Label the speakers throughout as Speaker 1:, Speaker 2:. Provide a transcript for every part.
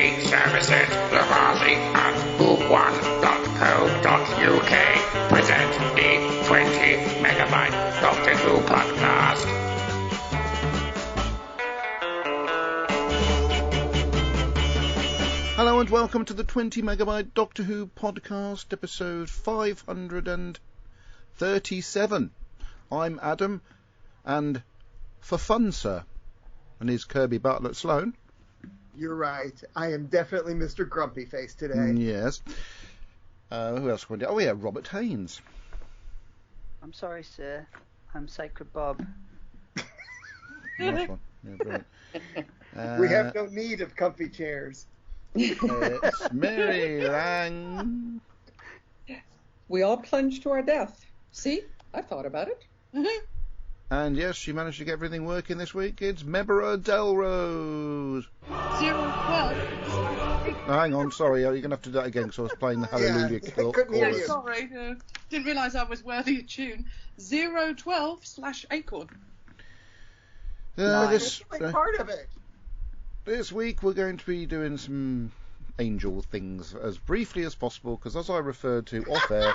Speaker 1: UK services, Lavarzi and book1.co.uk present the 20 megabyte Doctor Who podcast.
Speaker 2: Hello and welcome to the 20 megabyte Doctor Who podcast, episode 537. I'm Adam, and for fun, sir, and is Kirby Bartlett Sloan.
Speaker 3: You're right. I am definitely Mr. Grumpy Face today.
Speaker 2: Yes. Who else can we do? Oh yeah, Robert Haynes.
Speaker 4: I'm sorry, sir. I'm Sacred Bob.
Speaker 2: Nice one. Yeah, brilliant.
Speaker 3: We have no need of comfy chairs.
Speaker 2: It's Mary Lang.
Speaker 5: We all plunge to our death. See? I thought about it.
Speaker 2: And yes, she managed to get everything working this week. It's Mebera Delrose.
Speaker 6: 012.
Speaker 2: Hang on, sorry, you're going to have to do that again because I was playing the Hallelujah
Speaker 3: couldn't hear
Speaker 2: chorus.
Speaker 3: you.
Speaker 6: Sorry, didn't realise I was worthy of tune. 012/Acorn.
Speaker 2: This
Speaker 3: Part of it.
Speaker 2: This week we're going to be doing some angel things as briefly as possible because, as I referred to off air,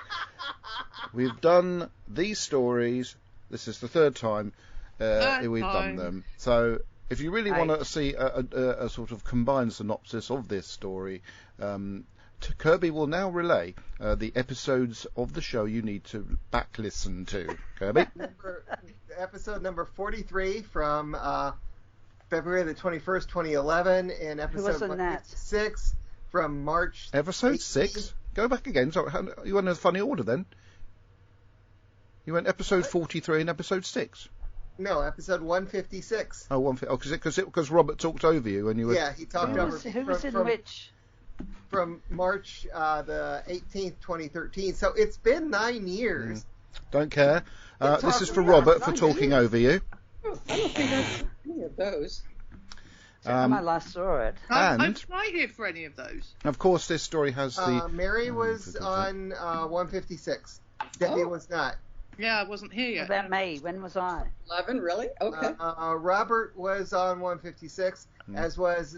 Speaker 2: we've done these stories. This is the third time we've done them. So if you really want to see a sort of combined synopsis of this story, Kirby will now relay the episodes of the show you need to back listen to. Kirby?
Speaker 3: Episode number 43 from February the 21st, 2011, and episode 6 from March.
Speaker 2: Episode
Speaker 3: 18th.
Speaker 2: 6? Go back again. Sorry, you went in a funny order then. You went episode 43 and episode 6.
Speaker 3: No, episode 156.
Speaker 2: Oh, because Robert talked over you and you were...
Speaker 3: Yeah, he talked over
Speaker 4: Who was in which?
Speaker 3: From March the 18th, 2013. So it's been 9 years.
Speaker 2: Don't care. This is for Robert for talking over you.
Speaker 5: I don't think I've seen any of those.
Speaker 4: When I last saw it.
Speaker 2: And-
Speaker 6: I'm right here for any of those.
Speaker 2: Of course, this story has the...
Speaker 3: Mary was on 156. Debbie was not.
Speaker 6: Yeah, I wasn't here yet.
Speaker 4: What about me? When was I?
Speaker 5: 11, really? Okay.
Speaker 3: Robert was on 156, as was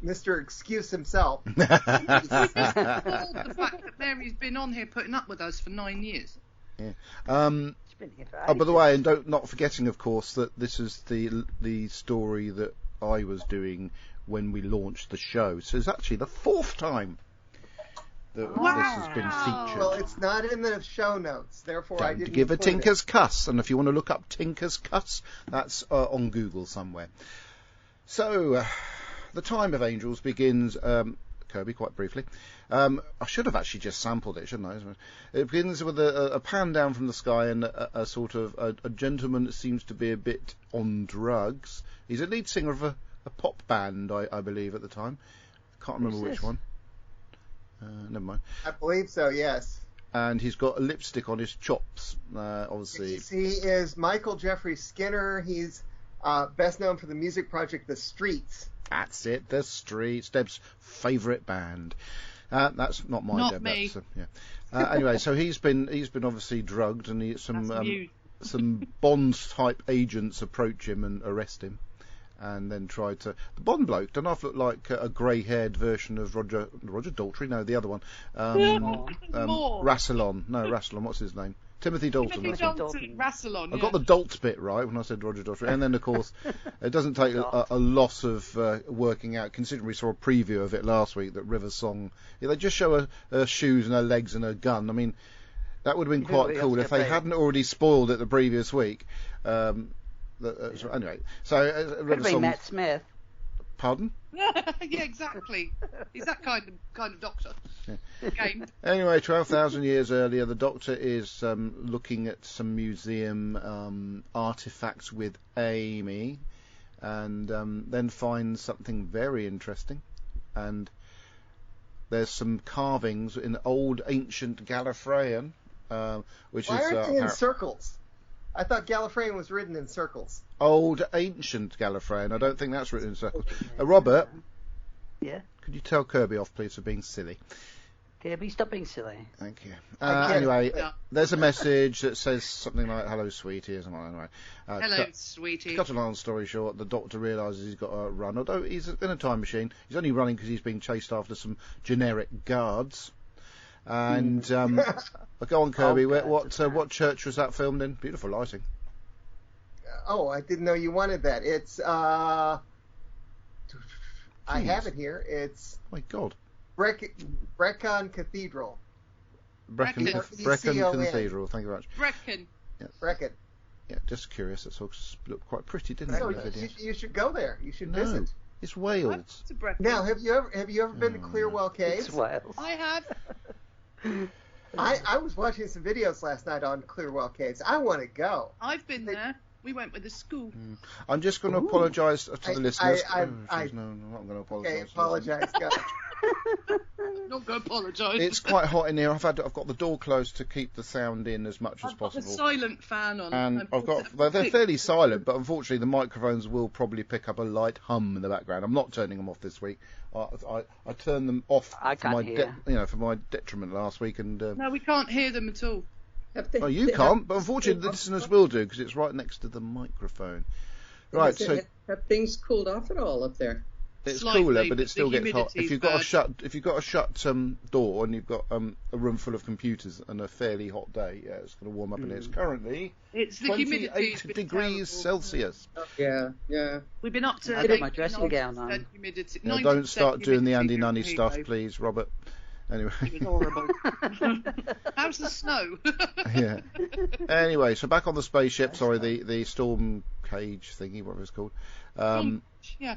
Speaker 3: Mr. Excuse himself.
Speaker 6: We just recalled the fact that Mary's been on here putting up with us for 9 years.
Speaker 2: Yeah.
Speaker 4: It's been here for
Speaker 2: By the
Speaker 4: ages.
Speaker 2: way, and not forgetting, of course, that this is the story that I was doing when we launched the show. So it's actually the 4th time that this has been featured.
Speaker 3: Well, it's not in the show notes, therefore I
Speaker 2: Don't
Speaker 3: didn't
Speaker 2: give a
Speaker 3: include
Speaker 2: Tinker's Cuss, and if you want to look up Tinker's Cuss, that's on Google somewhere. So, the Time of Angels begins, Kirby, quite briefly. I should have actually just sampled it, shouldn't I? It begins with a pan down from the sky and a sort of a gentleman that seems to be a bit on drugs. He's a lead singer of a pop band, I believe, at the time. Can't remember which one. Never mind.
Speaker 3: I believe so, yes.
Speaker 2: And he's got a lipstick on his chops, obviously.
Speaker 3: He is Michael Jeffrey Skinner. He's best known for the music project The Streets.
Speaker 2: That's it, The Streets, Deb's favourite band. That's not my
Speaker 6: Not
Speaker 2: Deb.
Speaker 6: me.
Speaker 2: That's, yeah. Anyway, so he's been obviously drugged, and some Bond type agents approach him and arrest him, and then try to. The Bond bloke don't half look like a grey-haired version of Roger Daltrey. No, the other one. Rassilon. No, Rassilon. What's his name? Timothy Dalton.
Speaker 6: Timothy
Speaker 2: That's it.
Speaker 6: Dalton, Rassilon,
Speaker 2: I got the Dalt bit right when I said Roger Daltrey, and then of course it doesn't take a lot of working out. Considering we saw a preview of it last week, that River Song, they just show her shoes and her legs and her gun. I mean, that would have been quite cool if they hadn't already spoiled it the previous week. Anyway, so
Speaker 4: Could
Speaker 2: River
Speaker 4: be
Speaker 2: Song.
Speaker 4: Matt Smith.
Speaker 2: Pardon?
Speaker 6: Yeah, exactly. He's that kind of doctor. Game.
Speaker 2: Anyway, 12,000 years earlier, the Doctor is looking at some museum artifacts with Amy, and then finds something very interesting. And there's some carvings in old ancient Gallifreyan, which
Speaker 3: Why
Speaker 2: is
Speaker 3: aren't they in circles? I thought Gallifreyan was written in circles.
Speaker 2: old ancient Gallifreyan. I don't think that's written in circles. Robert,
Speaker 4: Yeah.
Speaker 2: could you tell Kirby off, please, for being silly?
Speaker 4: Kirby, stop being silly.
Speaker 2: Thank you.
Speaker 3: I get it.
Speaker 2: Anyway,
Speaker 6: Yeah.
Speaker 2: there's a message that says something like "Hello, sweetie" or something like that.
Speaker 6: Hello,
Speaker 2: To
Speaker 6: sweetie.
Speaker 2: cut a long story short, the Doctor realises he's got to run. Although he's in a time machine, he's only running because he's being chased after some generic guards. And go on, Kirby. What church was that filmed in? Beautiful lighting.
Speaker 3: Oh, I didn't know you wanted that. It's I have it here. It's
Speaker 2: My God.
Speaker 3: Brecon Cathedral.
Speaker 2: Brecon
Speaker 3: Brecon.
Speaker 2: Cathedral. Thank you very much.
Speaker 6: Reckon.
Speaker 3: Brecon.
Speaker 2: Yeah, just curious. That's all. Looked quite pretty, didn't
Speaker 3: So
Speaker 2: it? in the videos?
Speaker 3: you should go there. You should
Speaker 2: No,
Speaker 3: visit.
Speaker 2: it's Wales.
Speaker 6: It's a Reckon.
Speaker 3: Now, have you ever been to Clearwell Caves?
Speaker 4: It's Wales.
Speaker 6: I have.
Speaker 3: I was watching some videos last night on Clearwell Caves. I want to go.
Speaker 6: I've been there. We went with the school.
Speaker 2: I'm just going to apologise to the listeners.
Speaker 3: I-
Speaker 2: No, I'm not going to apologise.
Speaker 3: Okay, apologize. Go.
Speaker 6: Not going to apologise.
Speaker 2: It's quite hot in here. I've got the door closed to keep the sound in as much as
Speaker 6: I've got the
Speaker 2: possible.
Speaker 6: silent fan on.
Speaker 2: And they're fairly silent, but unfortunately the microphones will probably pick up a light hum in the background. I'm not turning them off this week. I turned them off
Speaker 4: I
Speaker 2: for
Speaker 4: can't
Speaker 2: my
Speaker 4: hear.
Speaker 2: for my detriment last week. And
Speaker 6: No, we can't hear them at all.
Speaker 2: oh, you can't, but unfortunately the listeners will do because it's right next to the microphone. Right, so
Speaker 5: Have things cooled off at all up there?
Speaker 2: it's
Speaker 6: Slightly,
Speaker 2: cooler, but
Speaker 6: but
Speaker 2: it still
Speaker 6: the
Speaker 2: gets hot. If
Speaker 6: humidity's
Speaker 2: you've got
Speaker 6: bad.
Speaker 2: if you've got a shut door and you've got a room full of computers and a fairly hot day, yeah, it's going to warm up in here. It's currently
Speaker 6: It's the humidity.
Speaker 2: 28 degrees Celsius.
Speaker 5: Yeah, yeah.
Speaker 6: We've been up to
Speaker 4: I got my dressing gown on.
Speaker 6: 90% humidity.
Speaker 2: Now, don't
Speaker 6: 90%
Speaker 2: start doing the Andy
Speaker 6: humidity
Speaker 2: Nunny
Speaker 6: during
Speaker 2: stuff,
Speaker 6: heat wave.
Speaker 2: please, Robert. Anyway,
Speaker 6: It was horrible. How's the snow?
Speaker 2: yeah. Anyway, so back on the spaceship. Sorry, the storm cage thingy, whatever it's called.
Speaker 6: Yeah.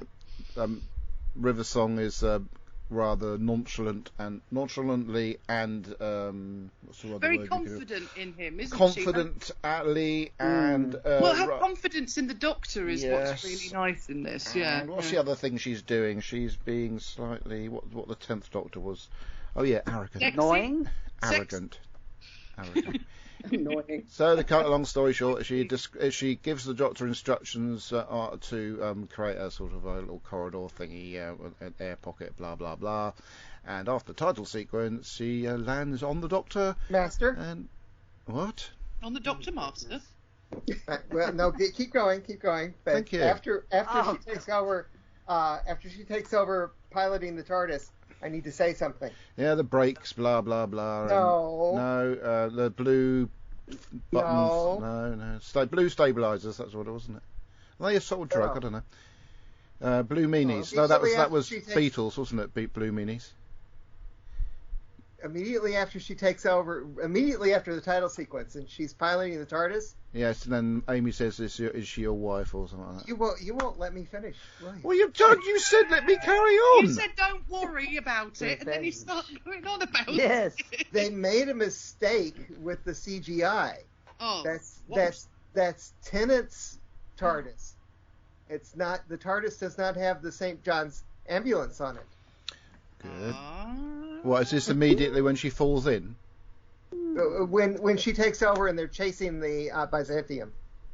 Speaker 2: River Song is rather nonchalantly and what's the other
Speaker 6: Very
Speaker 2: word you could-
Speaker 6: confident in him, isn't she?
Speaker 2: confidently and
Speaker 6: Well, her confidence in the Doctor is
Speaker 2: Yes.
Speaker 6: what's really nice in this. Yeah.
Speaker 2: and what's the other thing she's doing? She's being slightly what the 10th Doctor was. Oh yeah, arrogant.
Speaker 6: Sexy.
Speaker 4: Annoying.
Speaker 2: Arrogant.
Speaker 5: Annoying.
Speaker 2: So, to cut a long story short, she gives the Doctor instructions to create a sort of a little corridor thingy, an air pocket, blah blah blah. And after the title sequence, she lands on the Doctor.
Speaker 3: Master.
Speaker 2: And what?
Speaker 6: On the Doctor Master.
Speaker 3: Well, no, keep going. But
Speaker 2: Thank you.
Speaker 3: After she takes over piloting the TARDIS, I need to say something.
Speaker 2: Yeah, the brakes, blah blah blah.
Speaker 3: No.
Speaker 2: The blue buttons.
Speaker 3: No.
Speaker 2: Blue stabilizers. That's what it was, wasn't it? Are they a sort of drug?
Speaker 3: No.
Speaker 2: I don't know. Blue meanies.
Speaker 3: No,
Speaker 2: No, that
Speaker 3: immediately
Speaker 2: was
Speaker 3: after she takes-
Speaker 2: Beatles, wasn't it? Blue meanies.
Speaker 3: Immediately after she takes over, immediately after the title sequence, and she's piloting the TARDIS,
Speaker 2: Yes, and then Amy says, "Is she your wife or something like that?"
Speaker 3: you won't let me finish. Will you?
Speaker 2: Well, you said let me carry on.
Speaker 6: You said don't worry about it, and then you start going on about
Speaker 4: Yes.
Speaker 6: it.
Speaker 3: They made a mistake with the CGI.
Speaker 6: Oh,
Speaker 3: That's Tennant's TARDIS. It's not, the TARDIS does not have the St. John's ambulance on it.
Speaker 2: Good.
Speaker 6: Ah.
Speaker 2: What is this immediately when she falls in?
Speaker 3: When she takes over and they're chasing the Byzantium.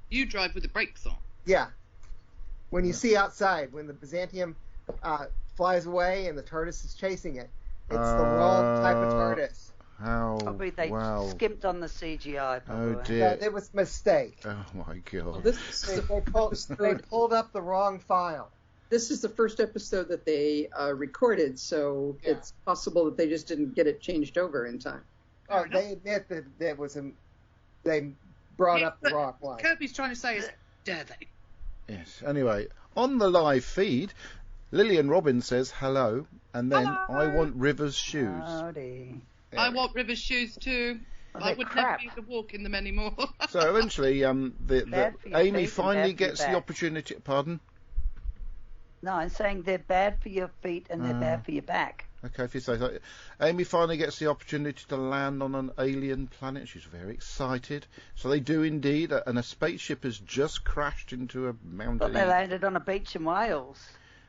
Speaker 6: You drive with the brakes on.
Speaker 3: Yeah. When you see outside, when the Byzantium flies away and the TARDIS is chasing it, it's the wrong type of TARDIS.
Speaker 2: How?
Speaker 4: Probably they
Speaker 2: wow.
Speaker 4: skimped on the CGI. Probably.
Speaker 2: Oh
Speaker 3: Yeah,
Speaker 2: dear.
Speaker 3: it was a mistake.
Speaker 2: Oh my
Speaker 5: Well,
Speaker 2: god.
Speaker 5: this is
Speaker 3: They pulled up the wrong file.
Speaker 5: this is the first episode that they recorded, so
Speaker 3: Yeah.
Speaker 5: it's possible that they just didn't get it changed over in time.
Speaker 3: Oh, they admit that they brought up the
Speaker 6: but
Speaker 3: wrong one.
Speaker 6: Kirby's trying to say is, dare they?
Speaker 2: Yes. Anyway, on the live feed, Lillian Robbins says hello, and then
Speaker 6: Hello.
Speaker 2: I want River's shoes.
Speaker 4: Howdy.
Speaker 6: I want River's shoes too.
Speaker 4: Oh,
Speaker 6: I
Speaker 4: they're
Speaker 6: would
Speaker 4: crap.
Speaker 6: never be able to walk in them anymore.
Speaker 2: So eventually,
Speaker 4: Bad for your
Speaker 2: Amy
Speaker 4: feet and
Speaker 2: finally
Speaker 4: bad for your
Speaker 2: gets the
Speaker 4: back.
Speaker 2: opportunity. Pardon.
Speaker 4: No, I'm saying they're bad for your feet and they're bad for your back.
Speaker 2: Okay, if you say so. Amy finally gets the opportunity to land on an alien planet. She's very excited. So they do indeed, and a spaceship has just crashed into a
Speaker 4: But
Speaker 2: mountain.
Speaker 4: they landed on a beach in Wales.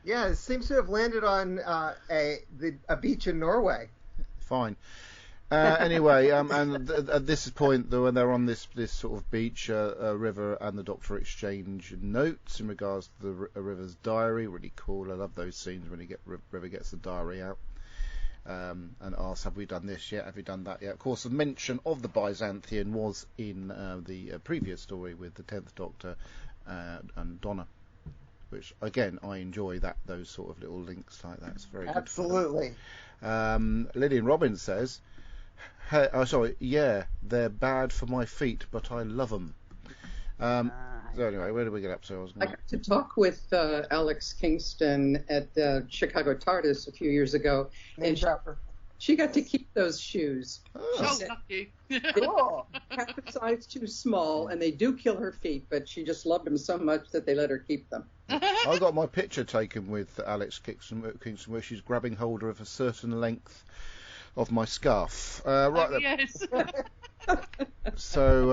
Speaker 3: Yeah, it seems to have landed on a beach in Norway.
Speaker 2: Fine. Anyway, and at this point, though, when they're on this sort of beach, River and the Doctor exchange notes in regards to the River's diary. Really cool. I love those scenes when River gets the diary out. and asks, have we done this yet? Have we done that yet? Of course, the mention of the Byzantian was in the previous story with the 10th Doctor and Donna, which, again, I enjoy those sort of little links like that. It's very good.
Speaker 3: Absolutely.
Speaker 2: Lillian Robbins says, hey, they're bad for my feet, but I love them. So anyway, where did we get up to?
Speaker 5: I got to talk with Alex Kingston at the Chicago TARDIS a few years ago, and she got to keep those shoes.
Speaker 6: Oh, lucky.
Speaker 3: Cool.
Speaker 5: Half a size too small, and they do kill her feet, but she just loved them so much that they let her keep them.
Speaker 2: I got my picture taken with Alex Kingston where she's grabbing hold of a certain length of my scarf.
Speaker 6: Yes.
Speaker 2: So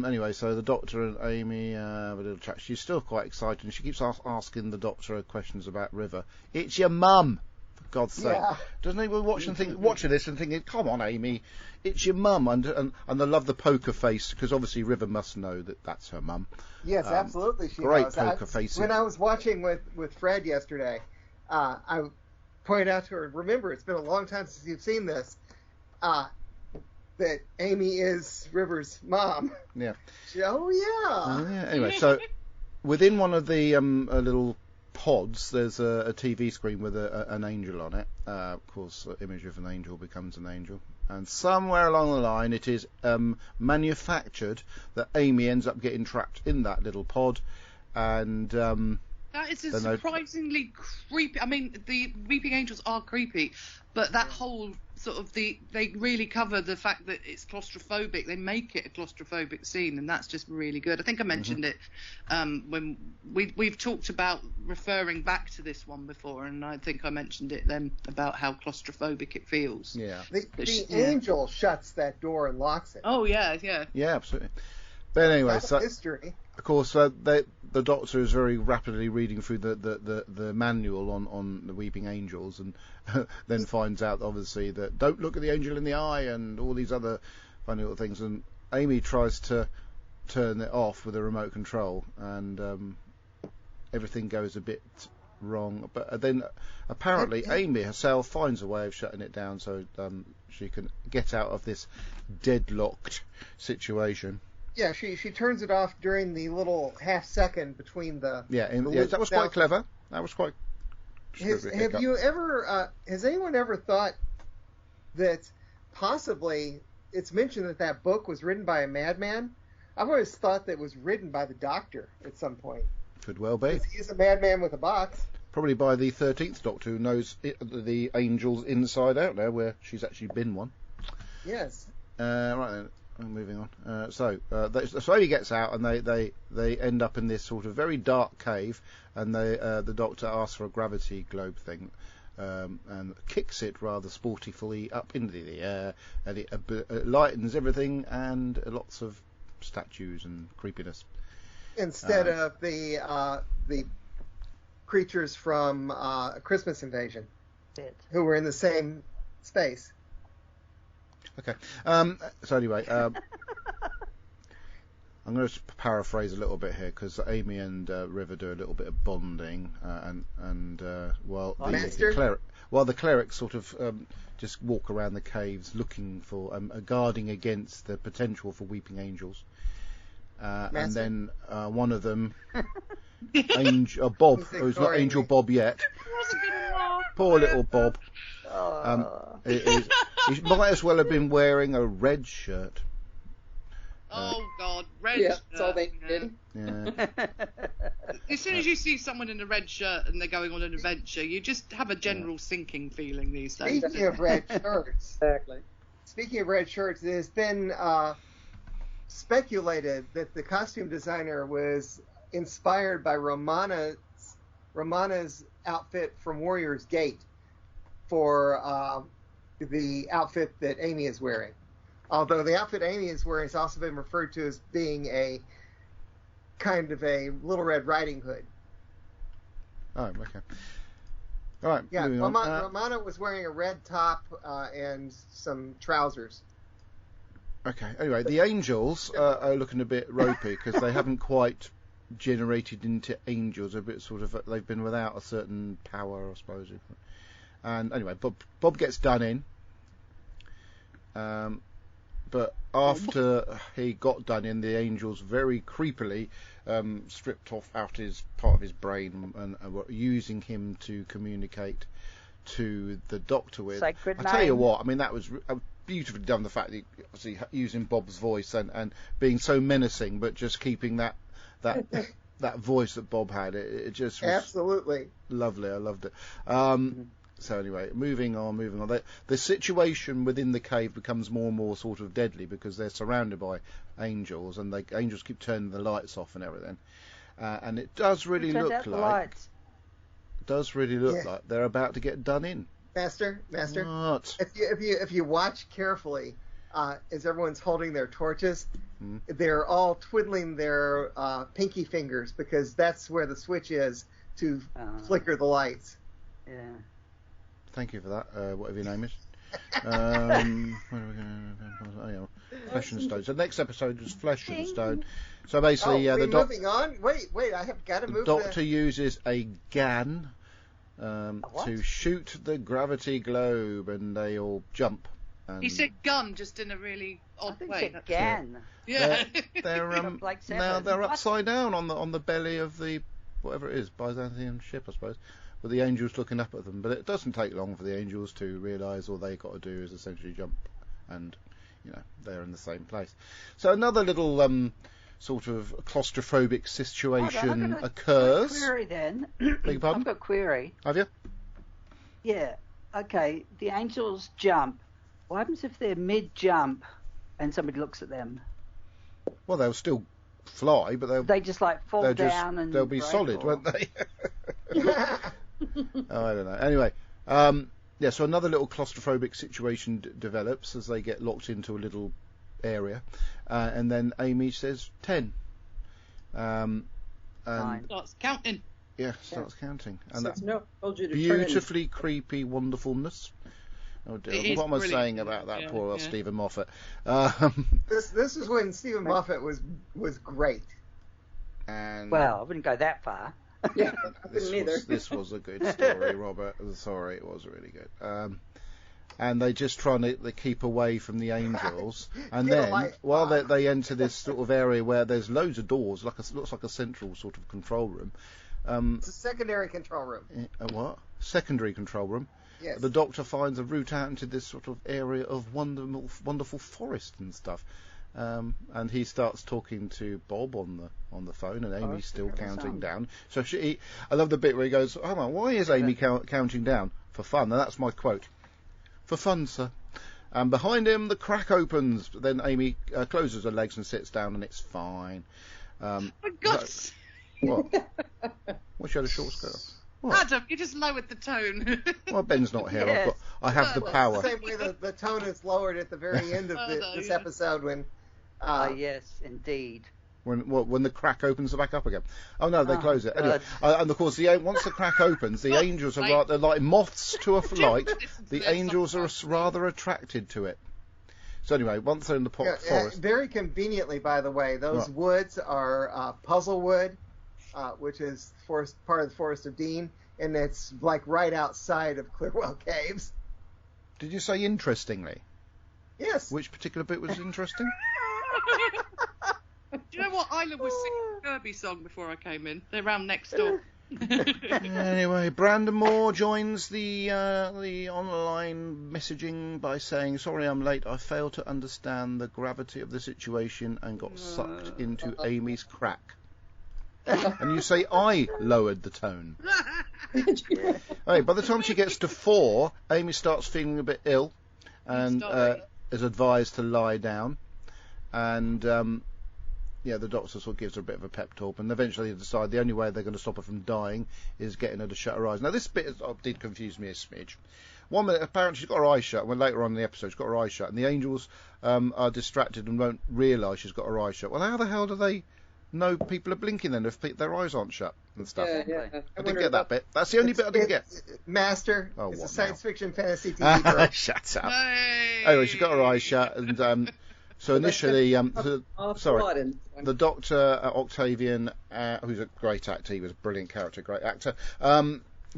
Speaker 2: anyway, so the Doctor and Amy have a little chat. She's still quite excited, and she keeps asking the Doctor questions about River. It's your mum, for God's sake!
Speaker 3: Yeah.
Speaker 2: Doesn't anyone watching this and thinking, "Come on, Amy, it's your mum"? And I love the poker face, because obviously River must know that that's her mum.
Speaker 3: Yes, absolutely. She
Speaker 2: great
Speaker 3: knows.
Speaker 2: poker face.
Speaker 3: When I was watching with Fred yesterday, I pointed out to her, remember, it's been a long time since you've seen this. That Amy is River's mom.
Speaker 2: Yeah.
Speaker 3: Yeah.
Speaker 2: Anyway, so within one of the little pods, there's a TV screen with an angel on it. Of course, the image of an angel becomes an angel. And somewhere along the line, it is manufactured that Amy ends up getting trapped in that little pod. And
Speaker 6: that is a surprisingly creepy. I mean, the Weeping Angels are creepy, but that whole sort of they really cover the fact that it's claustrophobic. They make it a claustrophobic scene, and that's just really good. I think I mentioned it when we've talked about referring back to this one before, and I think I mentioned it then about how claustrophobic it feels.
Speaker 2: Yeah.
Speaker 3: The angel shuts that door and locks it.
Speaker 6: Oh yeah.
Speaker 2: Yeah, absolutely. But anyway,
Speaker 3: That's history.
Speaker 2: Of course, the Doctor is very rapidly reading through the manual on the Weeping Angels, and then finds out, obviously, that don't look at the angel in the eye and all these other funny little things. And Amy tries to turn it off with a remote control, and everything goes a bit wrong. But then apparently Amy herself finds a way of shutting it down so she can get out of this deadlocked situation.
Speaker 3: Yeah, she turns it off during the little half second between the.
Speaker 2: That was quite clever. That was quite.
Speaker 3: Has anyone ever thought that possibly it's mentioned that book was written by a madman? I've always thought that it was written by the Doctor at some point.
Speaker 2: Could well be.
Speaker 3: He's a madman with a box.
Speaker 2: Probably by the 13th Doctor, who knows the angels inside out now, where she's actually been one.
Speaker 3: Yes.
Speaker 2: Right then. Moving on. So he gets out, and they end up in this sort of very dark cave, and the Doctor asks for a gravity globe thing, and kicks it rather sportifully up into the air, and it lightens everything, and lots of statues and creepiness.
Speaker 3: Instead of the creatures from Christmas Invasion, who were in the same space.
Speaker 2: Okay. So anyway, I'm going to paraphrase a little bit here, because Amy and River do a little bit of bonding, while the clerics sort of just walk around the caves looking for guarding against the potential for weeping angels. And then one of them, Bob, who's not Angel Bob yet. Poor little Bob. He might as well have been wearing a red shirt.
Speaker 6: Oh God, red.
Speaker 5: Yeah,
Speaker 6: shirt,
Speaker 5: that's all they did.
Speaker 2: Yeah.
Speaker 6: As soon as you see someone in a red shirt and they're going on an adventure, you just have a general sinking feeling these days.
Speaker 3: Speaking of red shirts,
Speaker 5: Exactly.
Speaker 3: Speaking of red shirts, it has been speculated that the costume designer was inspired by Romana's outfit from Warrior's Gate for the outfit that Amy is wearing. Although the outfit Amy is wearing has also been referred to as being a kind of a Little Red Riding Hood.
Speaker 2: Oh, okay. All right.
Speaker 3: Yeah,
Speaker 2: moving on.
Speaker 3: Romana was wearing a red top and some trousers.
Speaker 2: Okay. Anyway, the angels are looking a bit ropey, because they haven't quite generated into angels. A bit sort of, they've been without a certain power, I suppose. And anyway, Bob gets done in. But after he got done in, the angels very creepily stripped off out his part of his brain and were using him to communicate to the Doctor with.
Speaker 4: Sacred
Speaker 2: I tell you
Speaker 4: name.
Speaker 2: what, I mean, that was beautifully done. The fact that obviously using Bob's voice and being so menacing, but just keeping that that voice that Bob had, it just was
Speaker 3: Absolutely
Speaker 2: lovely. I loved it. So anyway, moving on. The situation within the cave becomes more and more sort of deadly because they're surrounded by angels, and the angels keep turning the lights off and everything. And it does really look like they're about to get done in.
Speaker 3: Master.
Speaker 2: What?
Speaker 3: If you watch carefully, as everyone's holding their torches, they're all twiddling their pinky fingers because that's where the switch is to flicker the lights.
Speaker 4: Yeah.
Speaker 2: Thank you for that, whatever your name is. Where are we going? Flesh and Stone. So next episode is Flesh and Stone. So basically,
Speaker 3: moving on. Wait, I have got to move.
Speaker 2: The Doctor uses a GAN to shoot the gravity globe, and they all jump. And
Speaker 6: he said gun just in a really odd way.
Speaker 4: I think it's GAN.
Speaker 6: Yeah.
Speaker 2: They're
Speaker 4: Like
Speaker 2: now they're upside down on the belly of the whatever it is, Byzantine ship, I suppose, with the angels looking up at them. But it doesn't take long for the angels to realise all they got to do is essentially jump, and they're in the same place. So another little sort of claustrophobic situation occurs.
Speaker 4: I've got a query then.
Speaker 2: Beg your pardon?
Speaker 4: I've got a query.
Speaker 2: Have you?
Speaker 4: Yeah. Okay. The angels jump. What happens if they're mid-jump and somebody looks at them?
Speaker 2: Well, they'll still fly, but
Speaker 4: they just like fall down and
Speaker 2: they'll be solid, won't they? I don't know. Anyway, so another little claustrophobic situation develops as they get locked into a little area, and then Amy says 10. And
Speaker 6: starts counting.
Speaker 2: Yeah, starts counting. And
Speaker 5: Says, no, told you to
Speaker 2: beautifully creepy wonderfulness. Oh dear, what am I saying about that poor
Speaker 6: yeah.
Speaker 2: Stephen Moffat?
Speaker 3: This is when Stephen Moffat was great.
Speaker 2: And
Speaker 4: well, I wouldn't go that far.
Speaker 5: Yeah, I wouldn't either.
Speaker 2: This was a good story, Robert. Sorry, it was really good. And they just trying to keep away from the angels. And then, while they enter this sort of area where there's loads of doors, looks like a central sort of control room.
Speaker 3: It's a secondary control room.
Speaker 2: A what? Secondary control room.
Speaker 3: Yes.
Speaker 2: The Doctor finds a route out into this sort of area of wonderful forest and stuff. And he starts talking to Bob on the phone, and Amy's still counting down. So I love the bit where he goes, "Oh man, why is Amy counting down? For fun." And that's my quote. For fun, sir. And behind him, the crack opens. But then Amy closes her legs and sits down, and it's fine.
Speaker 6: For God's
Speaker 2: sake! What? Well, she had a short skirt. What?
Speaker 6: Adam, you just lowered the tone.
Speaker 2: Well, Ben's not here.
Speaker 4: Yes.
Speaker 2: I have the power.
Speaker 3: The same way the tone is lowered at the very end of this episode when.
Speaker 4: Yes, indeed.
Speaker 2: When the crack opens back up again. Oh no, they close it. Anyway, and of course, once the crack opens, the angels are they're like moths to a light. The angels are rather attracted to it. So anyway, once they're in the forest.
Speaker 3: Very conveniently, by the way, those woods are Puzzlewood, which is part of the Forest of Dean, and it's like right outside of Clearwell Caves.
Speaker 2: Did you say interestingly?
Speaker 3: Yes.
Speaker 2: Which particular bit was interesting?
Speaker 6: Do you know what? Isla was singing a Kirby song before I came in. They're round next door.
Speaker 2: Anyway, Brandon Moore joins the online messaging by saying, "Sorry I'm late. I failed to understand the gravity of the situation and got sucked into Amy's crack." And you say I lowered the tone. Right, by the time she gets to 4, Amy starts feeling a bit ill and is advised to lie down. And the Doctor sort of gives her a bit of a pep talk, and eventually they decide the only way they're going to stop her from dying is getting her to shut her eyes. Now this bit did confuse me a smidge. 1 minute, apparently she's got her eyes shut, when later on in the episode she's got her eyes shut, and the angels are distracted and won't realise she's got her eyes shut. Well, how the hell do they know people are blinking then if their eyes aren't shut and stuff?
Speaker 5: Yeah.
Speaker 2: I didn't get that bit. That's the only bit I didn't get.
Speaker 3: Master, it's a science fiction fantasy TV program.
Speaker 2: Shut up.
Speaker 6: Hey.
Speaker 2: Anyway, she's got her eyes shut, and so initially, the Doctor, Octavian, who's a great actor, he was a brilliant character, great actor,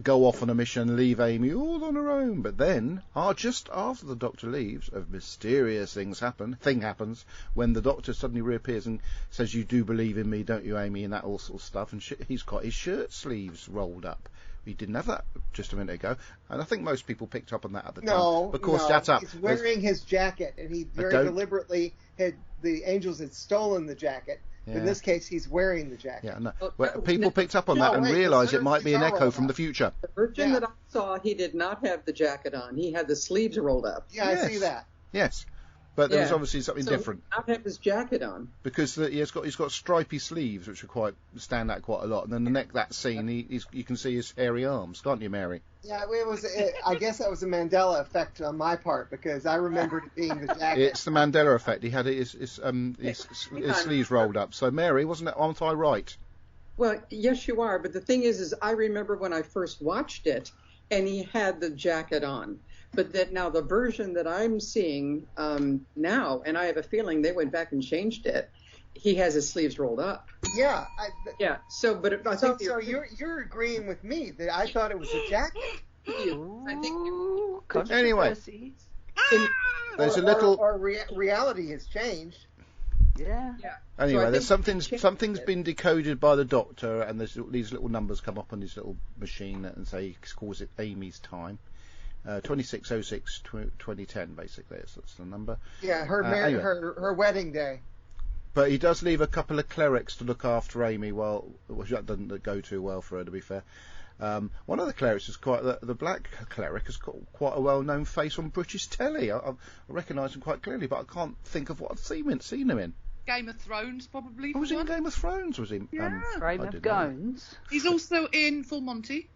Speaker 2: go off on a mission, leave Amy all on her own. But then, just after the Doctor leaves, a mysterious thing happens when the Doctor suddenly reappears and says, "You do believe in me, don't you, Amy?" and that all sort of stuff. And he's got his shirt sleeves rolled up. We didn't have that just a minute ago, and I think most people picked up on that at the time.
Speaker 3: No,
Speaker 2: of course, that's up.
Speaker 3: He's wearing his jacket, and he very deliberately the Angels had stolen the jacket. Yeah. In this case, he's wearing the jacket.
Speaker 2: Yeah, no. People picked up on that and realised it might be an echo from the future.
Speaker 5: The version that I saw, he did not have the jacket on. He had the sleeves rolled up.
Speaker 3: Yeah, yes. I see that.
Speaker 2: Yes. But there was obviously something different.
Speaker 5: He did not have his jacket on.
Speaker 2: Because he's got stripy sleeves, which stand out quite a lot. And then the neck, that scene, you can see his hairy arms, can't you, Mary?
Speaker 3: Yeah, I guess that was a Mandela effect on my part, because I remembered it being the jacket.
Speaker 2: It's the Mandela effect. He had his sleeves rolled up. So, Mary, aren't I right?
Speaker 5: Well, yes, you are. But the thing is I remember when I first watched it, and he had the jacket on. But that now the version that I'm seeing now, and I have a feeling they went back and changed it, he has his sleeves rolled up.
Speaker 3: Yeah.
Speaker 5: So, but I think
Speaker 3: so you're agreeing with me that I thought it was a jacket.
Speaker 5: I think.
Speaker 2: Anyway, there's a little.
Speaker 3: Or reality has changed.
Speaker 4: Yeah.
Speaker 2: Anyway, there's something's been decoded by the Doctor, and there's these little numbers come up on his little machine and say he calls it Amy's time. 2606 2010, basically. That's the number.
Speaker 3: Yeah, her wedding day.
Speaker 2: But he does leave a couple of clerics to look after Amy, which that doesn't go too well for her, to be fair. One of the clerics is the black cleric has got quite a well-known face on British telly. I recognise him quite clearly, but I can't think of what I've seen him in.
Speaker 6: Game of Thrones, probably.
Speaker 2: Was he in Game of Thrones? Was he?
Speaker 6: Yeah.
Speaker 4: Game of Thrones.
Speaker 6: He's also in Full Monty.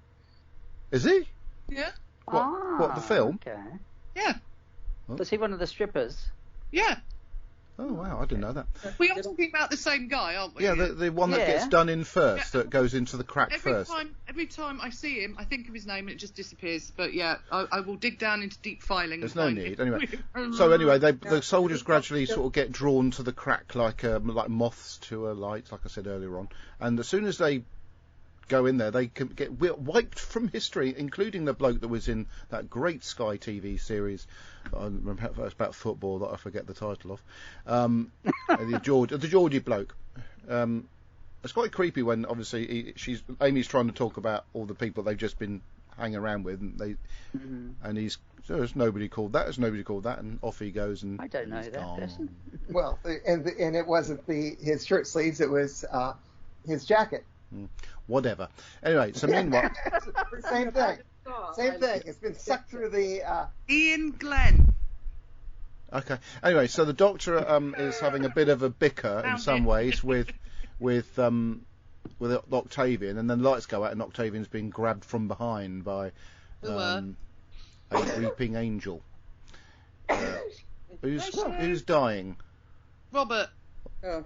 Speaker 2: Is he?
Speaker 6: Yeah.
Speaker 2: What, the film?
Speaker 4: Okay.
Speaker 6: Yeah.
Speaker 4: Was he one of the strippers?
Speaker 6: Yeah.
Speaker 2: Oh, wow, I didn't know that.
Speaker 6: We are talking about the same guy, aren't we?
Speaker 2: Yeah, the one that gets done in first, that goes into the crack first.
Speaker 6: Every time I see him, I think of his name and it just disappears. But yeah, I will dig down into deep filing.
Speaker 2: There's no need. Anyway, the soldiers gradually sort of get drawn to the crack like moths to a light, like I said earlier on. And as soon as they go in there, they can get wiped from history, including the bloke that was in that great Sky TV series. It's about football that I forget the title of. The Geordie bloke. It's quite creepy when obviously Amy's trying to talk about all the people they've just been hanging around with, and he's there's nobody called that, and off he goes. And
Speaker 4: I don't know that person.
Speaker 3: Well, and it wasn't his shirt sleeves; it was his jacket.
Speaker 2: Whatever. Anyway, so meanwhile,
Speaker 3: same thing. It's been sucked through the.
Speaker 6: Ian Glenn.
Speaker 2: Okay. Anyway, so the Doctor is having a bit of a bicker in some ways with Octavian, and then the lights go out, and Octavian's being grabbed from behind by a weeping angel. Who's dying?
Speaker 6: Robert.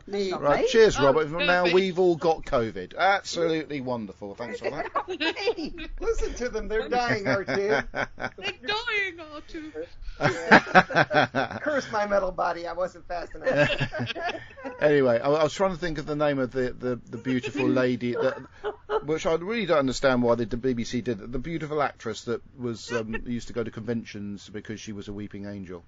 Speaker 5: Me.
Speaker 2: Right, cheers, Robert. Now we've all got COVID. Absolutely wonderful. Thanks for that.
Speaker 3: Listen to them. They're dying, R2.
Speaker 6: They're dying, R2.
Speaker 3: Curse my metal body. I wasn't fast enough.
Speaker 2: Anyway, I was trying to think of the name of the beautiful lady, which I really don't understand why the BBC did it. The beautiful actress that was used to go to conventions because she was a weeping angel.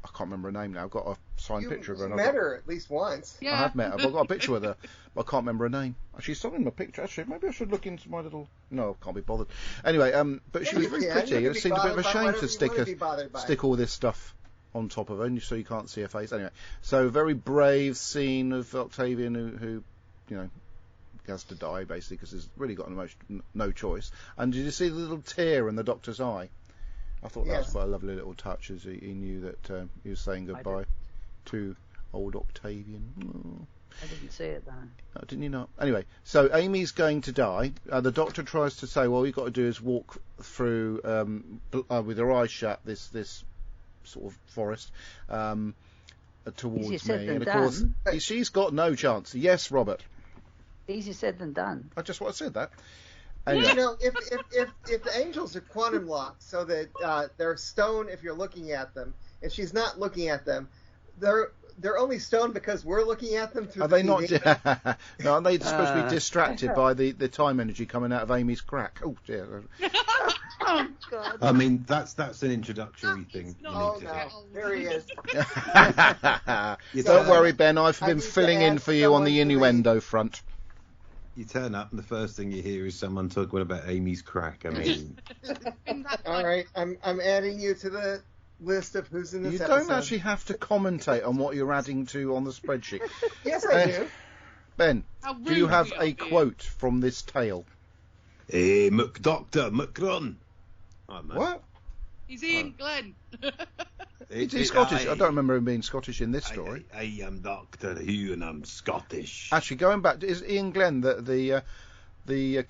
Speaker 2: I can't remember her name now. I've got a signed picture of her.
Speaker 3: You met her at least once.
Speaker 2: Yeah. I have met her. I've got a picture with her, but I can't remember her name. She's still in my picture. Actually, maybe I should look into my little. No, I can't be bothered. Anyway, but she was very pretty. It seemed a bit of a shame to stick all this stuff on top of her, so you can't see her face. Anyway, so very brave scene of Octavian, who has to die basically because he's really got no choice. And did you see the little tear in the Doctor's eye? I thought that was quite a lovely little touch, as he knew that he was saying goodbye to old Octavian. Oh.
Speaker 4: I didn't see it, though.
Speaker 2: Oh, didn't you not? Anyway, so Amy's going to die. The Doctor tries to say, all you've got to do is walk through, with her eyes shut, this sort of forest towards me. And of course, she's got no chance. Yes, Robert.
Speaker 4: Easier said than done.
Speaker 2: I just said that.
Speaker 3: Anyway. If the angels are quantum locked so that they're stone if you're looking at them, if she's not looking at them, they're only stoned because we're looking at them through
Speaker 2: Are
Speaker 3: the
Speaker 2: they not?
Speaker 3: TV.
Speaker 2: No, are they supposed to be distracted by the time energy coming out of Amy's crack? Oh dear.
Speaker 6: Oh,
Speaker 4: God.
Speaker 7: I mean, that's an introductory thing.
Speaker 6: not.
Speaker 7: You
Speaker 3: Oh,
Speaker 7: need to
Speaker 3: no.
Speaker 7: do.
Speaker 3: There he is.
Speaker 2: Don't worry, Ben. I've
Speaker 3: I
Speaker 2: been
Speaker 3: need to
Speaker 2: filling in
Speaker 3: ask
Speaker 2: for you on
Speaker 3: someone
Speaker 2: the
Speaker 3: to
Speaker 2: innuendo front.
Speaker 7: You turn up, and the first thing you hear is someone talking about Amy's crack. I mean,
Speaker 3: All right, I'm adding you to the list of who's in this
Speaker 2: You
Speaker 3: episode.
Speaker 2: don't actually have to commentate on what you're adding to on the spreadsheet.
Speaker 3: Yes, I do.
Speaker 2: Ben,
Speaker 6: How
Speaker 2: do you
Speaker 6: rude
Speaker 2: have
Speaker 6: we
Speaker 2: a
Speaker 6: are being.
Speaker 2: quote from this tale?
Speaker 7: McDoctor, McRun. Oh, man.
Speaker 2: What?
Speaker 6: He's Ian Glenn.
Speaker 2: Is he Scottish? I don't remember him being Scottish in this story.
Speaker 7: I am Doctor Who, and I'm Scottish.
Speaker 2: Actually, going back, is Ian Glenn the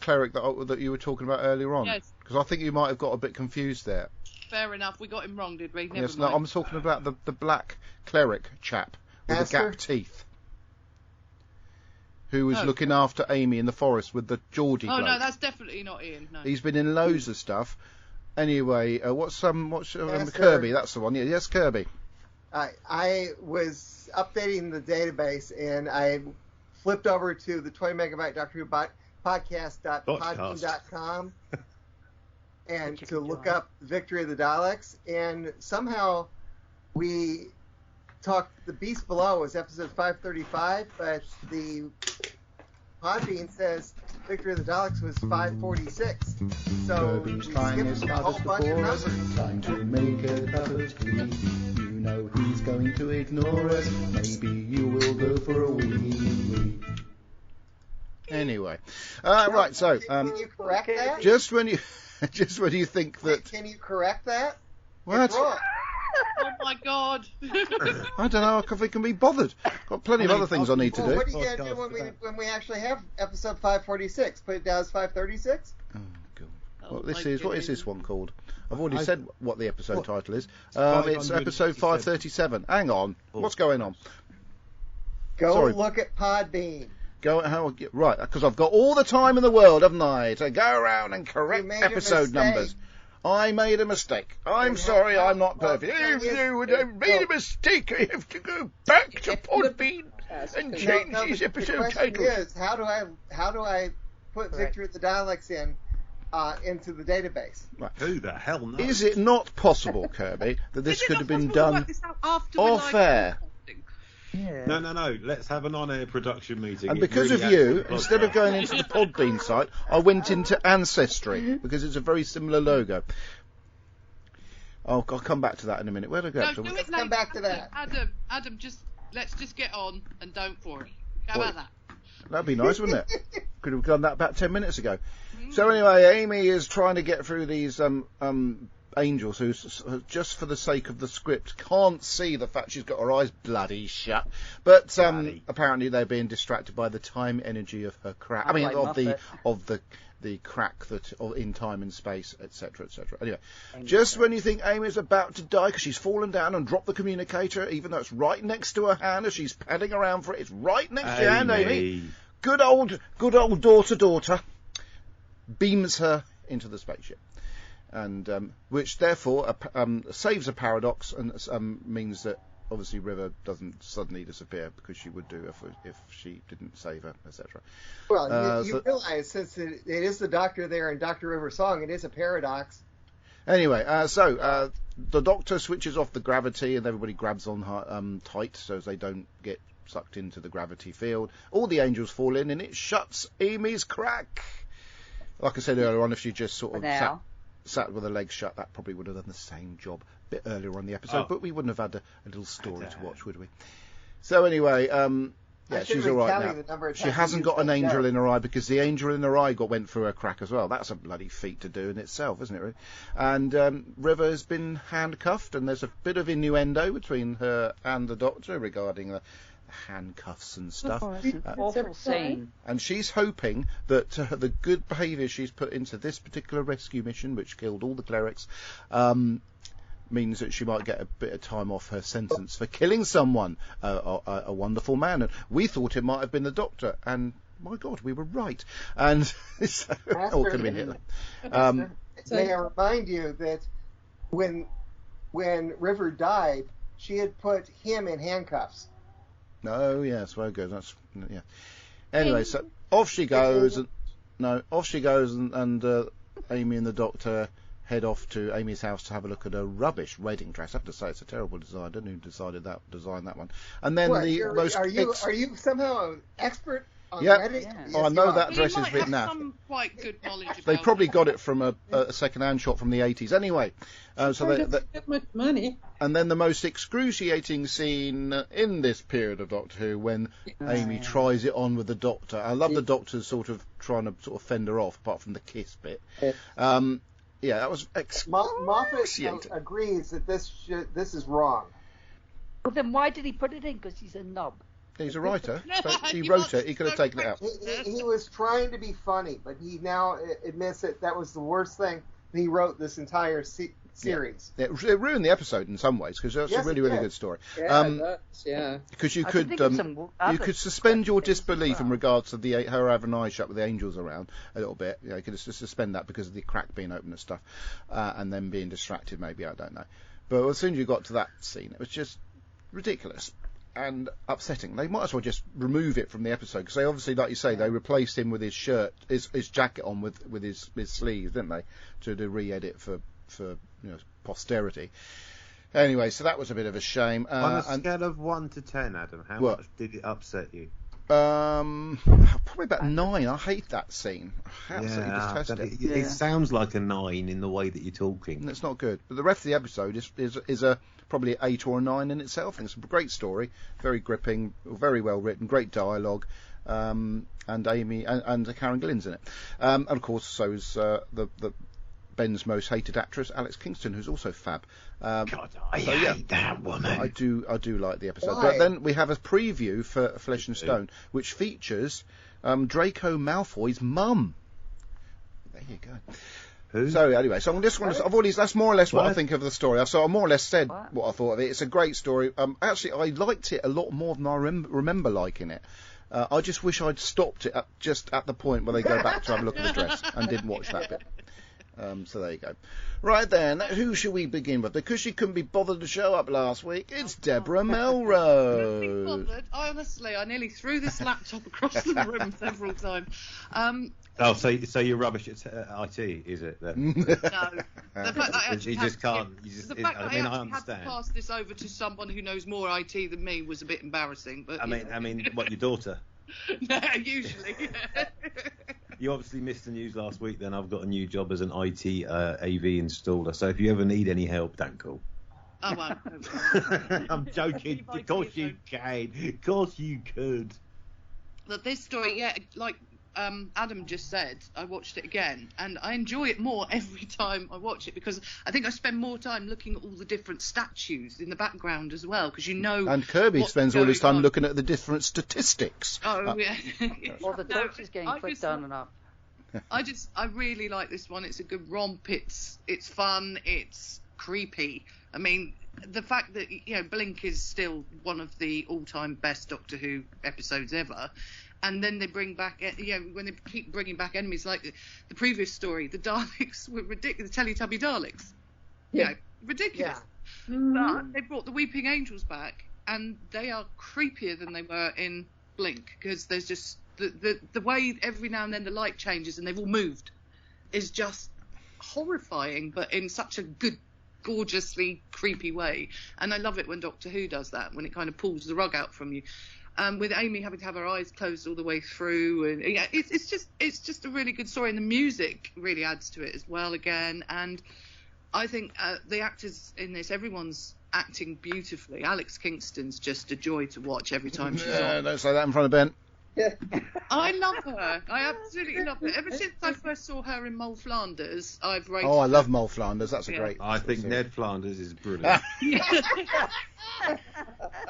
Speaker 2: cleric that you were talking about earlier on?
Speaker 6: Yes.
Speaker 2: Because I think you might have got a bit confused there.
Speaker 6: Fair enough. We got him wrong, did we? Never
Speaker 2: Yes,
Speaker 6: mind.
Speaker 2: no, I'm talking about the black cleric chap with the
Speaker 3: Aster?
Speaker 2: gap teeth, who was looking after Amy in the forest with the Geordie
Speaker 6: Oh
Speaker 2: bloke.
Speaker 6: no, that's definitely not Ian. No.
Speaker 2: He's been in loads of stuff. Anyway, what's
Speaker 3: Aster.
Speaker 2: Kirby? That's the one. Yeah, yes, Kirby.
Speaker 3: I was updating the database and I flipped over to the 20 megabyte Doctor Who podcast.podbean.com and to look up Victory of the Daleks, and somehow we talked. The Beast Below was episode 535, but the Podbean says Victory of the Daleks was 546. So
Speaker 2: Kirby's
Speaker 3: we
Speaker 2: trying
Speaker 3: skipped
Speaker 2: his
Speaker 3: a whole
Speaker 2: hardest
Speaker 3: bunch of
Speaker 2: before us,
Speaker 3: numbers.
Speaker 2: trying to make a cup of tea. You know he's going to ignore us. Maybe you will go for a wee. Anyway, right. So,
Speaker 3: Can you correct that?
Speaker 2: just when you think that
Speaker 3: Can you correct that?
Speaker 2: what?
Speaker 3: It's wrong.
Speaker 6: Oh my God.
Speaker 2: I don't know if we can be bothered. Got plenty of other things I need to
Speaker 3: Well,
Speaker 2: do.
Speaker 3: what are you going to do when we actually have episode 546? Put it down as 536?
Speaker 2: Oh, God.
Speaker 6: Oh,
Speaker 2: What
Speaker 6: my
Speaker 2: is this
Speaker 6: goodness.
Speaker 2: one called? I've already said what the episode title is. It's
Speaker 7: 537.
Speaker 2: episode 537. Hang on. What's going on?
Speaker 3: Go
Speaker 2: Sorry.
Speaker 3: look at Podbean.
Speaker 2: Right, because I've got all the time in the world, haven't I, to go around and correct
Speaker 3: You made a
Speaker 2: episode
Speaker 3: mistake.
Speaker 2: numbers. I made a mistake. I'm
Speaker 3: You
Speaker 2: sorry,
Speaker 3: have-
Speaker 2: I'm not
Speaker 3: well,
Speaker 2: perfect.
Speaker 3: the thing
Speaker 2: If
Speaker 3: is-
Speaker 2: you have made a mistake, I have to go back to Podbean and change
Speaker 3: No,
Speaker 2: these
Speaker 3: the
Speaker 2: episode
Speaker 3: question
Speaker 2: titles.
Speaker 3: is, how do I put Victory of the Daleks into the database?
Speaker 7: Who the hell knows?
Speaker 2: Is it not possible, Kirby, that this
Speaker 6: Is it
Speaker 2: could
Speaker 6: not
Speaker 2: have been
Speaker 6: possible to
Speaker 2: done
Speaker 6: work this out after we're
Speaker 2: off
Speaker 6: live
Speaker 2: air?
Speaker 6: broadcasting?
Speaker 4: Yeah.
Speaker 7: No. Let's have an on-air production meeting.
Speaker 2: And
Speaker 7: It's
Speaker 2: because
Speaker 7: really
Speaker 2: of you,
Speaker 7: accurate
Speaker 2: instead of
Speaker 7: podcast.
Speaker 2: going into the Podbean site, I went into Ancestry because it's a very similar logo. I'll come back to that in a minute. Where'd I go?
Speaker 6: No,
Speaker 2: to?
Speaker 6: do it
Speaker 3: Let's
Speaker 6: later.
Speaker 3: come back to that.
Speaker 6: Adam, let's just get on and don't worry. How about that?
Speaker 2: That'd be nice, wouldn't it? Could have done that about 10 minutes ago. So anyway, Amy is trying to get through these angels who, just for the sake of the script, can't see the fact she's got her eyes bloody shut. But apparently they're being distracted by the time energy of her crack. I mean,
Speaker 4: Like
Speaker 2: of the crack that in time and space, etc., etc. Anyway, just when you think Amy's about to die because she's fallen down and dropped the communicator, even though it's right next to her hand as she's padding around for it, it's right next to your hand, Amy. Good old daughter beams her into the spaceship, and which therefore saves a paradox and means that obviously River doesn't suddenly disappear, because she would do if she didn't save her, etc.
Speaker 3: Well, you realize, since it is the Doctor there and Dr. River's song, it is a paradox.
Speaker 2: Anyway, so the Doctor switches off the gravity and everybody grabs on her, tight so as they don't get sucked into the gravity field. All the angels fall in and it shuts Amy's crack. Like I said earlier on, if she just sort of sat with her legs shut, that probably would have done the same job a bit earlier on the episode, but we wouldn't have had a little story to watch, would we? So anyway, yeah, she's all right now. She hasn't got an angel in her eye, because the angel in her eye went through her crack as well. That's a bloody feat to do in itself, isn't it, really? And River has been handcuffed, and there's a bit of innuendo between her and the Doctor regarding the handcuffs and stuff.
Speaker 4: Awful scene.
Speaker 2: And she's hoping that the good behaviour she's put into this particular rescue mission, which killed all the clerics, means that she might get a bit of time off her sentence for killing someone, a wonderful man. And we thought it might have been the Doctor, and my God, we were right. And so, or could have been Hitler.
Speaker 3: May I remind you that when River died, she had put him in handcuffs.
Speaker 2: Oh yes, very good. That's yeah. Anyway, so off she goes, and Amy and the Doctor head off to Amy's house to have a look at a rubbish wedding dress. I have to say, it's a terrible design. I don't know who designed that one. And then
Speaker 3: are you somehow an expert on wedding?
Speaker 2: Yeah. Oh, I know that dress is a bit naff.
Speaker 6: Some quite good knowledge about
Speaker 2: they probably got it from a second-hand shop from the 80s. Anyway, so they
Speaker 5: get much money.
Speaker 2: And then the most excruciating scene in this period of Doctor Who, when Amy tries it on with the Doctor. I love the Doctor's sort of trying to sort of fend her off, apart from the kiss bit. Yeah, that was
Speaker 3: Moffat agrees that this is wrong.
Speaker 4: Well, then why did he put it in? Because he's a knob.
Speaker 2: He's a writer. So he wrote it. He could have taken it out.
Speaker 3: He was trying to be funny, but he now admits that was the worst thing he wrote this entire series.
Speaker 2: Yeah. It ruined the episode in some ways, because it's a really, really good story.
Speaker 5: Yeah,
Speaker 2: because you could suspend your disbelief in regards to her having eyes shut with the angels around a little bit. You could just suspend that because of the crack being open and stuff, and then being distracted. Maybe, I don't know. But as soon as you got to that scene, it was just ridiculous and upsetting. They might as well just remove it from the episode, because they obviously, like you say, they replaced him with his shirt, his jacket on with his sleeves, didn't they, to do re-edit for posterity. Anyway, so that was a bit of a shame.
Speaker 7: On a scale of 1 to 10, Adam, how much did it upset you?
Speaker 2: Probably about 9. I hate that scene. I absolutely detest it.
Speaker 7: It sounds like a 9 in the way that you're talking.
Speaker 2: It's not good. But the rest of the episode is probably an 8 or a 9 in itself. And it's a great story, very gripping, very well written, great dialogue. And Amy and Karen Gillan's in it. And of course, so is the Ben's most hated actress, Alex Kingston, who's also fab.
Speaker 1: God, I hate that woman.
Speaker 2: I do like the episode.
Speaker 3: Why?
Speaker 2: But then we have a preview for Flesh and Stone, which features Draco Malfoy's mum. There you go.
Speaker 7: Who?
Speaker 2: So anyway, so I'm just going to. That's more or less what I think of the story. So I more or less said what I thought of it. It's a great story. Actually, I liked it a lot more than I remember liking it. I just wish I'd stopped it just at the point where they go back to have a look at the dress and didn't watch that bit. So there you go. Right then, who should we begin with? Because she couldn't be bothered to show up last week, it's Deborah Melrose.
Speaker 6: I nearly threw this laptop across the room several times.
Speaker 7: So you're rubbish at IT, is it? Then?
Speaker 6: No. The fact that I
Speaker 7: you just can't. I understand.
Speaker 6: Had to pass this over to someone who knows more IT than me was a bit embarrassing. But
Speaker 7: I mean, what, your daughter?
Speaker 6: No, usually.
Speaker 7: You obviously missed the news last week. Then I've got a new job as an IT AV installer. So if you ever need any help, don't call.
Speaker 6: Oh, well.
Speaker 7: I'm joking. Of course you can. Of course you could.
Speaker 6: But this story, like Adam just said, I watched it again, and I enjoy it more every time I watch it, because I think I spend more time looking at all the different statues in the background as well, because
Speaker 2: And Kirby spends all his time looking at the different statistics.
Speaker 6: Oh, yeah.
Speaker 4: Well, the torch is getting clicked on and off.
Speaker 6: I really like this one. It's a good romp. It's fun. It's creepy. I mean, the fact that Blink is still one of the all-time best Doctor Who episodes ever, and then they bring back when they keep bringing back enemies like the previous story, the Daleks were ridiculous. The Teletubby Daleks, ridiculous. Yeah. But they brought the Weeping Angels back, and they are creepier than they were in Blink, because there's just the way every now and then the light changes and they've all moved is just horrifying, but in such a good, gorgeously creepy way. And I love it when Doctor Who does that, when it kind of pulls the rug out from you. With Amy having to have her eyes closed all the way through, and it's just a really good story, and the music really adds to it as well again. And I think the actors in this, everyone's acting beautifully. Alex Kingston's just a joy to watch every time she's on.
Speaker 2: Don't say that in front of Ben.
Speaker 5: Yeah.
Speaker 6: I love her. I absolutely love her. Ever since I first saw her in Mole Flanders, I've rated
Speaker 2: I love Mole Flanders. That's a great.
Speaker 7: I think Ned Flanders is brilliant.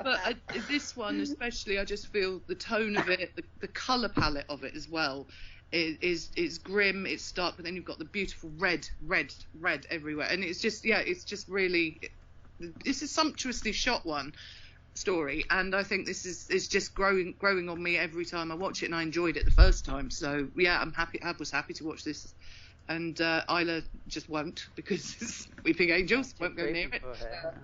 Speaker 6: But this one especially, I just feel the tone of it, the colour palette of it as well, is grim, it's dark, but then you've got the beautiful red everywhere, and it's just really, this is sumptuously shot one story, and I think this is just growing on me every time I watch it, and I enjoyed it the first time. So yeah, I'm happy. I was happy to watch this and Isla just won't because it's Weeping Angels, won't go near it.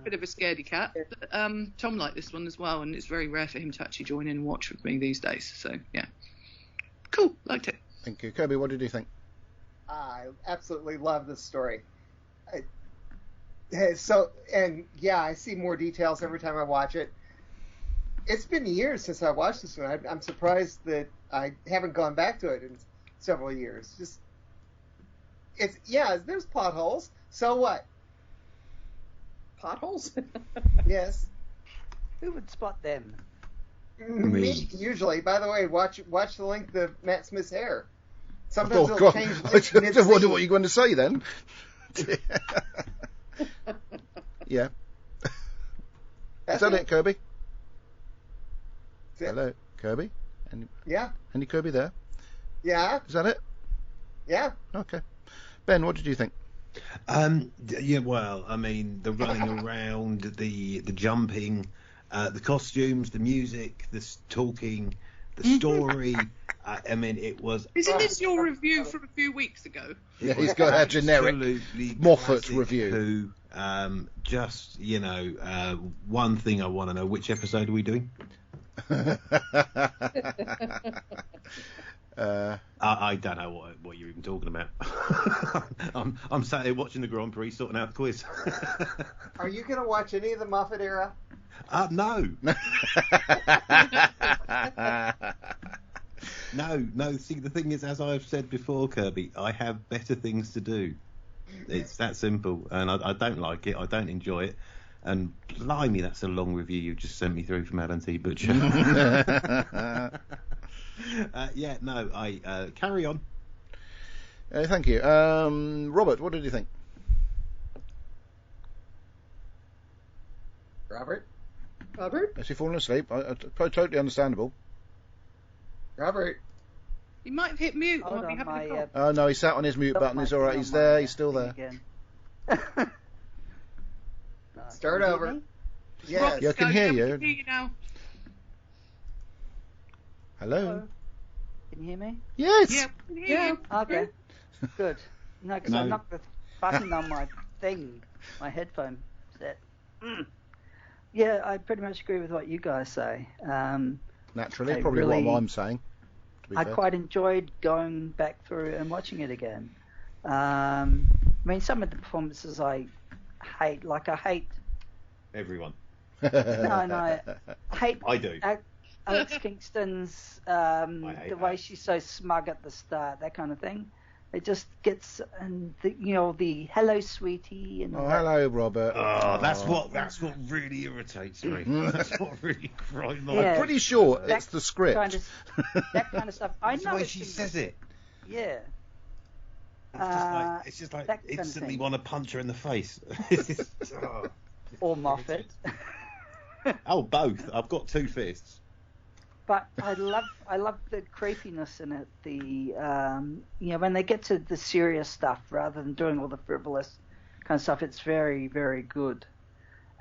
Speaker 6: Bit of a scaredy cat. But, Tom liked this one as well, and it's very rare for him to actually join in and watch with me these days. So yeah, cool, liked it.
Speaker 2: Thank you, Kirby. What did you think?
Speaker 3: I absolutely love this story. I see more details every time I watch it. It's been years since I watched this one. I'm surprised that I haven't gone back to it in several years. There's plot holes. So what?
Speaker 5: Potholes?
Speaker 3: Yes.
Speaker 4: Who would spot them?
Speaker 3: Me, usually. By the way, watch the length of Matt Smith's hair. Sometimes it'll
Speaker 2: God.
Speaker 3: change.
Speaker 2: I wonder what you're going to say then. Yeah. Is that it, Kirby? Hello, Kirby?
Speaker 3: Yeah.
Speaker 2: Any Kirby there?
Speaker 3: Yeah.
Speaker 2: Is that it?
Speaker 3: Yeah.
Speaker 2: Okay. Ben, what did you think?
Speaker 7: Well, I mean, the running around, the jumping, the costumes, the music, the talking, the story. I mean, it was...
Speaker 6: Isn't this your review from a few weeks ago?
Speaker 2: Yeah, he's got a generic Moffat review.
Speaker 7: Who, one thing I want to know, which episode are we doing? I don't know what you're even talking about. I'm sat here watching the Grand Prix, sorting out the quiz.
Speaker 3: Are you going to watch any of the Moffat era?
Speaker 7: No. No. See, the thing is, as I've said before, Kirby, I have better things to do. It's that simple, and I don't like it. I don't enjoy it. And blimey, that's a long review you just sent me through from Alan T. Butcher. Carry on.
Speaker 2: Thank you. Robert, what did you think?
Speaker 3: Robert?
Speaker 2: Has he fallen asleep? Totally understandable.
Speaker 3: Robert?
Speaker 6: He might have hit mute.
Speaker 4: Hold
Speaker 6: Might be
Speaker 4: on,
Speaker 6: having a
Speaker 4: my,
Speaker 6: cough.
Speaker 2: Oh, no, he sat on his mute button. He's all right. He's there. He's still there.
Speaker 4: Again.
Speaker 3: Start
Speaker 4: Can you
Speaker 3: over.
Speaker 4: hear me?
Speaker 3: Yes.
Speaker 2: Yeah, I can hear you.
Speaker 6: I can hear you now.
Speaker 2: Hello?
Speaker 4: Can you hear me?
Speaker 2: Yes.
Speaker 6: Yeah, I can hear you.
Speaker 4: Okay. Good. No, because
Speaker 7: No.
Speaker 4: I knocked the button on my thing, my headphone set. Yeah, I pretty much agree with what you guys say.
Speaker 2: Naturally,
Speaker 4: I
Speaker 2: probably
Speaker 4: really-
Speaker 2: what I'm saying. To be
Speaker 4: I
Speaker 2: fair.
Speaker 4: quite enjoyed going back through and watching it again. I mean, some of the performances I hate. Like, I hate...
Speaker 7: Everyone.
Speaker 4: No, I hate...
Speaker 7: I do.
Speaker 4: Alex Kingston's,
Speaker 7: hate
Speaker 4: the way
Speaker 7: that.
Speaker 4: she's so smug at the start, that kind of thing. It just gets, and the hello sweetie and all
Speaker 2: Oh,
Speaker 4: that.
Speaker 2: hello, Robert.
Speaker 7: Oh, that's what really irritates me. That's what really grinds my...
Speaker 4: Yeah.
Speaker 2: I'm pretty sure
Speaker 4: That
Speaker 2: it's the script.
Speaker 4: That kind of stuff. I
Speaker 7: It's
Speaker 4: know
Speaker 7: the way
Speaker 4: it's
Speaker 7: she
Speaker 4: in-
Speaker 7: says it.
Speaker 4: Yeah.
Speaker 7: It's just
Speaker 4: that
Speaker 7: like
Speaker 4: kind of
Speaker 7: instantly
Speaker 4: thing.
Speaker 7: want to punch her in the face.
Speaker 4: Or Moffat.
Speaker 7: Oh, both. I've got two fists.
Speaker 4: But I love the creepiness in it. The when they get to the serious stuff rather than doing all the frivolous kind of stuff, it's very, very good.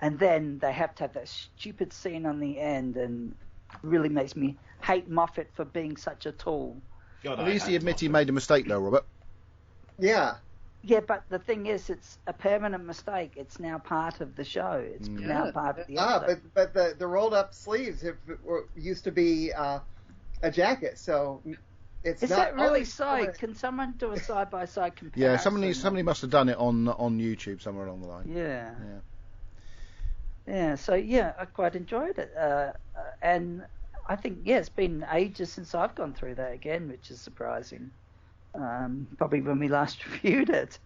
Speaker 4: And then they have to have that stupid scene on the end, and really makes me hate Moffat for being such a tool.
Speaker 7: God,
Speaker 2: At least he admits he made a mistake, though, Robert.
Speaker 3: Yeah.
Speaker 4: Yeah, but the thing is, it's a permanent mistake. It's now part of the show. It's now part of the episode.
Speaker 3: But the rolled up sleeves used to be a jacket, so it's
Speaker 4: Is
Speaker 3: not
Speaker 4: that really
Speaker 3: always
Speaker 4: so? Can someone do a side by side comparison?
Speaker 2: Yeah, somebody must have done it on YouTube somewhere along the line.
Speaker 4: Yeah. So I quite enjoyed it, and I think it's been ages since I've gone through that again, which is surprising. Probably when we last reviewed it.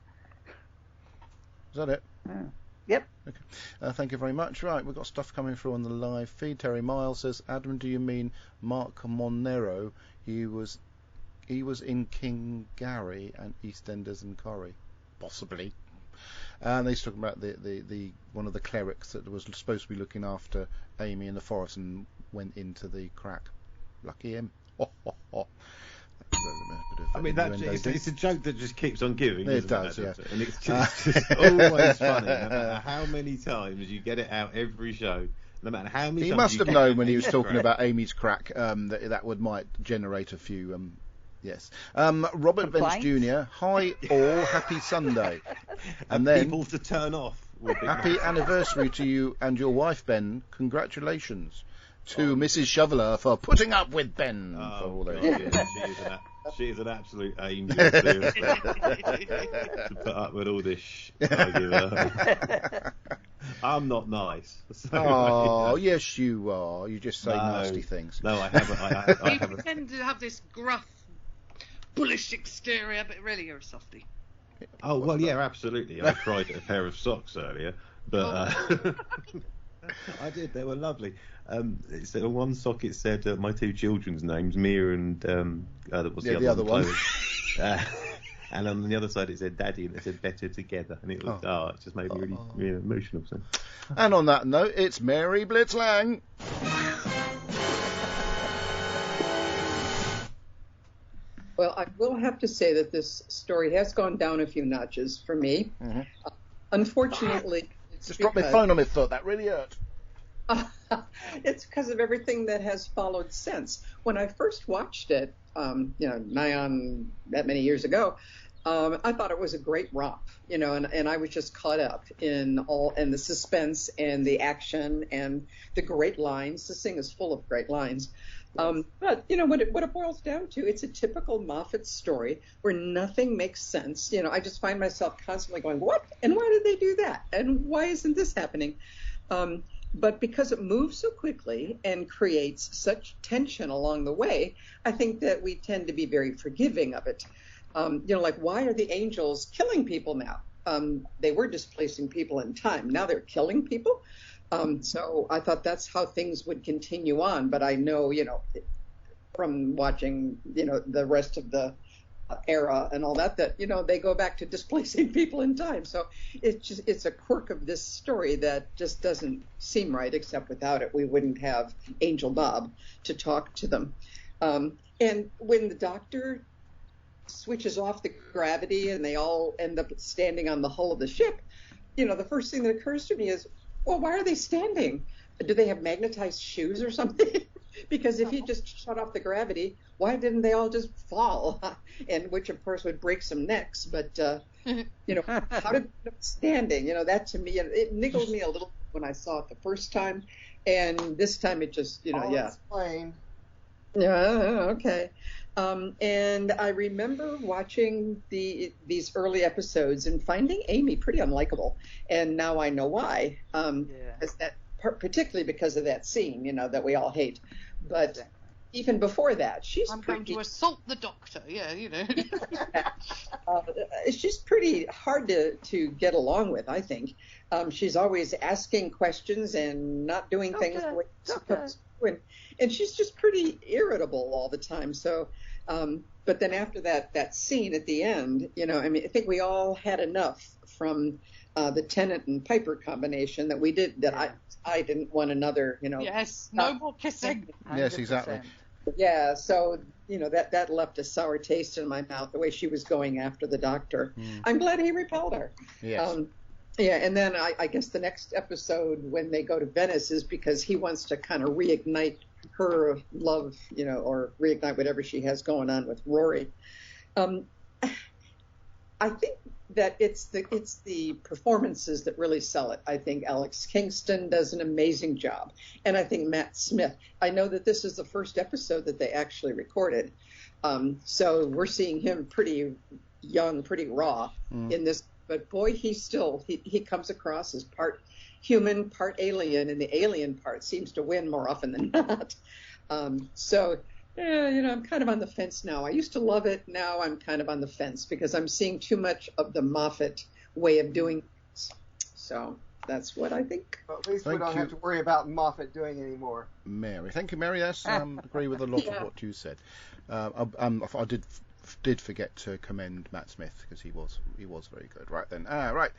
Speaker 2: Is that it?
Speaker 4: Yep.
Speaker 2: Okay. Thank you very much. Right, we've got stuff coming through on the live feed. Terry Miles says, Adam, do you mean Mark Monero? He was in King Gary and EastEnders and Corrie. Possibly. And he's talking about the one of the clerics that was supposed to be looking after Amy in the forest and went into the crack. Lucky him.
Speaker 7: I mean, it's a joke that just keeps on giving.
Speaker 2: It
Speaker 7: isn't
Speaker 2: does,
Speaker 7: it?
Speaker 2: yeah.
Speaker 7: And it's just always funny. No matter how many times you get it out every show, no matter how many
Speaker 2: He
Speaker 7: times
Speaker 2: must
Speaker 7: you
Speaker 2: have
Speaker 7: get
Speaker 2: known
Speaker 7: it
Speaker 2: when he was
Speaker 7: out,
Speaker 2: talking
Speaker 7: right?
Speaker 2: about Amy's crack that might generate a few Yes. Robert Vance Jr. Hi all, happy Sunday.
Speaker 7: And then people to turn off.
Speaker 2: Happy anniversary to you and your wife, Ben. Congratulations to Mrs. Shoveler for putting up with Ben for all those years.
Speaker 7: She is an absolute angel to put up with all this I give her. I'm not nice.
Speaker 2: So, yes, you are. You just say nasty things.
Speaker 7: No, I haven't.
Speaker 6: You pretend to have this gruff, bullish exterior, but really you're a softie.
Speaker 7: Oh, well, yeah, absolutely. I tried a pair of socks earlier, but I did. They were lovely. It said on one sock it said my two children's names, Mia and what's the other one? And on the other side it said Daddy, and it said better together, and it was it just made me really emotional. So.
Speaker 2: And on that note, it's Mary Blitzlang.
Speaker 5: Well, I will have to say that this story has gone down a few notches for me.
Speaker 2: Mm-hmm.
Speaker 5: Unfortunately,
Speaker 2: just dropped my phone on my foot. That really hurt.
Speaker 5: It's because of everything that has followed since. When I first watched it, nigh on that many years ago, I thought it was a great romp, and I was just caught up in the suspense and the action and the great lines. This thing is full of great lines. But what it boils down to, it's a typical Moffat story where nothing makes sense. I just find myself constantly going, what? And why did they do that? And why isn't this happening? But because it moves so quickly and creates such tension along the way, I think that we tend to be very forgiving of it. Like, why are the angels killing people now? They were displacing people in time. Now they're killing people. So I thought that's how things would continue on. But I know, from watching, the rest of the era and all that they go back to displacing people in time. So it's a quirk of this story that just doesn't seem right, except without it we wouldn't have Angel Bob to talk to them. And when the doctor switches off the gravity and they all end up standing on the hull of the ship, the first thing that occurs to me is, well, why are they standing? Do they have magnetized shoes or something? Because if he just shut off the gravity, why didn't they all just fall? And which, of course, would break some necks. But, how did standing? That to me, it niggled me a little when I saw it the first time. And this time it just,
Speaker 3: explained.
Speaker 5: Yeah, okay. And I remember watching these early episodes and finding Amy pretty unlikable. And now I know why. Particularly because of that scene, that we all hate. But even before that,
Speaker 6: I'm going to assault the doctor. Yeah,
Speaker 5: she's pretty hard to get along with, I think. She's always asking questions and not doing things the way she's supposed to. And she's just pretty irritable all the time. So, but then after that scene at the end, I think we all had enough from the Tennant and Piper combination that we did, that I didn't want another,
Speaker 6: Yes, no more kissing.
Speaker 2: 100%. Yes, exactly.
Speaker 5: Yeah, so, that left a sour taste in my mouth, the way she was going after the doctor. I'm glad he repelled her.
Speaker 2: Yes.
Speaker 5: And then I guess the next episode when they go to Venice is because he wants to kind of reignite her love, or reignite whatever she has going on with Rory. I think that it's the performances that really sell it. I think Alex Kingston does an amazing job. And I think Matt Smith, I know that this is the first episode that they actually recorded. So we're seeing him pretty young, pretty raw in this. But boy, he comes across as part human, part alien, and the alien part seems to win more often than not. I'm kind of on the fence now. I used to love it. Now I'm kind of on the fence because I'm seeing too much of the Moffat way of doing things. So that's what I think.
Speaker 3: Well, at least we don't have to worry about Moffat doing it anymore.
Speaker 2: Mary. Thank you, Mary. Yes, agree with a lot of what you said. I did forget to commend Matt Smith because he was very good. Right then. Right.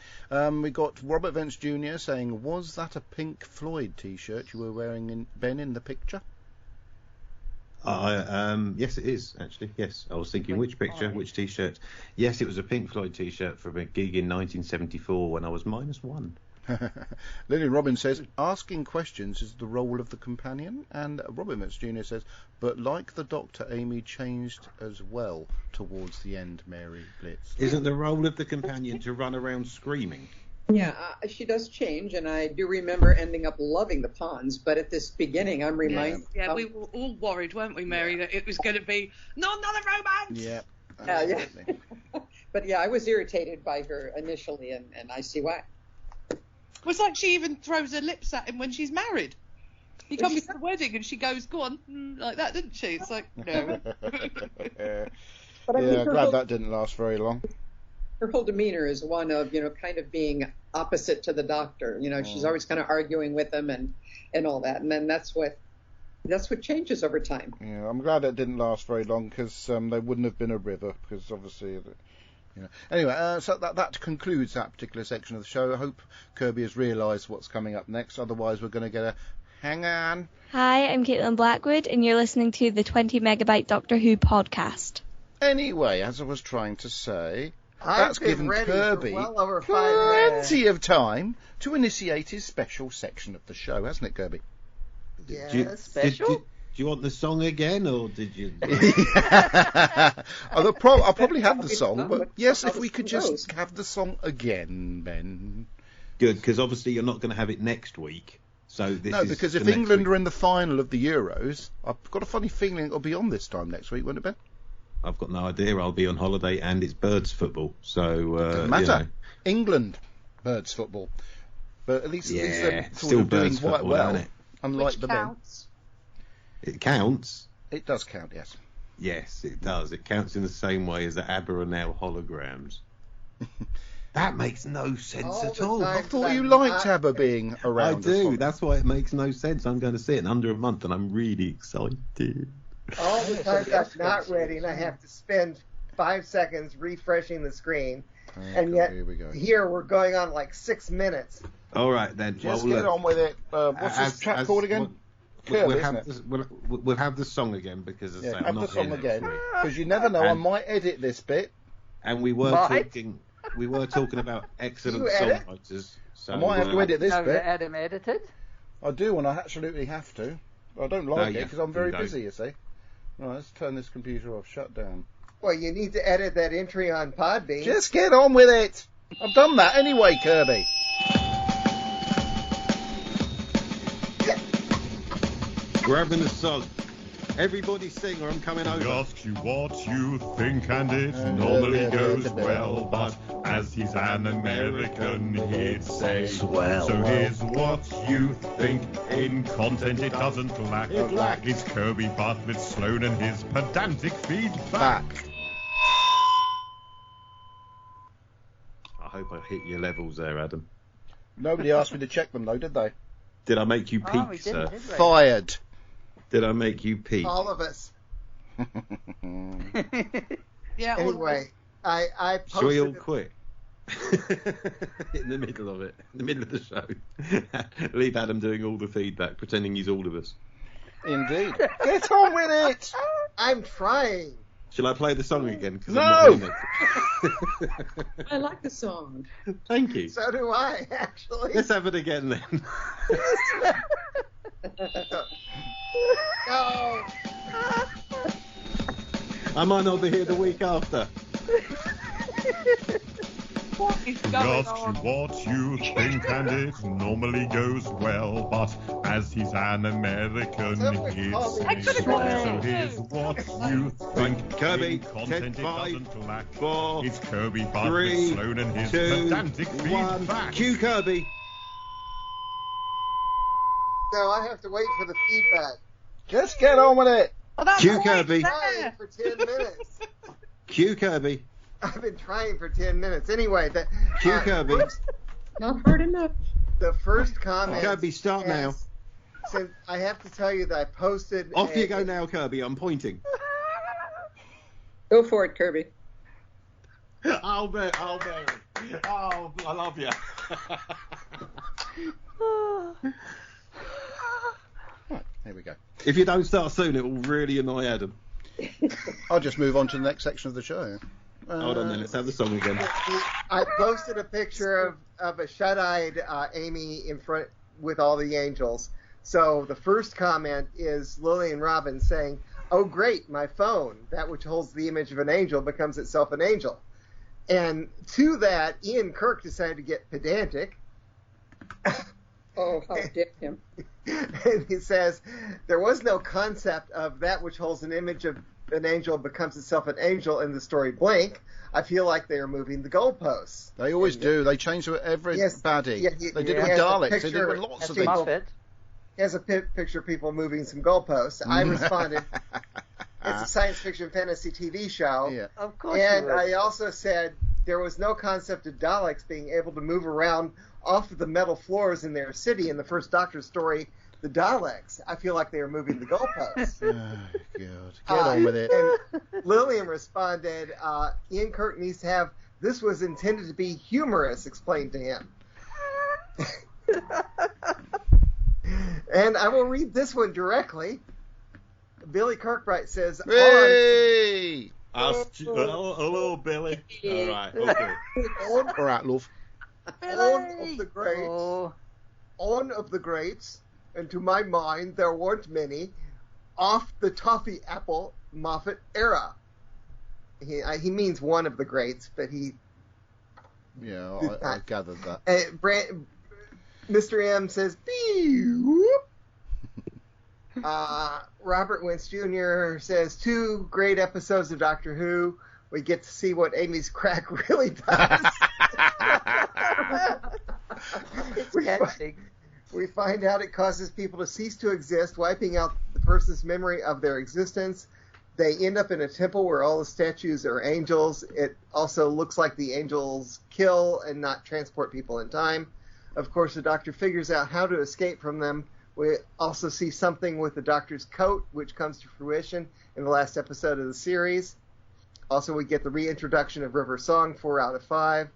Speaker 2: We got Robert Vance Jr. saying, was that a Pink Floyd T-shirt you were wearing, Ben, in the picture?
Speaker 7: Yes, it is, actually. Yes, I was thinking which picture, which T-shirt. Yes, it was a Pink Floyd T-shirt from a gig in 1974 when I was -1.
Speaker 2: Lillian Robbins says, asking questions is the role of the companion. And Robin Mitz Jr. says, but like the Doctor, Amy changed as well towards the end, Mary Blitz.
Speaker 7: Isn't the role of the companion to run around screaming?
Speaker 5: Yeah, she does change, and I do remember ending up loving the Ponds, but at this beginning, I'm reminded...
Speaker 6: Yeah, we were all worried, weren't we, Mary, that it was going to be, not another romance!
Speaker 2: Yeah.
Speaker 5: Yeah. But yeah, I was irritated by her initially, and I see why.
Speaker 6: It was like she even throws her lips at him when she's married. He comes to the wedding and she goes, go on, like that, didn't she? It's like, no.
Speaker 5: But I
Speaker 2: yeah,
Speaker 5: mean,
Speaker 2: glad that didn't last very long.
Speaker 5: Her whole demeanor is one of, kind of being opposite to the Doctor. She's always kind of arguing with him and all that. And then that's what changes over time.
Speaker 2: Yeah, I'm glad it didn't last very long, because there wouldn't have been a river, because obviously... Anyway, so that concludes that particular section of the show. I hope Kirby has realised what's coming up next. Otherwise, we're going to get a hang on.
Speaker 8: Hi, I'm Caitlin Blackwood, and you're listening to the 20 Megabyte Doctor Who podcast.
Speaker 2: Anyway, as I was trying to say,
Speaker 3: I've
Speaker 2: that's
Speaker 3: been
Speaker 2: given
Speaker 3: ready
Speaker 2: Kirby
Speaker 3: for well over 5 minutes.
Speaker 2: plenty of time to initiate his special section of the show, hasn't it, Kirby?
Speaker 3: Yes.
Speaker 4: Special?
Speaker 7: Do you want the song again, or did you...
Speaker 2: I'll probably have the song, but yes, if we could just have the song again, Ben.
Speaker 7: Good, because obviously you're not going to have it next week. So this
Speaker 2: No,
Speaker 7: is
Speaker 2: because
Speaker 7: for
Speaker 2: if
Speaker 7: next
Speaker 2: England
Speaker 7: week.
Speaker 2: are in the final of the Euros, I've got a funny feeling it'll be on this time next week, won't it, Ben?
Speaker 7: I've got no idea. I'll be on holiday, and it's birds football, so
Speaker 2: Doesn't matter. England, birds football. But at least they're sort
Speaker 7: still
Speaker 2: of doing
Speaker 7: birds
Speaker 2: quite
Speaker 7: football,
Speaker 2: well,
Speaker 7: isn't it?
Speaker 2: unlike
Speaker 6: Which
Speaker 2: the men.
Speaker 6: counts.
Speaker 7: It counts.
Speaker 2: It does count, yes.
Speaker 7: Yes, it does. It counts in the same way as the ABBA are now holograms. That makes no sense
Speaker 3: All
Speaker 7: at
Speaker 3: the
Speaker 7: all.
Speaker 3: time.
Speaker 2: I thought you liked ABBA being
Speaker 7: I
Speaker 2: around. as
Speaker 7: do.
Speaker 2: well.
Speaker 7: That's why it makes no sense. I'm going to see it in under a month, and I'm really excited.
Speaker 3: All the times I'm not ready, and I have to spend 5 seconds refreshing the screen, and yet
Speaker 2: here we go.
Speaker 3: here we're going on like 6 minutes.
Speaker 7: All right, then.
Speaker 2: Just
Speaker 7: well,
Speaker 2: get
Speaker 7: look,
Speaker 2: on with it. What's this chap called again? Kirby, isn't it?
Speaker 7: We'll have the song again, because as I say,
Speaker 2: Yeah,
Speaker 7: I'm
Speaker 2: have the
Speaker 7: not here
Speaker 2: song
Speaker 7: next
Speaker 2: again,
Speaker 7: week.
Speaker 2: because you never know. I
Speaker 7: And-
Speaker 2: might edit this bit.
Speaker 7: And we were
Speaker 4: Right.
Speaker 7: talking about excellent
Speaker 3: You edit?
Speaker 7: songwriters. So,
Speaker 2: I might have to edit this
Speaker 4: No,
Speaker 2: bit.
Speaker 4: Adam edited.
Speaker 2: I do, and I absolutely have to. I don't like it
Speaker 7: you
Speaker 2: because I'm very
Speaker 7: don't.
Speaker 2: busy, you see. Right, let's turn this computer off. Shut down.
Speaker 3: Well, you need to edit that entry on Podbean.
Speaker 2: Just get on with it. I've done that anyway, Kirby.
Speaker 7: We're having a song. Everybody sing, or I'm coming
Speaker 9: He
Speaker 7: over.
Speaker 9: asks you what you think, and it normally goes well. But as he's an American, he'd say,
Speaker 4: Swell.
Speaker 9: So here's what you think. In content, it doesn't lack. It's Kirby Bartlett Sloan and his pedantic feedback.
Speaker 2: Back.
Speaker 7: I hope I hit your levels there, Adam.
Speaker 2: Nobody asked me to check them, though, did they?
Speaker 7: Did I make you peak,
Speaker 4: Oh, we didn't,
Speaker 7: sir?
Speaker 4: did we?
Speaker 2: Fired.
Speaker 7: Did I make you peak?
Speaker 3: All of us.
Speaker 6: Yeah,
Speaker 3: Anyway, I posted...
Speaker 7: Shall we all quit? In the middle of it, in the middle of the show. Leave Adam doing all the feedback, pretending he's all of us.
Speaker 2: Indeed. Get on with it.
Speaker 3: I'm trying.
Speaker 7: Shall I play the song again? 'Cause
Speaker 2: No!
Speaker 7: I'm not in it.
Speaker 5: I like the song.
Speaker 7: Thank you.
Speaker 3: So do I, actually.
Speaker 7: Let's have it again then.
Speaker 3: No.
Speaker 7: I might not be here the week after.
Speaker 6: what is
Speaker 9: He
Speaker 6: going
Speaker 9: asks you
Speaker 6: on?
Speaker 9: what you think, and it normally goes well. But as he's an American,
Speaker 3: Somebody
Speaker 9: he'd
Speaker 3: call me
Speaker 9: say,
Speaker 3: Swell.
Speaker 9: so here's what you think.
Speaker 7: Kirby,
Speaker 9: In content,
Speaker 7: 10,
Speaker 9: it
Speaker 7: 5,
Speaker 9: doesn't lack.
Speaker 7: 4,
Speaker 9: It's Kirby Bartlett
Speaker 7: 3,
Speaker 9: Sloan and his
Speaker 7: 2,
Speaker 9: pedantic
Speaker 7: 1.
Speaker 9: feedback.
Speaker 7: Cue Kirby.
Speaker 3: No, I have to wait for the feedback.
Speaker 2: Just get on with it.
Speaker 6: Oh, that's
Speaker 7: Cue
Speaker 6: right
Speaker 7: Kirby.
Speaker 3: Trying
Speaker 6: there.
Speaker 3: for 10 minutes.
Speaker 7: Cue Kirby.
Speaker 3: I've been trying for 10 minutes. Anyway,
Speaker 7: Cue Kirby.
Speaker 5: Not hard enough.
Speaker 3: the first comment...
Speaker 7: Kirby, start now.
Speaker 3: Since I have to tell you that I posted...
Speaker 7: Off you go now, Kirby. I'm pointing.
Speaker 5: Go for it, Kirby.
Speaker 7: I'll bet. Oh, I love you.
Speaker 2: Right, here we go.
Speaker 7: If you don't start soon, it will really annoy Adam.
Speaker 2: I'll just move on to the next section of the show.
Speaker 7: Hold on then, let's have the song again.
Speaker 3: I posted a picture of a shut-eyed Amy in front with all the angels. So the first comment is Lily and Robin saying, "Oh great, my phone, that which holds the image of an angel becomes itself an angel." And to that, Ian Kirk decided to get pedantic.
Speaker 5: Oh, how dare him.
Speaker 3: And he says, "There was no concept of that which holds an image of an angel becomes itself an angel in the story blank. I feel like they are moving the goalposts."
Speaker 2: They always do. They change to every baddie. They did it with Daleks. They did it with lots of things.
Speaker 3: He has a picture of people moving some goalposts. I responded, "It's a science fiction fantasy TV show."
Speaker 2: Yeah.
Speaker 4: Of course.
Speaker 3: And I also said there was no concept of Daleks being able to move around off of the metal floors in their city in the first Doctor story, The Daleks. I feel like they were moving the goalposts.
Speaker 2: Oh, God. Get on with it.
Speaker 3: And Lillian responded, Ian Kirk needs to have, "This was intended to be humorous," explained to him. And I will read this one directly. Billy Kirkbright says,
Speaker 2: Hey!
Speaker 7: Hello, Billy. All right, okay.
Speaker 3: All
Speaker 2: right, love.
Speaker 3: of the greats, on of the greats, and to my mind there weren't many, off the toffee apple Moffat era. He means one of the greats, but he...
Speaker 2: Yeah, I gathered that.
Speaker 3: Mr. M says, "Beep." Robert Wentz Jr. says, 2 great episodes of Doctor Who. We get to see what Amy's crack really does. We find out it causes people to cease to exist, wiping out the person's memory of their existence. They end up in a temple where all the statues are angels. It also looks like the angels kill and not transport people in time. Of course, the Doctor figures out how to escape from them. We also see something with the Doctor's coat, which comes to fruition in the last episode of the series. Also, we get the reintroduction of River Song, 4 out of 5.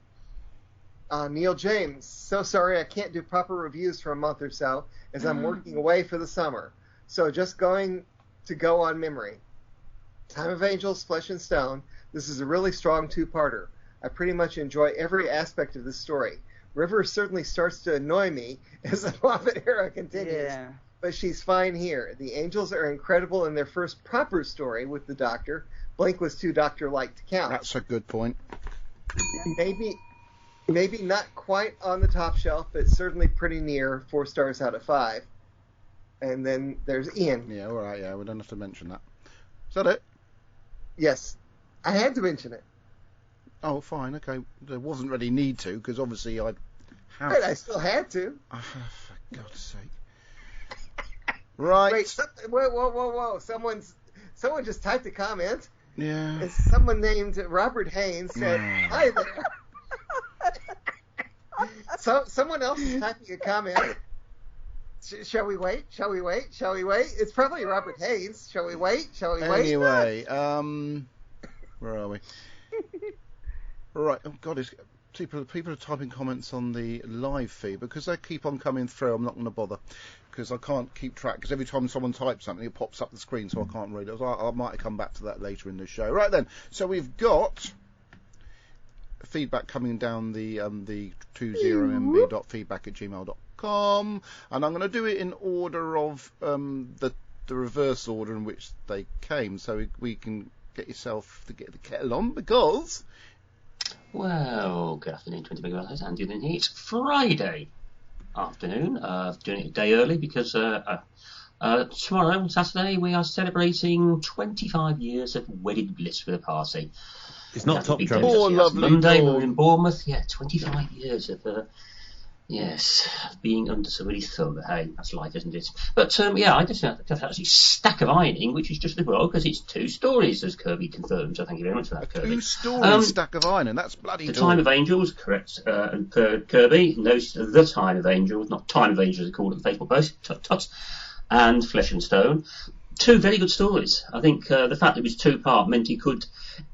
Speaker 3: Neil James, so sorry I can't do proper reviews for a month or so, as I'm working away for the summer. So just going to go on memory. Time of Angels, Flesh and Stone. This is a really strong 2-parter. I pretty much enjoy every aspect of this story. River certainly starts to annoy me as the Moffat era continues, but she's fine here. The angels are incredible in their first proper story with the Doctor. Blink was too Doctor-like to count.
Speaker 2: That's a good point.
Speaker 3: Maybe not quite on the top shelf, but certainly pretty near, 4 stars out of 5. And then there's Ian.
Speaker 2: Yeah, all right, yeah, we don't have to mention that. Is that it?
Speaker 3: Yes. I had to mention it.
Speaker 2: Oh, fine, okay. There wasn't really need to, because obviously I have...
Speaker 3: But I still had to.
Speaker 2: Oh, for God's sake. Right.
Speaker 3: Wait, whoa. Someone just typed a comment.
Speaker 2: Yeah.
Speaker 3: And someone named Robert Haynes said, "Hi there." So someone else is typing a comment. Shall we wait? It's probably Robert Haynes. Shall we wait?
Speaker 2: Anyway, where are we? Right. Oh God, people are typing comments on the live feed because they keep on coming through. I'm not going to bother because I can't keep track. Because every time someone types something, it pops up the screen, so I can't read it. I might come back to that later in the show. Right then. So we've got feedback coming down the 20mb.feedback@gmail.com, and I'm going to do it in order of the reverse order in which they came, so we can get yourself to get the kettle on, because...
Speaker 10: Well, good afternoon, 20 Megabytes, and doing it. It's Friday afternoon, doing it a day early because tomorrow, on Saturday, we are celebrating 25 years of wedded bliss with a party.
Speaker 7: It's not Top Drum.
Speaker 2: Oh, lovely.
Speaker 10: Monday, we're in Bournemouth. Yeah, 25 years of, being under somebody's thumb. Hey, that's life, isn't it? But, I just actually stack of ironing, which is just as well, because it's 2 stories, as Kirby confirmed. So thank you very much for that, Kirby.
Speaker 2: 2 stories, stack of ironing. That's bloody
Speaker 10: The Time of Angels, correct. And Kirby, notice The Time of Angels, not Time of Angels, they call it on the Facebook post. Tut. And Flesh and Stone. 2 very good stories. I think the fact that it was 2-part meant it could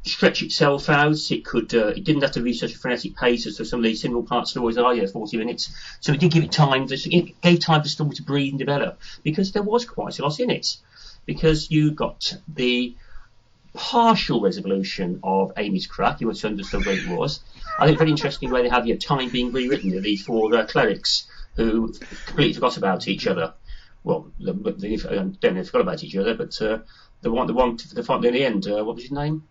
Speaker 10: stretch itself out. It didn't have to be such a frenetic pace as some of these single-part stories are, 40 minutes. So it did give it time. It gave time for the story to breathe and develop, because there was quite a lot in it. Because you got the partial resolution of Amy's crack. You must understand where it was. I think very interesting way they have time being rewritten of these 4 clerics who completely forgot about each other. Well, they forgot about each other, but the one in the end, what was his name?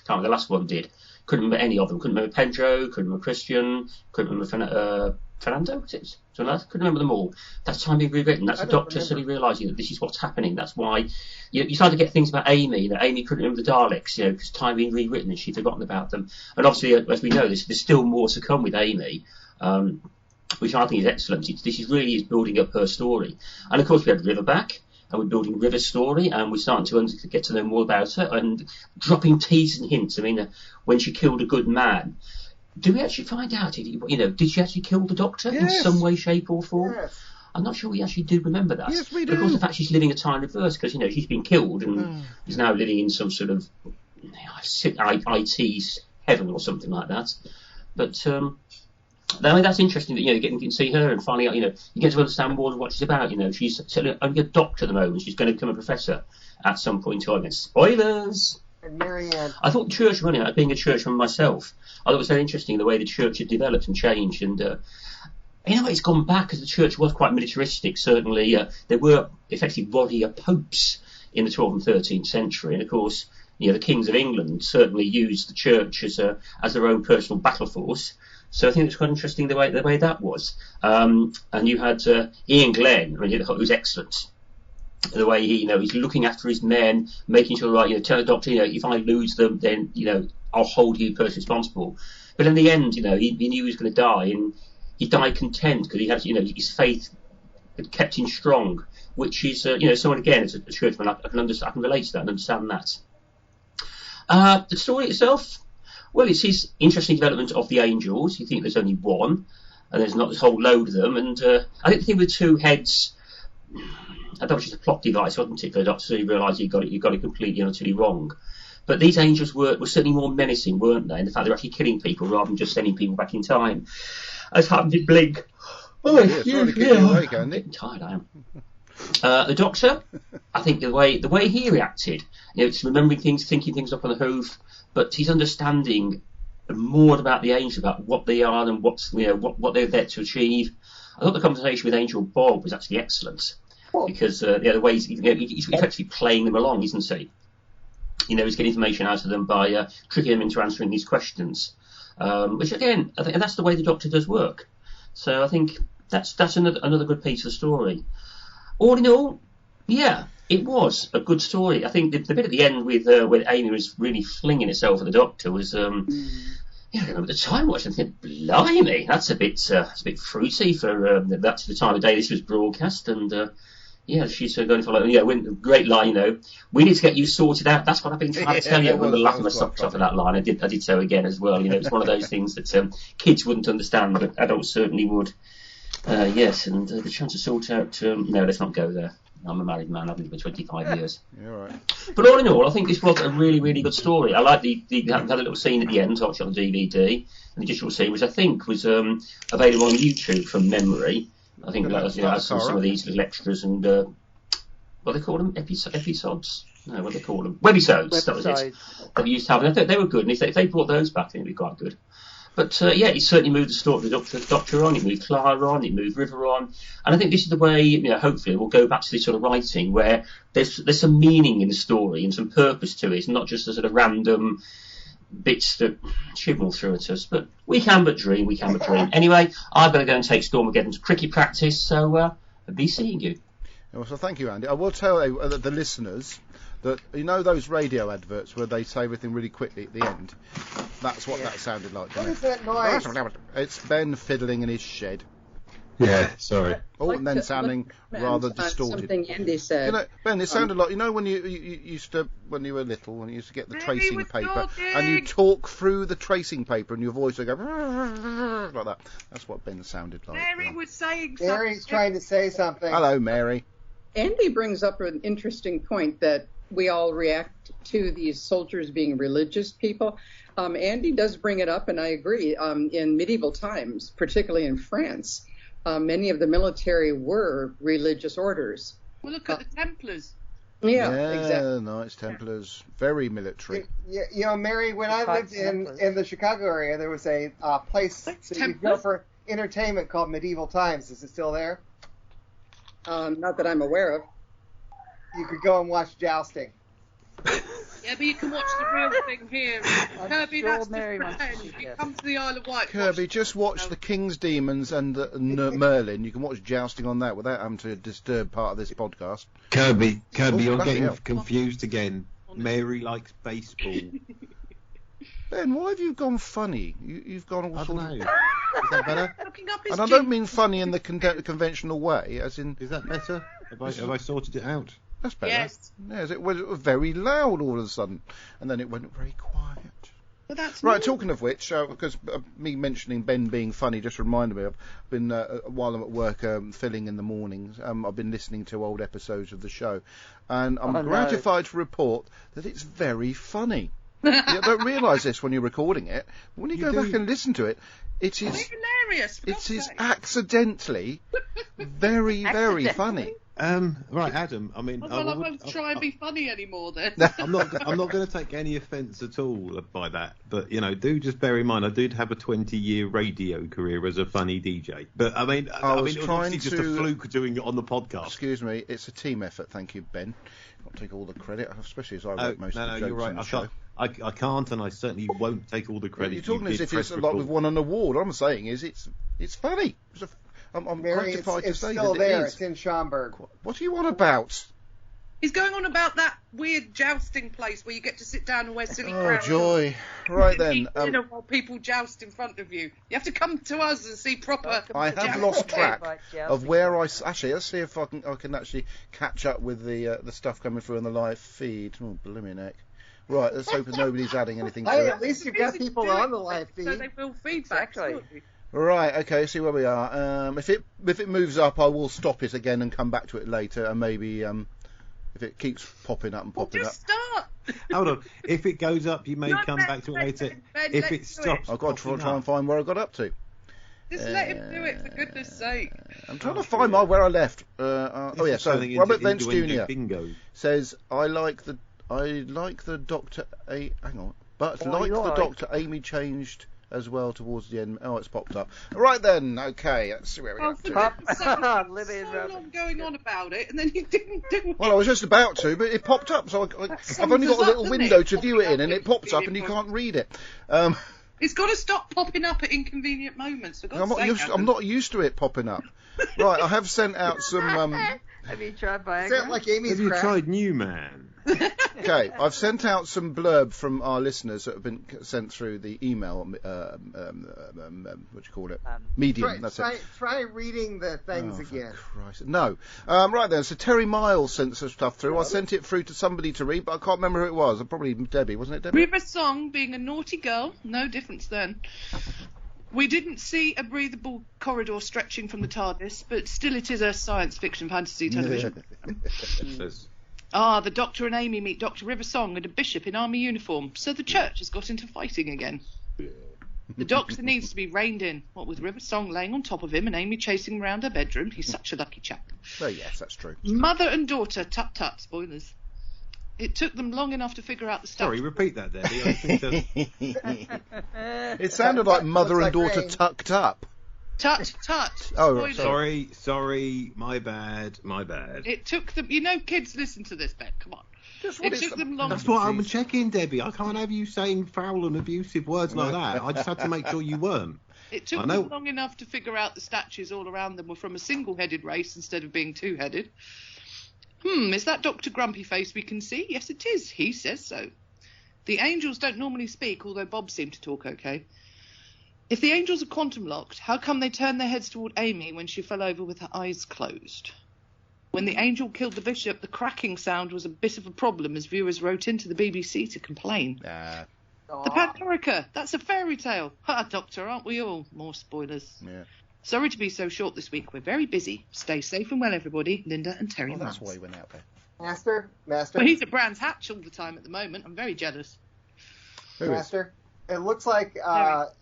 Speaker 10: Can't remember, the last one did. Couldn't remember any of them. Couldn't remember Pedro. Couldn't remember Christian. Couldn't remember Fernando. Was it? Couldn't remember them all. That's time being rewritten. That's the Doctor suddenly realising that this is what's happening. That's why you start to get things about Amy. That Amy couldn't remember the Daleks, because time being rewritten and she'd forgotten about them. And obviously, as we know, there's still more to come with Amy. Which I think is excellent. This really is building up her story. And of course we had River back, and we're building River's story, and we're starting to get to know more about her, and dropping teasers and hints. I mean, when she killed a good man, do we actually find out, did she actually kill the Doctor in some way, shape or form? Yes. I'm not sure we actually do remember that.
Speaker 2: Yes, we do.
Speaker 10: But of course the fact she's living a time reverse, because, she's been killed and is now living in some sort of IT heaven or something like that. But I mean, that's interesting that you can see her and finally you get to understand more of what she's about. She's only a doctor at the moment. She's going to become a professor at some point. Against spoilers.
Speaker 3: And Marianne.
Speaker 10: I thought the church running, being a churchman myself, I thought it was very interesting the way the church had developed and changed. And it's gone back because the church was quite militaristic. Certainly, there were effectively warrior popes in the 12th and 13th century, and of course, the kings of England certainly used the church as their own personal battle force. So I think it's quite interesting the way that was. And you had Ian Glenn, who was excellent. The way he's looking after his men, making sure tell the Doctor, if I lose them, then I'll hold you personally responsible. But in the end, he knew he was going to die, and he died content because he had his faith had kept him strong, which is someone again as a churchman I can relate to that and understand that. The story itself. Well, it's his interesting development of the angels. You think there's only one, and there's not this whole load of them. And I think the thing with 2 heads, I thought it was just a plot device, wasn't it? For the Doctor, so he realised he got it completely and utterly wrong. But these angels were certainly more menacing, weren't they? And the fact they were actually killing people rather than just sending people back in time, as happened in Blink. Oh,
Speaker 2: yeah,
Speaker 10: I'm getting tired. I am. The Doctor, I think the way he reacted, it's remembering things, thinking things up on the hoof. But he's understanding more about the angels, about what they are and what they're there to achieve. I thought the conversation with Angel Bob was actually excellent because the way he's effectively playing them along, isn't he? He's getting information out of them by tricking them into answering these questions, which again, I think that's the way the Doctor does work. So I think that's another good piece of the story. All in all, yeah. It was a good story. I think the bit at the end with when Amy was really flinging herself at the Doctor was, I remember the time watching, I think, blimey, that's a bit fruity for that's the time of day this was broadcast. And she's going for great line. We need to get you sorted out. That's what I've been trying to tell you. I remember laughing my socks off at that line. I did so again as well. It's one of those things that kids wouldn't understand, but adults certainly would. Yes, and the chance to sort out. No, let's not go there. I'm a married man. I've been for 25 years.
Speaker 2: You're right.
Speaker 10: But all in all, I think this was a really, really good story. I like the had a little scene at the end, watched on DVD, an additional scene, which I think was available on YouTube from memory. I think some of these little extras and what do they call them? Episodes? No, what do they call them? Webisodes. That was it. That we used to have. And I thought they were good. And if they brought those back, I think it'd be quite good. But it certainly moved the story of the Doctor on, it moved Clara on, it moved River on. And I think this is the way, hopefully we'll go back to this sort of writing where there's some meaning in the story and some purpose to it, and not just the sort of random bits that shimble through at us. But we can but dream. Anyway, I've got to go and take Stormageddon to cricket practice, so I'll be seeing you.
Speaker 2: Well, so thank you, Andy. I will tell the listeners that those radio adverts where they say everything really quickly at the end. That's what that sounded like.
Speaker 3: What is that noise?
Speaker 2: It's Ben fiddling in his shed.
Speaker 7: Yeah, sorry.
Speaker 2: And then sounding rather distorted.
Speaker 5: Something Andy said.
Speaker 2: Ben, it sounded like when you used to, when you were little, when you used to get the tracing paper and you talk through the tracing paper and your voice would go like that. That's what Ben sounded like.
Speaker 6: Mary was saying something.
Speaker 3: Mary's trying to say something.
Speaker 2: Hello, Mary.
Speaker 5: Andy brings up an interesting point that we all react to these soldiers being religious people. Andy does bring it up, and I agree. In medieval times, particularly in France, many of the military were religious orders.
Speaker 6: Well, look at the Templars.
Speaker 5: Yeah, exactly.
Speaker 2: Knights Templars, very military.
Speaker 3: You know, Mary, when I lived in the Chicago area, there was a place that you go for entertainment called Medieval Times. Is it still there?
Speaker 5: Not that I'm aware of.
Speaker 3: You could go and watch jousting.
Speaker 6: Yeah, but you can watch the real thing here. Kirby,
Speaker 4: sure
Speaker 6: that's
Speaker 4: Mary
Speaker 6: just
Speaker 4: wants to
Speaker 6: pretend.
Speaker 4: see
Speaker 6: You
Speaker 4: this.
Speaker 6: come to the Isle of Wight.
Speaker 2: Kirby, just watch the King's Demons and Merlin. You can watch jousting on that without having to disturb part of this podcast.
Speaker 7: Kirby, you're
Speaker 2: bloody
Speaker 7: getting
Speaker 2: hell.
Speaker 7: confused again. Mary likes baseball.
Speaker 2: Ben, why have you gone funny? You've gone all
Speaker 7: I
Speaker 2: sort
Speaker 7: don't
Speaker 2: of...
Speaker 7: know. Is that better?
Speaker 6: Looking up his
Speaker 2: And I don't mean funny in the conventional way, as in...
Speaker 7: Is that better? Have I sorted it out?
Speaker 2: That's better.
Speaker 6: Yes.
Speaker 2: Yes, it was very loud all of a sudden, and then it went very quiet.
Speaker 6: But that's
Speaker 2: Right,
Speaker 6: normal.
Speaker 2: talking of which, because me mentioning Ben being funny just reminded me, I've been, while I'm at work filling in the mornings, I've been listening to old episodes of the show, and I'm gratified to report that it's very funny. You don't realise this when you're recording it, but when you go back and listen to it, it is
Speaker 6: hilarious.
Speaker 2: it is accidentally very, very funny.
Speaker 7: Right, Adam. I mean,
Speaker 6: I won't try and be funny anymore then.
Speaker 7: I'm not going to take any offence at all by that. But do just bear in mind, I did have a 20-year radio career as a funny DJ. But I mean,
Speaker 2: I was
Speaker 7: it was
Speaker 2: trying
Speaker 7: obviously just a fluke doing it on the podcast.
Speaker 2: Excuse me, it's a team effort. Thank you, Ben. I'll take all the credit, especially as I wrote most of the jokes
Speaker 7: you're right.
Speaker 2: on the show.
Speaker 7: I can't, and I certainly won't take all the credit.
Speaker 2: You're talking
Speaker 7: You
Speaker 2: as
Speaker 7: did
Speaker 2: if
Speaker 7: press
Speaker 2: it's like we've
Speaker 7: record.
Speaker 2: won an award. All I'm saying is it's funny. I'm
Speaker 3: Mary,
Speaker 2: gratified to
Speaker 3: it's
Speaker 2: say
Speaker 3: still
Speaker 2: that
Speaker 3: there.
Speaker 2: it is.
Speaker 3: It's in Schaumburg.
Speaker 2: What are you on about?
Speaker 6: He's going on about that weird jousting place where you get to sit down and wear silly
Speaker 2: Oh,
Speaker 6: crowns.
Speaker 2: joy. Right
Speaker 6: And
Speaker 2: then.
Speaker 6: eat dinner while people joust in front of you. You have to come to us and see proper.
Speaker 2: I have
Speaker 6: jousting.
Speaker 2: lost track of where actually. Let's see if I can actually catch up with the stuff coming through on the live feed. Oh, blimey neck. Right, let's hope nobody's adding anything to
Speaker 3: Hey,
Speaker 2: it.
Speaker 3: at least you've got people on the live feed.
Speaker 6: So they will feedback.
Speaker 4: Exactly.
Speaker 2: Right, okay, see where we are. If it moves up, I will stop it again and come back to it later, and maybe if it keeps popping up and popping up.
Speaker 6: Just start.
Speaker 7: Hold on. If it goes up, you may
Speaker 6: Not
Speaker 7: come
Speaker 6: let
Speaker 7: back to it
Speaker 6: Ben-
Speaker 7: later.
Speaker 6: Ben,
Speaker 7: If
Speaker 6: let's
Speaker 7: it
Speaker 6: do
Speaker 7: stops,
Speaker 2: I've got to
Speaker 7: popping
Speaker 2: try and
Speaker 7: up.
Speaker 2: find where I got up to.
Speaker 6: Just let him do it, for goodness sake.
Speaker 2: I'm trying to find where I left. Oh yeah, so
Speaker 7: Turning
Speaker 2: Robert
Speaker 7: into
Speaker 2: Vance
Speaker 7: innuendo
Speaker 2: Jr.
Speaker 7: Bingo.
Speaker 2: says, I like the Doctor hang on, but
Speaker 4: Oh,
Speaker 2: like
Speaker 4: you
Speaker 2: the
Speaker 4: like.
Speaker 2: Doctor, Amy changed as well towards the end. Oh, it's popped up. Right then, okay, let's see where we're
Speaker 6: Well,
Speaker 2: up
Speaker 6: for
Speaker 2: to.
Speaker 6: goodness sake, you
Speaker 4: Living
Speaker 6: spent so
Speaker 4: rubbish.
Speaker 6: long going on about it, and then you didn't do it.
Speaker 2: Well, I was just about to, but it popped up, so I've only got a
Speaker 6: sums us
Speaker 2: little
Speaker 6: up,
Speaker 2: window
Speaker 6: doesn't it?
Speaker 2: to view it in, and it
Speaker 6: Popping
Speaker 2: pops
Speaker 6: up
Speaker 2: up, and you
Speaker 6: in
Speaker 2: can't read it.
Speaker 6: It's got to stop popping up at inconvenient moments. For God's
Speaker 2: I'm
Speaker 6: sake,
Speaker 2: not used to it popping up. Right, I have sent out some.
Speaker 4: Have you tried Viagra?
Speaker 3: Is that like Amy's
Speaker 7: Have you
Speaker 3: crap?
Speaker 7: tried Newman?
Speaker 2: Okay, I've sent out some blurb from our listeners that have been sent through the email. What do you call it? Medium. That's it.
Speaker 3: Try reading the things
Speaker 2: Oh,
Speaker 3: again.
Speaker 2: for Christ. No. Right then, so Terry Miles sent some stuff through. I sent it through to somebody to read, but I can't remember who it was. Probably Debbie, wasn't it, Debbie?
Speaker 6: River Song being a naughty girl, no difference then. We didn't see a breathable corridor stretching from the TARDIS, but still it is a science fiction fantasy television. The Doctor and Amy meet Dr. River Song and a bishop in army uniform, so the church has got into fighting again. The Doctor needs to be reined in, what with River Song laying on top of him and Amy chasing him around her bedroom. He's such a lucky chap.
Speaker 2: Oh, yes, that's true.
Speaker 6: Mother and daughter, tut-tut, spoilers. It took them long enough to figure out the stuff.
Speaker 7: Sorry, repeat that, Debbie. I think that...
Speaker 2: It sounded like mother and
Speaker 3: Looks like
Speaker 2: daughter
Speaker 3: rain.
Speaker 2: tucked up.
Speaker 6: Tut-tut.
Speaker 2: Oh, right,
Speaker 6: spoilers.
Speaker 7: Sorry, my bad.
Speaker 6: It took them... kids listen to this, Ben, come on.
Speaker 2: Just
Speaker 6: It took them long...
Speaker 7: That's what I'm checking, Debbie. I can't have you saying foul and abusive words like that. I just had to make sure you weren't.
Speaker 6: It took them long enough to figure out the statues all around them were from a single-headed race instead of being two-headed. Is that Dr. Grumpy Face we can see? Yes, it is. He says so. The angels don't normally speak, although Bob seemed to talk okay. If the angels are quantum locked, how come they turned their heads toward Amy when she fell over with her eyes closed? When the angel killed the bishop, the cracking sound was a bit of a problem as viewers wrote into the BBC to complain. The Pandorica, that's a fairy tale. Ha, Doctor, aren't we all? More spoilers.
Speaker 2: Yeah.
Speaker 6: Sorry to be so short this week. We're very busy. Stay safe and well, everybody. Linda and Terry
Speaker 2: Oh, that's
Speaker 6: Miles.
Speaker 2: why he went out there.
Speaker 3: Master?
Speaker 6: Well, he's at Brands Hatch all the time at the moment. I'm very jealous.
Speaker 2: Who is?
Speaker 3: Master? It looks like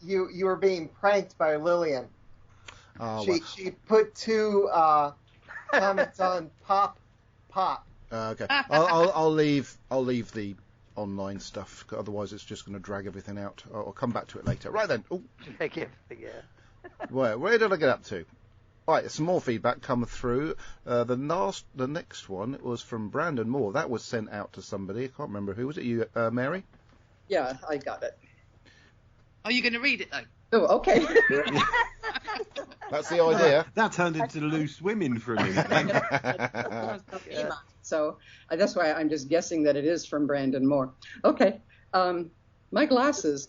Speaker 3: you were being pranked by Lillian.
Speaker 2: Oh,
Speaker 3: She put two comments on pop
Speaker 2: Okay. I'll leave the online stuff. Otherwise, it's just going to drag everything out. I'll come back to it later. Right then. Oh.
Speaker 4: Yeah.
Speaker 2: Where did I get up to? Right, some more feedback come through. The next one was from Brandon Moore. That was sent out to somebody. I can't remember who. Was it you, Mary?
Speaker 5: Yeah, I got it.
Speaker 6: Are you going to read it though?
Speaker 5: Oh, okay.
Speaker 2: That's the idea.
Speaker 7: That turned into loose women for a minute.
Speaker 5: So that's why I'm just guessing that it is from Brandon Moore. Okay. My glasses.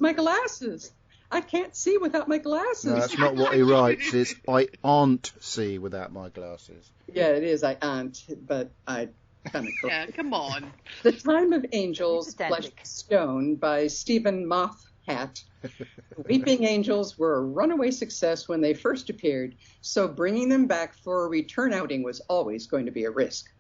Speaker 5: I can't see without my glasses.
Speaker 2: No, that's not what he writes. It's I aren't see without my glasses.
Speaker 5: Yeah, it is. I aren't, but I kind of.
Speaker 6: Yeah, come on.
Speaker 5: The Time of Angels, Flesh Stone by Stephen Moffat. Weeping Angels were a runaway success when they first appeared, so bringing them back for a return outing was always going to be a risk.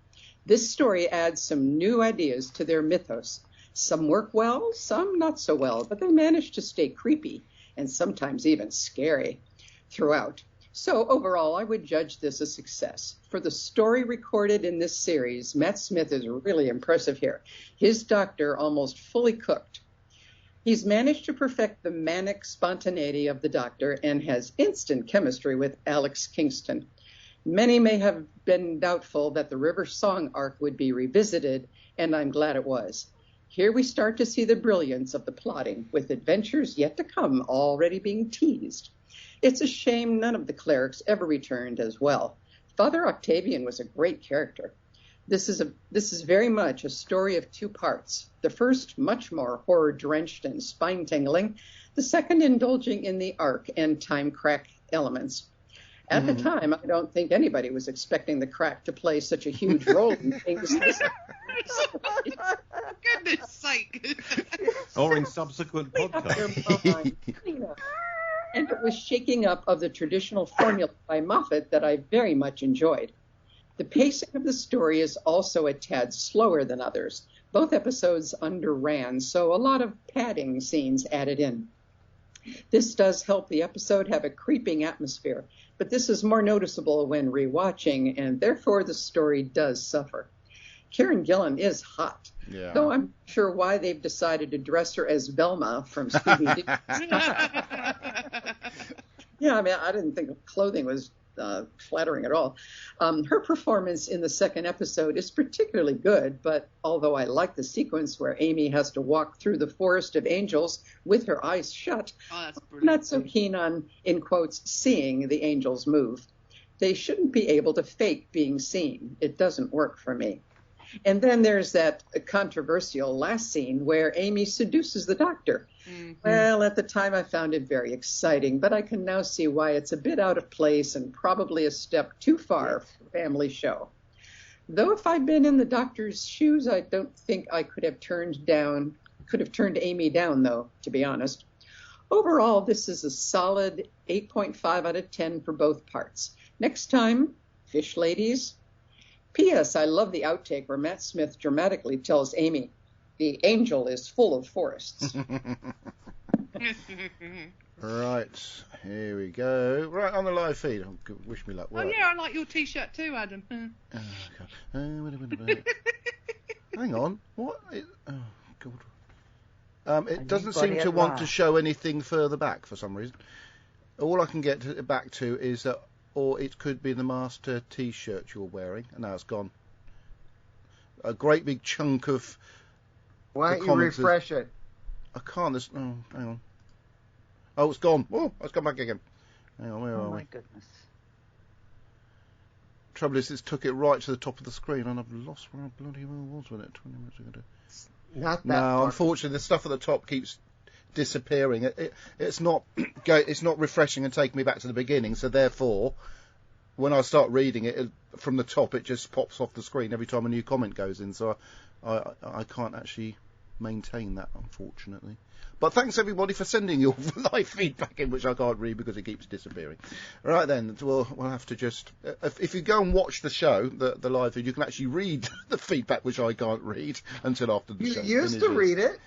Speaker 5: This story adds some new ideas to their mythos. Some work well, some not so well, but they manage to stay creepy and sometimes even scary throughout. So overall, I would judge this a success. For the story recorded in this series, Matt Smith is really impressive here. His doctor almost fully cooked. He's managed to perfect the manic spontaneity of the Doctor and has instant chemistry with Alex Kingston. Many may have been doubtful that the River Song arc would be revisited, and I'm glad it was. Here we start to see the brilliance of the plotting, with adventures yet to come already being teased. It's a shame none of the clerics ever returned as well. Father Octavian was a great character. This is very much a story of two parts. The first, much more horror-drenched and spine-tingling. The second, indulging in the arc and time crack elements. At the time, I don't think anybody was expecting the crack to play such a huge role in things.
Speaker 6: Goodness sake.
Speaker 7: Or in subsequent podcasts.
Speaker 5: And it was shaking up of the traditional formula by Moffat that I very much enjoyed. The pacing of the story is also a tad slower than others. Both episodes underran, so a lot of padding scenes added in. This does help the episode have a creeping atmosphere, but this is more noticeable when rewatching, and therefore the story does suffer. Karen Gillan is hot, though I'm not sure why they've decided to dress her as Velma from Scooby-Doo. Yeah, I mean, I didn't think clothing was flattering at all. Her performance in the second episode is particularly good, but although I like the sequence where Amy has to walk through the forest of angels with her eyes shut, I'm not so keen on, in quotes, seeing the angels move. They shouldn't be able to fake being seen. It doesn't work for me. And then there's that controversial last scene where Amy seduces the Doctor. Mm-hmm. Well, at the time I found it very exciting, but I can now see why it's a bit out of place and probably a step too far for a family show. Though if I'd been in the Doctor's shoes, I don't think I could have turned Amy down, though, to be honest. Overall, this is a solid 8.5 out of 10 for both parts. Next time, Fish Ladies. P.S. I love the outtake where Matt Smith dramatically tells Amy, the angel is full of forests.
Speaker 2: Right, here we go. Right, on the live feed. Oh, wish me luck.
Speaker 6: Oh, yeah, I like your T-shirt too, Adam.
Speaker 2: Hang on. What? Oh, God. It doesn't seem to want to show anything further back for some reason. All I can get back to is that, or it could be the Master T-shirt you're wearing. And now it's gone. A great big chunk of...
Speaker 3: Why don't you refresh it?
Speaker 2: I can't. Oh, hang on. Oh, it's gone. Oh, it's come back again. Hang on, where are we?
Speaker 4: Oh, my goodness.
Speaker 2: Trouble is, it's took it right to the top of the screen, and I've lost where I bloody well was with it 20 minutes ago.
Speaker 3: Not that
Speaker 2: No,
Speaker 3: far.
Speaker 2: Unfortunately, the stuff at the top keeps disappearing. It's not refreshing and taking me back to the beginning, so therefore, when I start reading it from the top, it just pops off the screen every time a new comment goes in, so I can't actually maintain that, unfortunately. But thanks everybody for sending your live feedback in, which I can't read because it keeps disappearing. Right then, we'll have to just... If you go and watch the show, the live feed, you can actually read the feedback, which I can't read until after the show.
Speaker 3: You used to read it.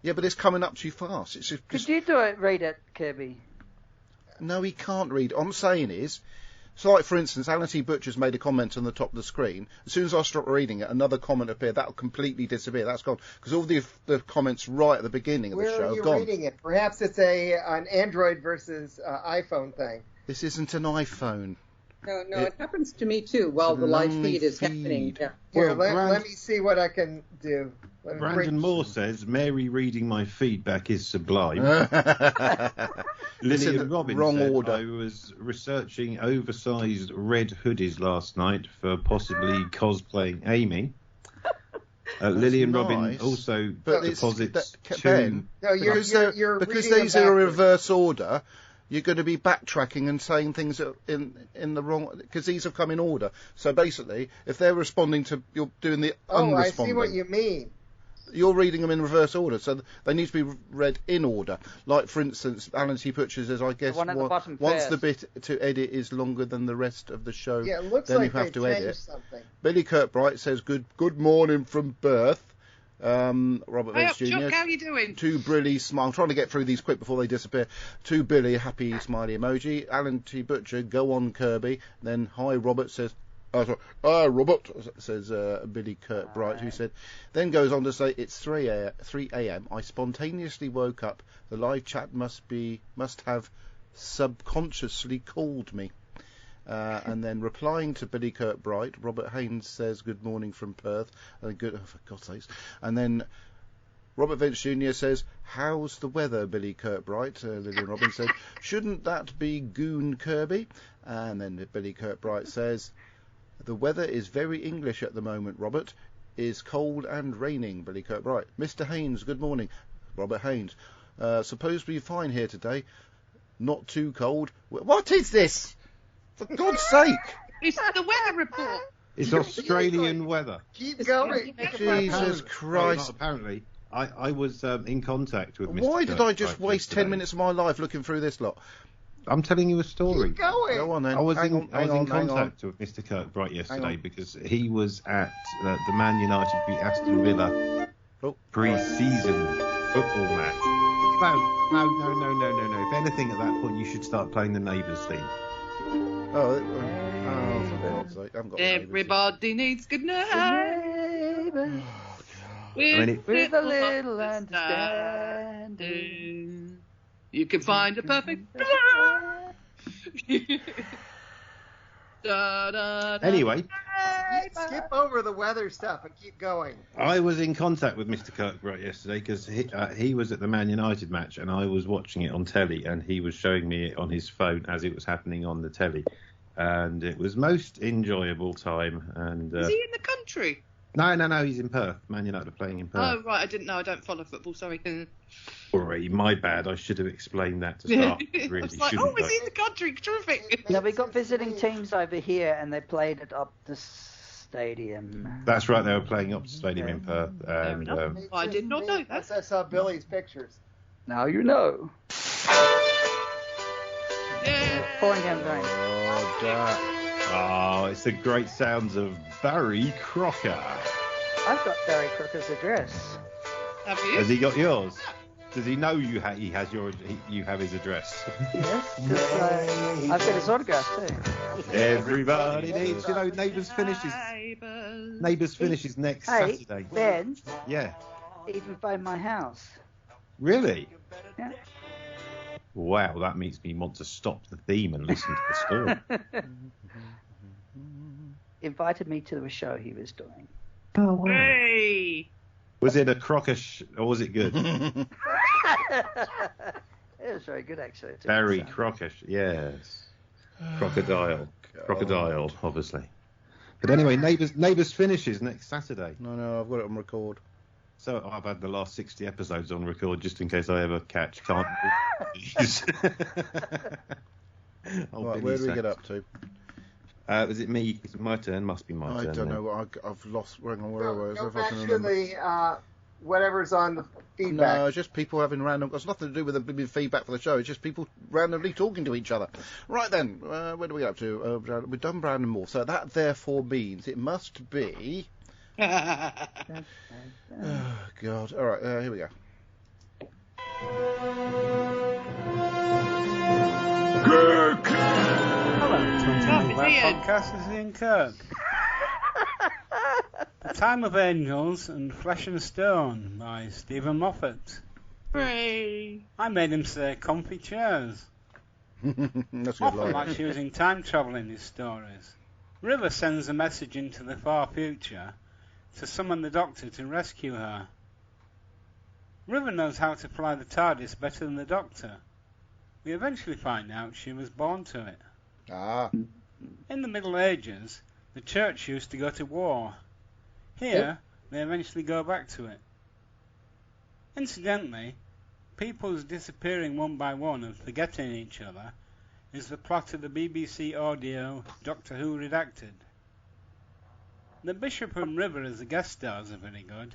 Speaker 2: Yeah, but it's coming up too fast. It's just...
Speaker 4: Could you read it, Kirby?
Speaker 2: No, he can't read. What I'm saying is, So, like, for instance, Alan T. Butcher's made a comment on the top of the screen. As soon as I stop reading it, another comment appeared. That'll completely disappear. That's gone. Because all the comments right at the beginning of the show have gone.
Speaker 3: Where are you reading it? Perhaps it's an Android versus iPhone thing.
Speaker 2: This isn't an iPhone.
Speaker 5: No, it happens to me too while the live feed is happening. Yeah.
Speaker 3: Here, let me see what I can do.
Speaker 7: Brandon Moore says, Mary reading my feedback is sublime. Lillian Robbins
Speaker 2: wrong
Speaker 7: said,
Speaker 2: order.
Speaker 7: I was researching oversized red hoodies last night for possibly cosplaying Amy. Lillian
Speaker 2: nice.
Speaker 7: Robin also
Speaker 2: But
Speaker 7: deposits
Speaker 2: Ben,
Speaker 3: No, you're
Speaker 2: because
Speaker 3: reading
Speaker 2: these
Speaker 3: them
Speaker 2: are in
Speaker 3: backwards.
Speaker 2: reverse order. You're going to be backtracking and saying things in the wrong, because these have come in order. So basically, if they're responding to, you're doing the
Speaker 3: Oh, I
Speaker 2: unresponding.
Speaker 3: see what you mean.
Speaker 2: You're reading them in reverse order, so they need to be read in order. Like, for instance, Alan T. Butcher says, I guess
Speaker 4: one at the bottom
Speaker 2: once
Speaker 4: first.
Speaker 2: the bit to edit is longer than the rest of the show,
Speaker 3: Yeah, it looks
Speaker 2: then
Speaker 3: like
Speaker 2: you have
Speaker 3: they
Speaker 2: to
Speaker 3: changed
Speaker 2: edit.
Speaker 3: something.
Speaker 2: Billy Kirkbright says, good morning from Perth. Robert
Speaker 6: Hey
Speaker 2: Vance
Speaker 6: up,
Speaker 2: Jr.
Speaker 6: Chuck, how you doing?
Speaker 2: To Brilly smile. I'm trying to get through these quick before they disappear. To Billy, happy smiley emoji. Alan T. Butcher, go on Kirby. Then hi Robert says, Robert says Billy Kirkbright, who said, then goes on to say it's 3 a.m. I spontaneously woke up. The live chat must have subconsciously called me. And then replying to Billy Kirkbright, Robert Haynes says, good morning from Perth. For God's sakes. And then Robert Vance Jr. says, how's the weather, Billy Kirkbright? Lillian Robbins said, shouldn't that be Goon Kirby? And then Billy Kirkbright says, the weather is very English at the moment, Robert. Is cold and raining, Billy Kirkbright. Mr. Haynes, good morning. Robert Haynes. Supposed to be fine here today. Not too cold. What is this? For God's sake!
Speaker 6: It's the weather report.
Speaker 7: It's Australian weather.
Speaker 3: Keep going.
Speaker 2: Jesus Christ.
Speaker 7: Not apparently. I was in contact with Mr.
Speaker 2: Why did I just
Speaker 7: Kirkbright
Speaker 2: waste
Speaker 7: yesterday.
Speaker 2: 10 minutes of my life looking through this lot?
Speaker 7: I'm telling you a story.
Speaker 3: Keep going.
Speaker 2: Go on then.
Speaker 7: I was
Speaker 2: Hang
Speaker 7: in
Speaker 2: on.
Speaker 7: contact with Mr. Kirkbright yesterday because he was at the Man United beat Aston Villa pre-season football match. No. If anything, at that point, you should start playing the Neighbours theme.
Speaker 2: Oh, for God's sake. I haven't got the Neighbours.
Speaker 6: Everybody needs good night.
Speaker 4: With a little understanding.
Speaker 6: You can find a perfect
Speaker 7: Anyway,
Speaker 3: Skip over the weather stuff and keep going.
Speaker 7: I was in contact with Mr. Kirkbright yesterday because he was at the Man United match and I was watching it on telly and he was showing me it on his phone as it was happening on the telly. And it was most enjoyable time. And
Speaker 6: Is he in the country?
Speaker 7: No, he's in Perth. Man United are playing in Perth.
Speaker 6: Oh, right, I didn't know. I don't follow football, sorry.
Speaker 7: Sorry, my bad. I should have explained that to start. Really
Speaker 6: It's like,
Speaker 7: shouldn't
Speaker 6: is he in the country? Terrific.
Speaker 4: Yeah, we got visiting teams over here, and they played at Optus Stadium.
Speaker 7: That's right, they were playing Optus Stadium in Perth. And,
Speaker 6: I did not know that.
Speaker 3: I saw Billy's pictures.
Speaker 4: Now you know.
Speaker 6: Yeah.
Speaker 4: Pouring down rain.
Speaker 7: Oh, it's the great sounds of Barry Crocker.
Speaker 4: I've got Barry Crocker's address.
Speaker 6: Have you?
Speaker 7: Has he got yours? Does he know you you have his address?
Speaker 4: Yes, because I've got his autograph too.
Speaker 7: Everybody needs, Neighbours finishes next Saturday.
Speaker 4: Ben,
Speaker 7: Yeah.
Speaker 4: even by my house.
Speaker 7: Really?
Speaker 4: Yeah.
Speaker 7: Wow, that makes me want to stop the theme and listen to the story.
Speaker 4: Invited me to the show he was doing.
Speaker 7: Oh, wow.
Speaker 6: Hey!
Speaker 7: Was it a crockish or was it good?
Speaker 4: It was very good, actually.
Speaker 7: Very crockish, yes. Crocodile, obviously. But anyway, Neighbours finishes next Saturday.
Speaker 2: No, I've got it on record.
Speaker 7: So I've had the last 60 episodes on record just in case I ever can't.
Speaker 2: Right, where do we get up to?
Speaker 7: Is it me? Is it my turn? Must be my turn.
Speaker 2: I don't know. I've lost. Hang on, where was
Speaker 3: Go
Speaker 2: if I
Speaker 3: back
Speaker 2: can
Speaker 3: to
Speaker 2: remember.
Speaker 3: the whatever's on the feedback.
Speaker 2: No, it's just people having random. It's nothing to do with the feedback for the show. It's just people randomly talking to each other. Right then, where do we get up to? We've done Brandon Moore, so that therefore means it must be. Oh God! All right, here we go.
Speaker 1: Kirk!
Speaker 4: Hello, 20.
Speaker 11: podcast is Ian Kirk. The Time of Angels and Flesh and Stone by Stephen Moffat.
Speaker 6: Hooray!
Speaker 11: I made him say comfy chairs.
Speaker 2: That's a good
Speaker 11: Moffat
Speaker 2: line.
Speaker 11: likes using time travel in his stories. River sends a message into the far future to summon the Doctor to rescue her. River knows how to fly the TARDIS better than the Doctor. We eventually find out she was born to it.
Speaker 2: Ah.
Speaker 11: In the Middle Ages, the Church used to go to war. Here, they eventually go back to it. Incidentally, people's disappearing one by one and forgetting each other is the plot of the BBC audio Doctor Who Redacted. The Bishop and River as the guest stars are very good.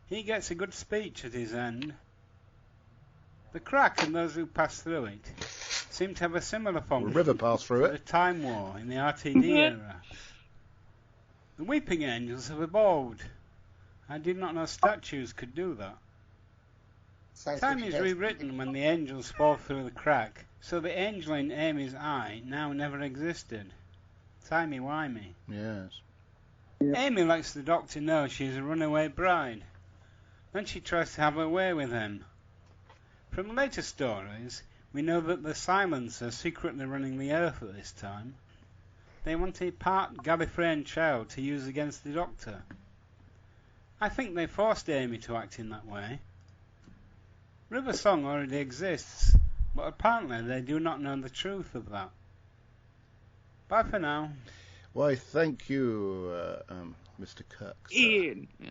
Speaker 11: He gets a good speech at his end. The Crack and those who pass through it seem to have a similar function
Speaker 2: River passed through
Speaker 11: to
Speaker 2: it.
Speaker 11: the Time War in the RTD era. The Weeping Angels have evolved. I did not know statues could do that. Time is rewritten when the angels fall through the crack, so the angel in Amy's eye now never existed. Timey-wimey.
Speaker 2: Yes.
Speaker 11: Amy lets the Doctor know she's a runaway bride. Then she tries to have her way with him. From later stories, we know that the Silents are secretly running the Earth at this time. They want a part Gallifreyan child to use against the Doctor. I think they forced Amy to act in that way. River Song already exists, but apparently they do not know the truth of that. Bye for now.
Speaker 2: Why, thank you, Mr. Kirk.
Speaker 6: Ian. Yeah.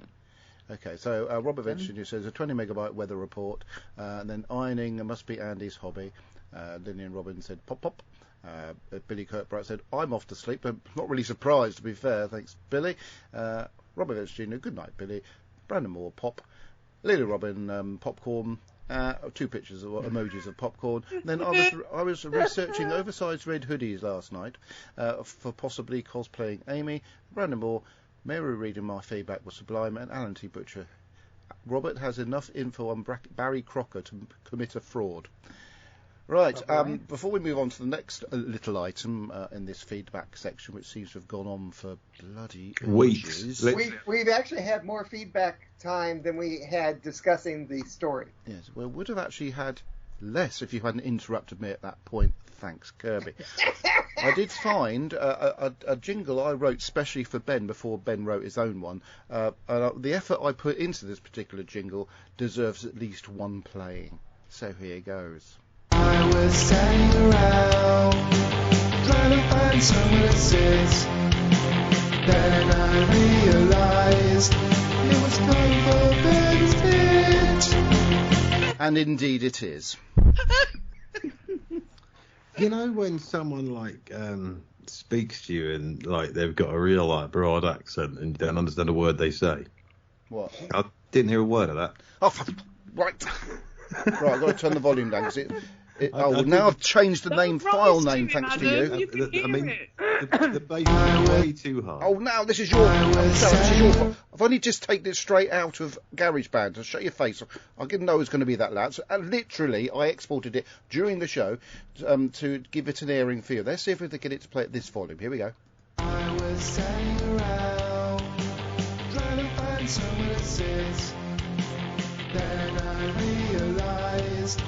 Speaker 2: Okay, so Robert Venetian says a 20 megabyte weather report, and then ironing must be Andy's hobby. Lillian Robin said pop pop. Billy Kirkbright said I'm off to sleep, but not really surprised to be fair. Thanks, Billy. Robert Venetian, good night, Billy. Brandon Moore, pop. Lily Robin, popcorn. 2 pictures of emojis of popcorn. Then I was researching oversized red hoodies last night for possibly cosplaying Amy. Brandon Moore, Mary reading my feedback was sublime, and Alan T. Butcher. Robert has enough info on Barry Crocker to commit a fraud. Right, before we move on to the next little item in this feedback section, which seems to have gone on for bloody
Speaker 7: weeks.
Speaker 2: ages.
Speaker 3: We've actually had more feedback time than we had discussing the story.
Speaker 2: Yes, well, would have actually had less if you hadn't interrupted me at that point. Thanks, Kirby. I did find a jingle I wrote specially for Ben before Ben wrote his own one. The effort I put into this particular jingle deserves at least one playing. So here goes.
Speaker 12: I was standing around trying to find somewhere to sit. Then I realised it was time for Ben's pitch.
Speaker 2: And indeed it is.
Speaker 7: You know when someone like speaks to you and like they've got a real like broad accent and you don't understand a word they say?
Speaker 2: What?
Speaker 7: I didn't hear a word of that.
Speaker 2: Oh, right. Right, I've got to turn the volume down because now I've changed the file name thanks to you.
Speaker 7: I mean, the bass is way too high.
Speaker 2: Oh, now this is your fault. I've only just taken it straight out of GarageBand. So shut your face. I didn't know it was going to be that loud. So literally, I exported it during the show to give it an airing for you. Let's see if we can get it to play at this volume. Here we go.
Speaker 12: I was standing around trying to find somewhere to sit. Then I realised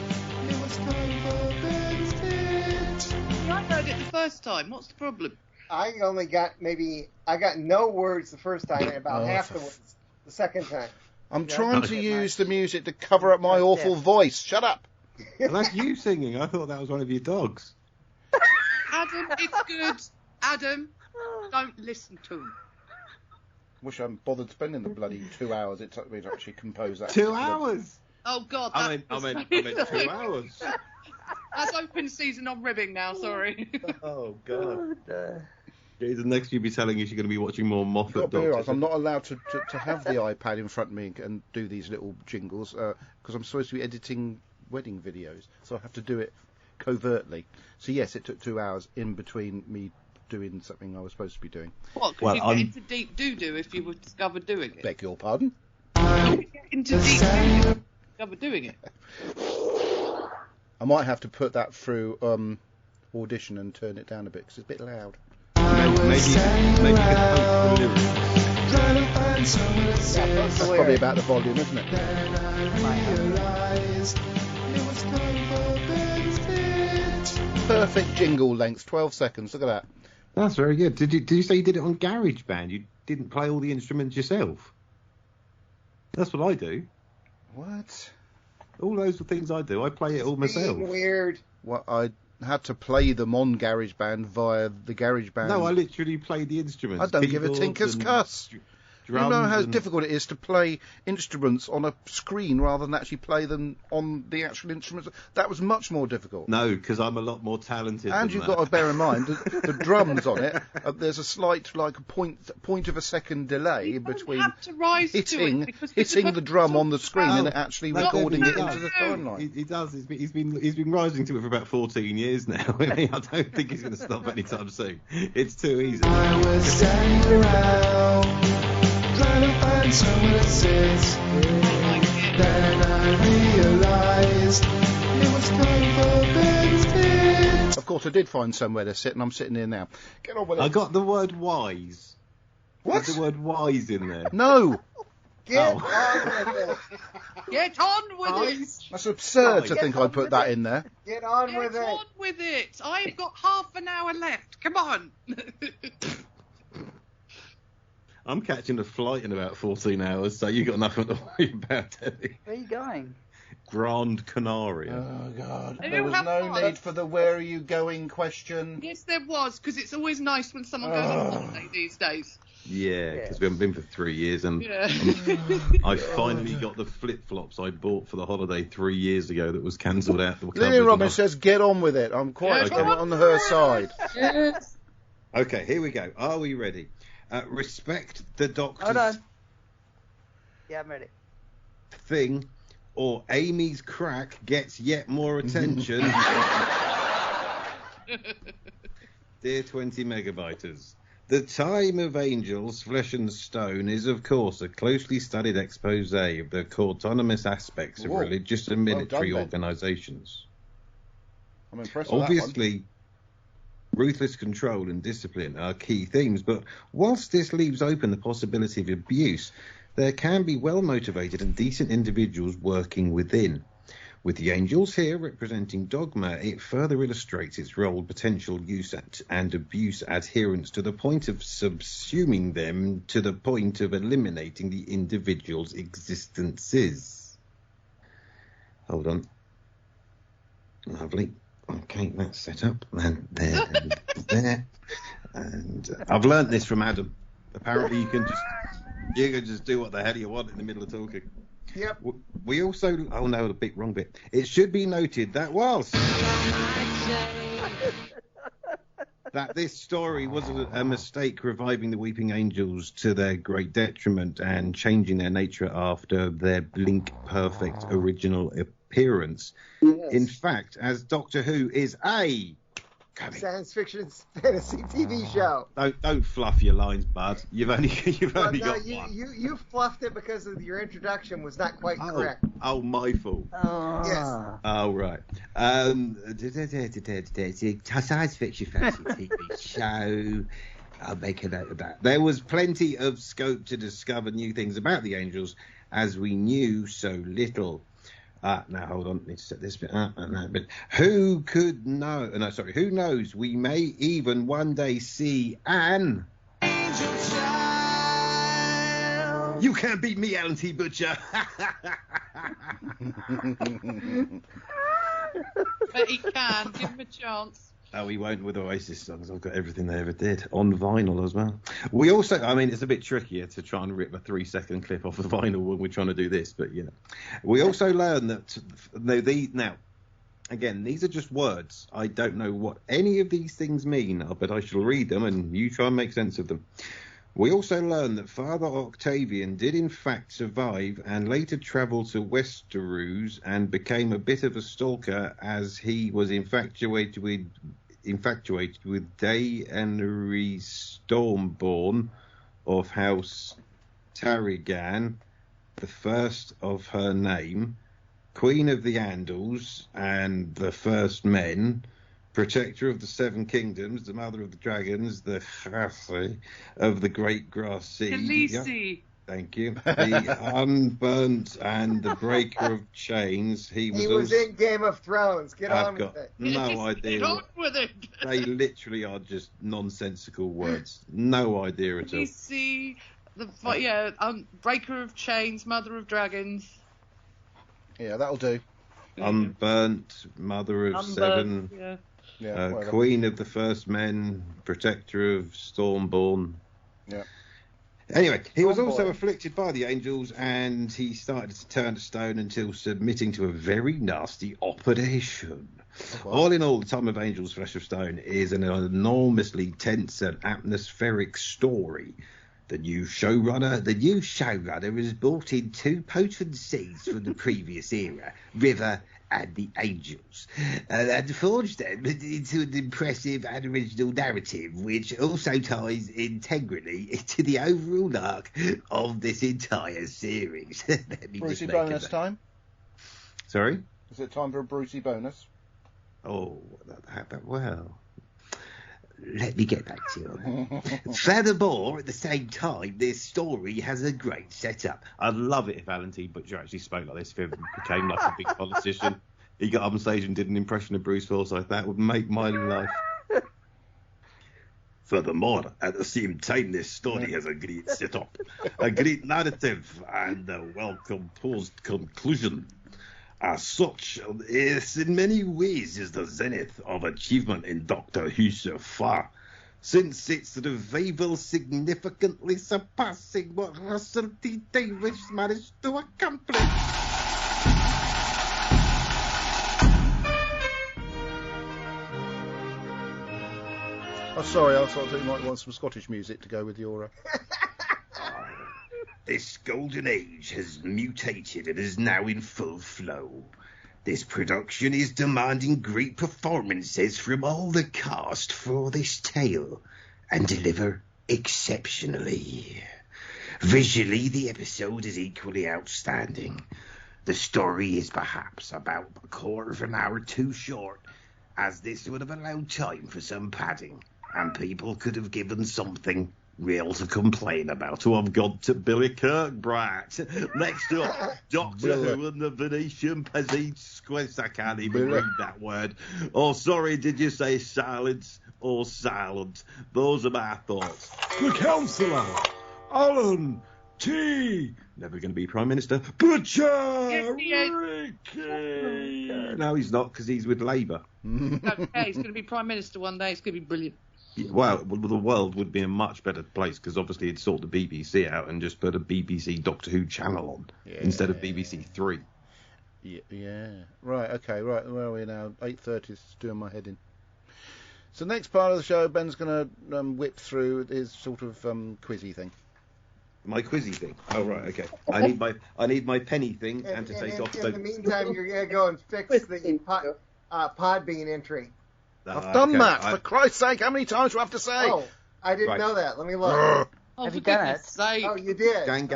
Speaker 12: it was time for Ben's pitch.
Speaker 6: I heard it the first time. What's the problem?
Speaker 3: I got no words the first time and about half the words the second time.
Speaker 2: I'm trying to use the music to cover up my awful voice. Shut up.
Speaker 7: Well, that's you singing. I thought that was one of your dogs.
Speaker 6: Adam, it's good. Adam, don't listen to him.
Speaker 2: Wish I hadn't bothered spending the bloody 2 hours it took me to actually compose that.
Speaker 7: 2 hours?
Speaker 6: Oh, God.
Speaker 7: I meant 2 hours.
Speaker 6: That's open season on ribbing now, sorry.
Speaker 7: Oh, God. The next you'll be telling us you're going to be watching more Moffat
Speaker 2: dogs. I'm not allowed to have the iPad in front of me and do these little jingles because I'm supposed to be editing wedding videos, so I have to do it covertly. So yes, it took 2 hours in between me doing something I was supposed to be doing.
Speaker 6: What, could you get into deep doo-doo if you were discovered doing it?
Speaker 2: Beg your pardon?
Speaker 6: You could get into deep doo-doo if you were discovered doing it.
Speaker 2: I might have to put that through Audition and turn it down a bit because it's a bit loud.
Speaker 7: maybe you could hope for lyrics.
Speaker 2: That's probably about the volume, isn't it? Perfect jingle length, 12 seconds. Look at that.
Speaker 7: That's very good. Did you say you did it on GarageBand? You didn't play all the instruments yourself? That's what I do.
Speaker 2: What?
Speaker 7: All those are things I do. I play it all myself.
Speaker 3: Weird.
Speaker 2: Well, I had to play them on GarageBand via the GarageBand.
Speaker 7: No, I literally play the instruments.
Speaker 2: I don't give a tinker's cuss. You know how difficult it is to play instruments on a screen rather than actually play them on the actual instruments. That was much more difficult.
Speaker 7: No, because I'm a lot more talented.
Speaker 2: And you've got to bear in mind the drums on it. There's a slight, like a point of a second delay between hitting the drum on the screen and actually recording it into the timeline.
Speaker 7: He does. He's been rising to it for about 14 years now. I don't think he's going to stop anytime soon. It's too easy.
Speaker 12: I was standing around trying to find someone to sit. Then I realised it was time for bed.
Speaker 2: Of course, I did find somewhere to sit, and I'm sitting here now. Get on with it.
Speaker 7: I got the word wise.
Speaker 2: What?
Speaker 7: There's the word wise in there.
Speaker 2: No.
Speaker 3: Get on with it.
Speaker 6: Get on with it.
Speaker 2: That's absurd to think I put that in there.
Speaker 3: Get on with it.
Speaker 6: Get on with it. I've got half an hour left. Come on.
Speaker 7: I'm catching a flight in about 14 hours, so you got nothing to worry about, Debbie.
Speaker 4: Where are you going?
Speaker 7: Gran Canaria.
Speaker 2: Oh, God. There was no need for the where are you going question.
Speaker 6: Yes, there was, because it's always nice when someone goes on holiday these days.
Speaker 7: Yeah, because we haven't been for 3 years, and I finally got the flip-flops I bought for the holiday 3 years ago that was cancelled out.
Speaker 2: Lillian Robbins says get on with it. I'm quite on her side.
Speaker 5: Yes.
Speaker 7: Okay, here we go. Are we ready? Respect the doctor's
Speaker 4: Hold on. Yeah, I'm ready.
Speaker 7: thing, or Amy's crack gets yet more attention. Dear 20 megabyters, the Time of Angels, Flesh and Stone is, of course, a closely studied expose of the autonomous aspects of religious and military organisations.
Speaker 2: I'm impressed with
Speaker 7: Obviously, ruthless control and discipline are key themes, but whilst this leaves open the possibility of abuse, there can be well-motivated and decent individuals working within. With the angels here representing dogma, it further illustrates its role, potential use and abuse adherence to the point of subsuming them to the point of eliminating the individual's existences. Hold on. Lovely. Okay, that's set up, and there, and there, and I've learnt this from Adam. Apparently, you can just do what the hell you want in the middle of talking.
Speaker 3: Yep.
Speaker 7: We also, oh no, the wrong bit. It should be noted that whilst that this story was a mistake, reviving the Weeping Angels to their great detriment and changing their nature after their blink perfect original appearance.
Speaker 3: Yes.
Speaker 7: In fact, as Doctor Who is a
Speaker 3: science fiction fantasy TV show.
Speaker 7: Don't fluff your lines, bud. You've only got one.
Speaker 3: You fluffed it because of your introduction was not quite correct.
Speaker 7: Oh, my fault.
Speaker 3: Yes.
Speaker 7: Oh, right. Science fiction fantasy TV show. I'll make a note of that. There was plenty of scope to discover new things about the angels, as we knew so little. Now hold on, need to set this bit up and that bit. Who could know? No, sorry. Who knows? We may even one day see an angel child. You can't beat me, Alan T. Butcher.
Speaker 6: But he can. Give him a chance.
Speaker 7: Oh, he won't with Oasis songs. I've got everything they ever did on vinyl as well. We also, I mean, it's a bit trickier to try and rip a 3-second clip off of vinyl when we're trying to do this, but you know. We also learn that now, again, these are just words. I don't know what any of these things mean, but I shall read them and you try and make sense of them. We also learn that Father Octavian did in fact survive and later travel to Westeros and became a bit of a stalker as he was infatuated with Daenerys Stormborn of House Targaryen, the first of her name, Queen of the Andals and the First Men, protector of the Seven Kingdoms, the mother of the dragons, the Khasi of the Great Grass Sea.
Speaker 6: Khaleesi.
Speaker 7: Thank you. The unburnt and the breaker of chains. He was
Speaker 3: in Game of Thrones. Get
Speaker 7: I've
Speaker 3: on
Speaker 7: got
Speaker 3: with it.
Speaker 7: no idea.
Speaker 6: Get on with it.
Speaker 7: They literally are just nonsensical words. No idea at all.
Speaker 6: Khaleesi, breaker of chains, mother of dragons.
Speaker 2: Yeah, that'll do.
Speaker 7: Unburnt, mother of seven, queen of the first men, protector of Stormborn.
Speaker 2: Yeah.
Speaker 7: Anyway, he was also afflicted by the angels, and he started to turn to stone until submitting to a very nasty operation. All in all, the Time of Angels, Flesh of Stone is an enormously tense and atmospheric story. The new showrunner has brought in two potent seeds from the previous era, River and the Angels, and forged them into an impressive and original narrative, which also ties integrally into the overall arc of this entire series.
Speaker 2: Brucey bonus time?
Speaker 7: Sorry?
Speaker 2: Is it time for a Brucey bonus?
Speaker 7: Oh, well... Let me get back to you. Furthermore, at the same time, this story has a great setup. I'd love it if Alan T. Butcher actually spoke like this, if he became like a big politician. He got up on stage and did an impression of Bruce Forsyth. That would make my life. Furthermore, at the same time, this story has a great setup, a great narrative, and a well-composed conclusion. As such, it in many ways is the zenith of achievement in Doctor Who so far, since its revival significantly surpassing what Russell T. Davies managed to accomplish.
Speaker 2: Oh, sorry, I thought you might want some Scottish music to go with your...
Speaker 7: This golden age has mutated and is now in full flow. This production is demanding great performances from all the cast for this tale, and deliver exceptionally. Visually, the episode is equally outstanding. The story is perhaps about a quarter of an hour too short, as this would have allowed time for some padding, and people could have given something real to complain about. Oh, I've gone to Billy Kirkbride. Next up, Doctor Who and the Venetian Peasants Squiz. I can't even read that word. Oh, sorry, did you say silence or silent? Those are my thoughts. The Councillor, Alan T. Never going to be Prime Minister. Butcher! Ricky! No, he's not, because he's with Labour.
Speaker 6: Okay, he's going to be Prime Minister one day. It's going to be brilliant.
Speaker 7: Well, the world would be a much better place, because obviously he'd sort the BBC out and just put a BBC Doctor Who channel on instead of BBC 3.
Speaker 2: Yeah. Right, okay, right. Where are we now? 8:30 is doing my head in. So next part of the show, Ben's going to whip through his sort of quizzy thing.
Speaker 7: My quizzy thing? Oh, right, okay. I need my penny thing and to take off...
Speaker 3: In the meantime, you're going to go and fix the Podbean entry.
Speaker 2: I've done that, for Christ's sake. How many times do I have to say?
Speaker 3: Oh, I didn't know that. Let me look.
Speaker 4: Have you done it?
Speaker 3: Oh, you did.
Speaker 7: Gang.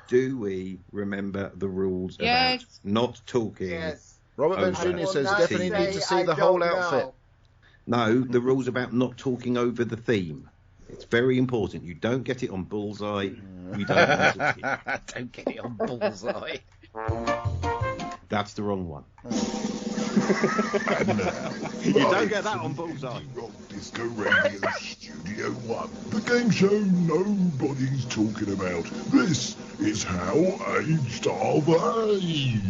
Speaker 7: Do we remember the rules about not talking?
Speaker 3: Yes.
Speaker 2: Robert Venetian says definitely need to see the whole outfit.
Speaker 7: No, the rules about not talking over the theme. It's very important. You don't get it on Bullseye. You don't
Speaker 2: don't get it on Bullseye.
Speaker 7: That's the wrong one. You don't get that on Bullseye.
Speaker 9: Rock Disco Radio Studio 1. The game show nobody's talking about. This is How Aged Are They?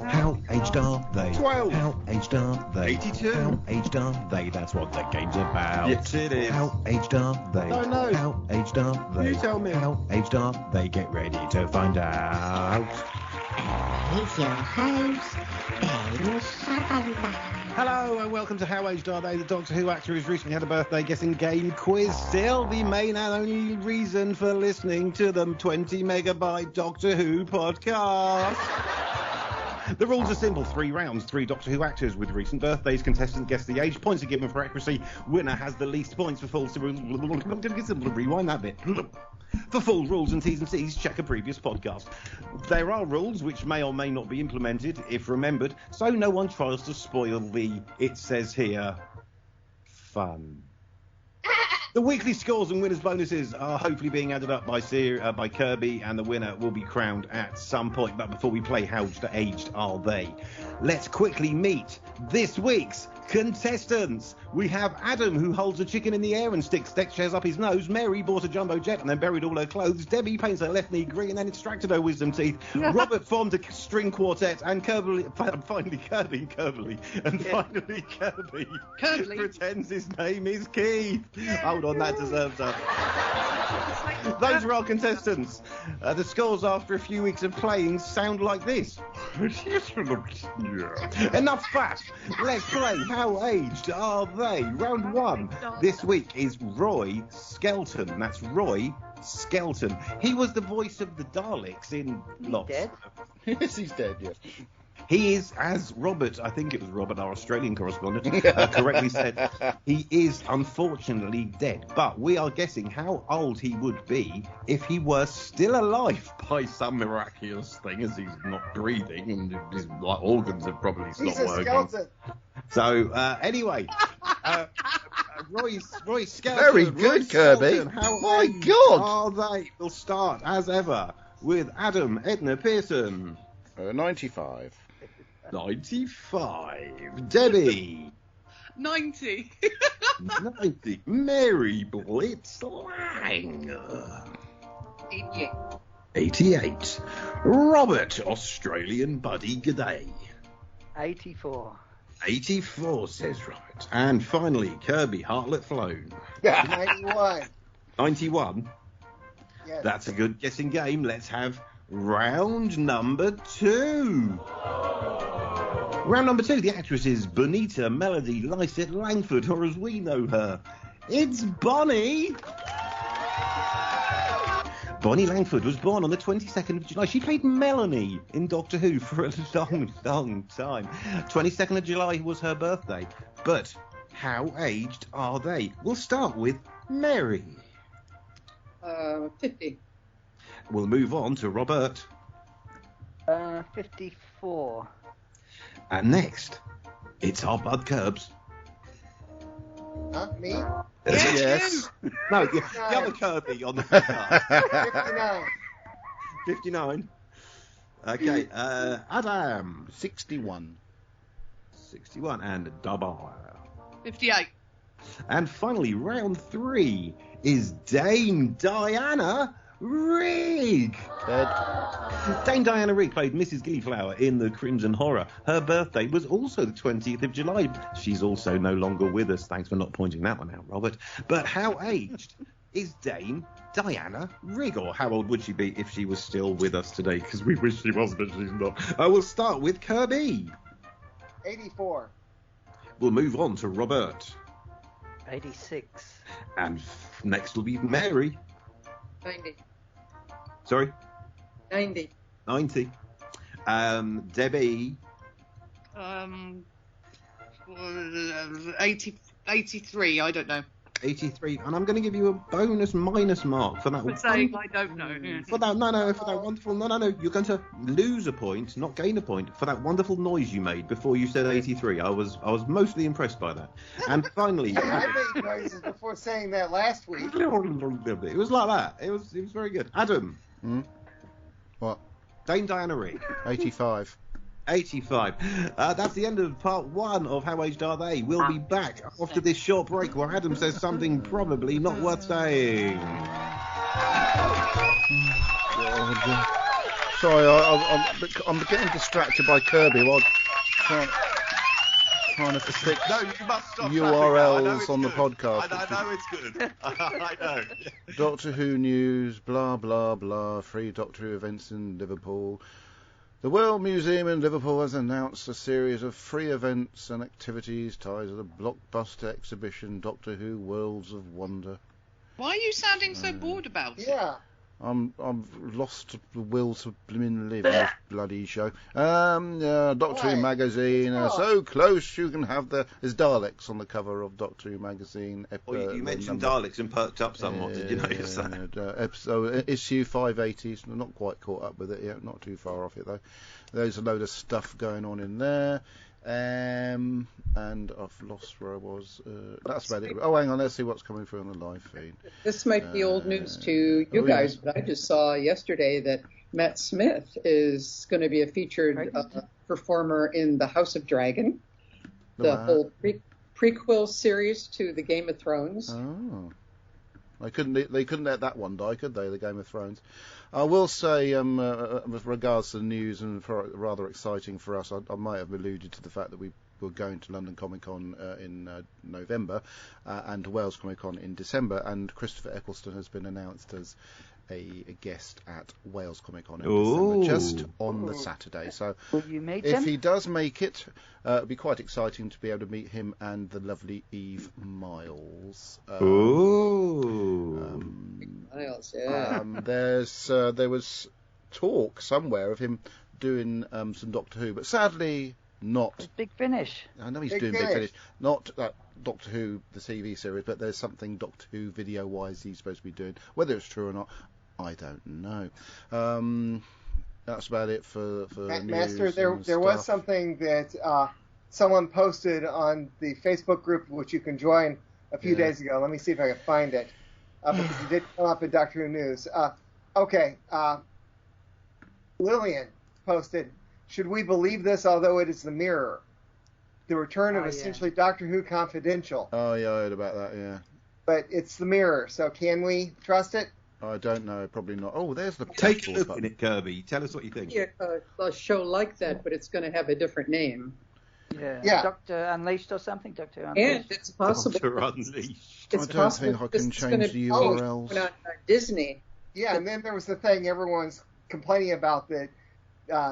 Speaker 13: How aged are they?
Speaker 7: 12.
Speaker 13: How aged are they?
Speaker 7: 82.
Speaker 13: How aged are they? That's what the game's about.
Speaker 7: Yes, it is.
Speaker 13: How aged are they?
Speaker 7: I know.
Speaker 13: How aged are they?
Speaker 7: You tell me.
Speaker 13: How aged are they? Get ready to find out.
Speaker 14: Here's your host, Ben Sutherland.
Speaker 7: Hello and welcome to How Aged Are They, the Doctor Who actor who's recently had a birthday guessing game quiz. Still the main and only reason for listening to the 20 megabyte Doctor Who podcast. The rules are simple. 3 rounds, 3 Doctor Who actors with recent birthdays. Contestants guess the age. Points are given for accuracy. Winner has the least points for false. Rewind that bit. For full rules and T's and C's, check a previous podcast. There are rules which may or may not be implemented, if remembered, so no one tries to spoil the, it says here, fun. The weekly scores and winners' bonuses are hopefully being added up by Kirby, and the winner will be crowned at some point. But before we play How Aged Are They, let's quickly meet this week's contestants. We have Adam, who holds a chicken in the air and sticks deck chairs up his nose. Mary bought a jumbo jet and then buried all her clothes. Debbie paints her left knee green and then extracted her wisdom teeth. Robert formed a string quartet, and Kirby pretends his name is Keith. Hold on, that deserves a... Those are our contestants. The scores after a few weeks of playing sound like this. Enough faff. Let's play How Aged Are They? Round 1 this week is Roy Skelton. That's Roy Skelton. He was the voice of the Daleks in lots.
Speaker 2: Dead? Yes, he's dead, yes.
Speaker 7: He is, as Robert, I think it was Robert, our Australian correspondent, correctly said, he is unfortunately dead. But we are guessing how old he would be if he were still alive by some miraculous thing, as he's not breathing and his organs have probably stopped working.
Speaker 3: Skeleton.
Speaker 7: So, anyway, Roy Skelton.
Speaker 2: Very good, Kirby.
Speaker 7: How
Speaker 2: My God.
Speaker 7: are they? We'll start, as ever, with Adam Edna Pearson.
Speaker 2: 95.
Speaker 7: 95. Debbie.
Speaker 6: 90.
Speaker 7: 90. Mary Blitz Lang.
Speaker 6: 88.
Speaker 7: 88. Robert, Australian Buddy G'day.
Speaker 4: 84.
Speaker 7: 84, says Robert. And finally, Kirby Hartlet Flown.
Speaker 3: 91.
Speaker 7: 91?
Speaker 3: Yes.
Speaker 7: That's a good guessing game. Let's have round number 2. Round number 2, the actress is Bonita Melody Lysett Langford, or as we know her, it's Bonnie. Bonnie Langford was born on the 22nd of July. She played Melanie in Doctor Who for a long, long time. 22nd of July was her birthday. But how aged are they? We'll start with Mary.
Speaker 5: 50.
Speaker 7: We'll move on to Robert.
Speaker 4: 54.
Speaker 7: And next, it's our Bud Curbs.
Speaker 3: Huh? Me?
Speaker 2: Yes.
Speaker 7: No, the other Kirby on the podcast.
Speaker 3: 59.
Speaker 7: 59. Okay, Adam.
Speaker 2: 61.
Speaker 7: 61. And Double.
Speaker 6: 58.
Speaker 7: And finally, round 3 is Dame Diana Rigg.
Speaker 2: Dead.
Speaker 7: Dame Diana Rigg played Mrs. Gillyflower in The Crimson Horror. Her birthday was also the 20th of July. She's also no longer with us. Thanks for not pointing that one out, Robert. But how aged is Dame Diana Rigg? Or how old would she be if she was still with us today? Because we wish she was, but she's not. We'll start with Kirby.
Speaker 3: 84.
Speaker 7: We'll move on to Robert.
Speaker 4: 86.
Speaker 7: And next will be Mary.
Speaker 5: 90.
Speaker 7: Sorry?
Speaker 5: 90.
Speaker 7: 90. Debbie.
Speaker 6: 83, I don't know.
Speaker 7: 83. And I'm going to give you a bonus minus mark for that
Speaker 6: For saying I don't know.
Speaker 7: For that wonderful, you're going to lose a point, not gain a point, for that wonderful noise you made before you said 83. I was mostly impressed by that. And finally,
Speaker 3: I made noises before saying that last week.
Speaker 7: It was like that. It was very good. Adam.
Speaker 2: What?
Speaker 7: Dame Diana Rigg.
Speaker 2: 85.
Speaker 7: 85. That's the end of part 1 of How Aged Are They? We'll be back after this short break where Adam says something probably not worth saying.
Speaker 2: God. Sorry, I'm getting distracted by Kirby while trying to fix URLs on the podcast.
Speaker 7: I know it's good. I know.
Speaker 2: Doctor Who news, blah, blah, blah, free Doctor Who events in Liverpool. The World Museum in Liverpool has announced a series of free events and activities tied to the blockbuster exhibition Doctor Who Worlds of Wonder.
Speaker 6: Why are you sounding so bored about it?
Speaker 3: Yeah.
Speaker 2: I've lost the will to blimmin' live in this bloody show. Doctor Who magazine. So close you can have there's Daleks on the cover of Doctor Who magazine.
Speaker 7: You mentioned Daleks and perked up somewhat. Did you notice that?
Speaker 2: Episode issue 580. I'm not quite caught up with it yet. Not too far off it though. There's a load of stuff going on in there. And I've lost where I was. That's about it. Oh, hang on. Let's see what's coming through on the live feed.
Speaker 5: This might be old news to you guys, but I just saw yesterday that Matt Smith is going to be a featured performer in the House of Dragon, the whole prequel series to the Game of Thrones.
Speaker 2: Oh. They couldn't let that one die, could they? The Game of Thrones. I will say, with regards to the news, and rather exciting for us, I might have alluded to the fact that we were going to London Comic Con in November and to Wales Comic Con in December, and Christopher Eccleston has been announced as a guest at Wales Comic Con in December, just on the Saturday. So if he does make it, it'll be quite exciting to be able to meet him and the lovely Eve Miles.
Speaker 5: Miles, yeah.
Speaker 2: There was talk somewhere of him doing some Doctor Who, but sadly not.
Speaker 4: Big Finish.
Speaker 2: I know he's doing Big Finish. Not that Doctor Who, the TV series, but there's something Doctor Who video-wise he's supposed to be doing. Whether it's true or not, I don't know. That's about it for
Speaker 3: Master,
Speaker 2: news
Speaker 3: there was something that someone posted on the Facebook group, which you can join a few days ago. Let me see if I can find it, because it did come up in Doctor Who News. Lillian posted, "Should we believe this, although it is the Mirror? The return of essentially Doctor Who Confidential."
Speaker 2: Oh, yeah, I heard about that, yeah.
Speaker 3: But it's the Mirror, so can we trust it?
Speaker 2: I don't know, probably not. Oh, there's the...
Speaker 7: Take a look at it, Kirby. Tell us what you think.
Speaker 5: Yeah, a show like that, but it's going to have a different name.
Speaker 4: Yeah. Doctor Unleashed or something? Doctor Unleashed.
Speaker 5: And it's possible.
Speaker 7: Doctor Unleashed.
Speaker 2: I don't think I can change the URLs.
Speaker 5: On Disney.
Speaker 3: Yeah, and then there was the thing everyone's complaining about that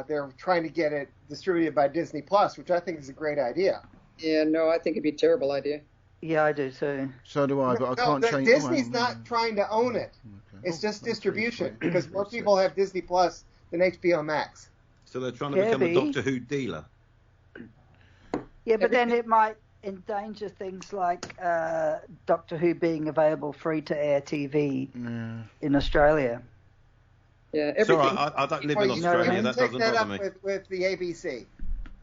Speaker 3: they're trying to get it distributed by Disney Plus, which I think is a great idea.
Speaker 5: Yeah, no, I think it'd be a terrible idea.
Speaker 4: Yeah, I do too.
Speaker 2: So do I, but I can't change.
Speaker 3: Disney's not trying to own it. Okay. It's just distribution, because more people have Disney Plus than HBO Max.
Speaker 7: So they're trying to become a Doctor Who dealer.
Speaker 4: Yeah, but then it might endanger things like Doctor Who being available free-to-air TV in Australia.
Speaker 5: Yeah, everything.
Speaker 7: I don't live in Australia. That doesn't bother me.
Speaker 3: With the ABC.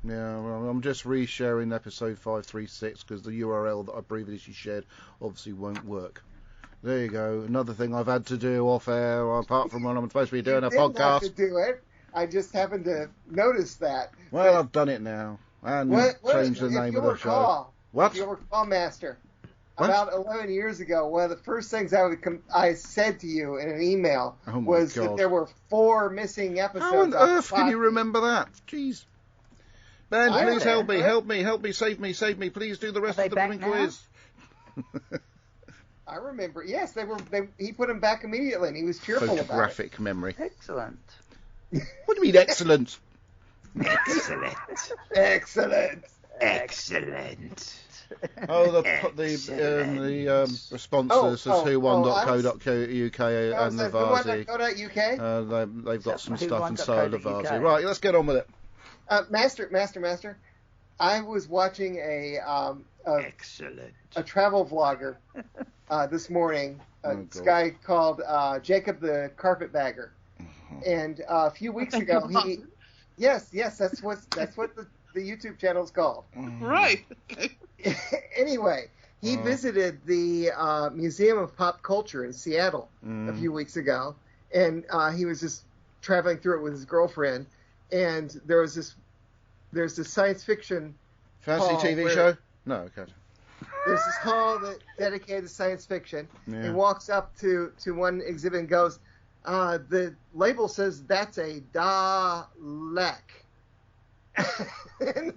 Speaker 2: Yeah, well, I'm just resharing episode 536 because the URL that I previously shared obviously won't work. There you go. Another thing I've had to do off air, apart from when I'm supposed to be doing a podcast.
Speaker 3: Have to do it. I just happened to notice that.
Speaker 2: Well, I've done it now and changed the name of the show.
Speaker 3: What? If you'll recall, Master, about 11 years ago, one of the first things I said to you in an email was that there were 4 missing episodes.
Speaker 2: How on earth can you remember that? Jeez. Ben, please help me, save me, please do the rest of the blooming quiz.
Speaker 3: I remember, yes, he put them back immediately, and he was cheerful about it.
Speaker 2: Photographic memory.
Speaker 4: Excellent.
Speaker 2: What do you mean, excellent?
Speaker 3: Excellent.
Speaker 2: Oh, the sponsors is who1.co.uk and Lavazi.
Speaker 3: who1.co.uk?
Speaker 2: They've got some stuff inside Lavazi. Right, let's get on with it.
Speaker 3: Master. I was watching a travel vlogger this morning. This guy called Jacob the Carpetbagger, and a few weeks ago he. Yes, that's what the YouTube channel's called.
Speaker 6: Right.
Speaker 3: Anyway, he visited the Museum of Pop Culture in Seattle a few weeks ago, and he was just traveling through it with his girlfriend. And there's this science fiction
Speaker 2: fancy TV show? No, okay.
Speaker 3: There's this hall that dedicated to science fiction. Yeah. He walks up to one exhibit and goes, the label says that's a Dalek. and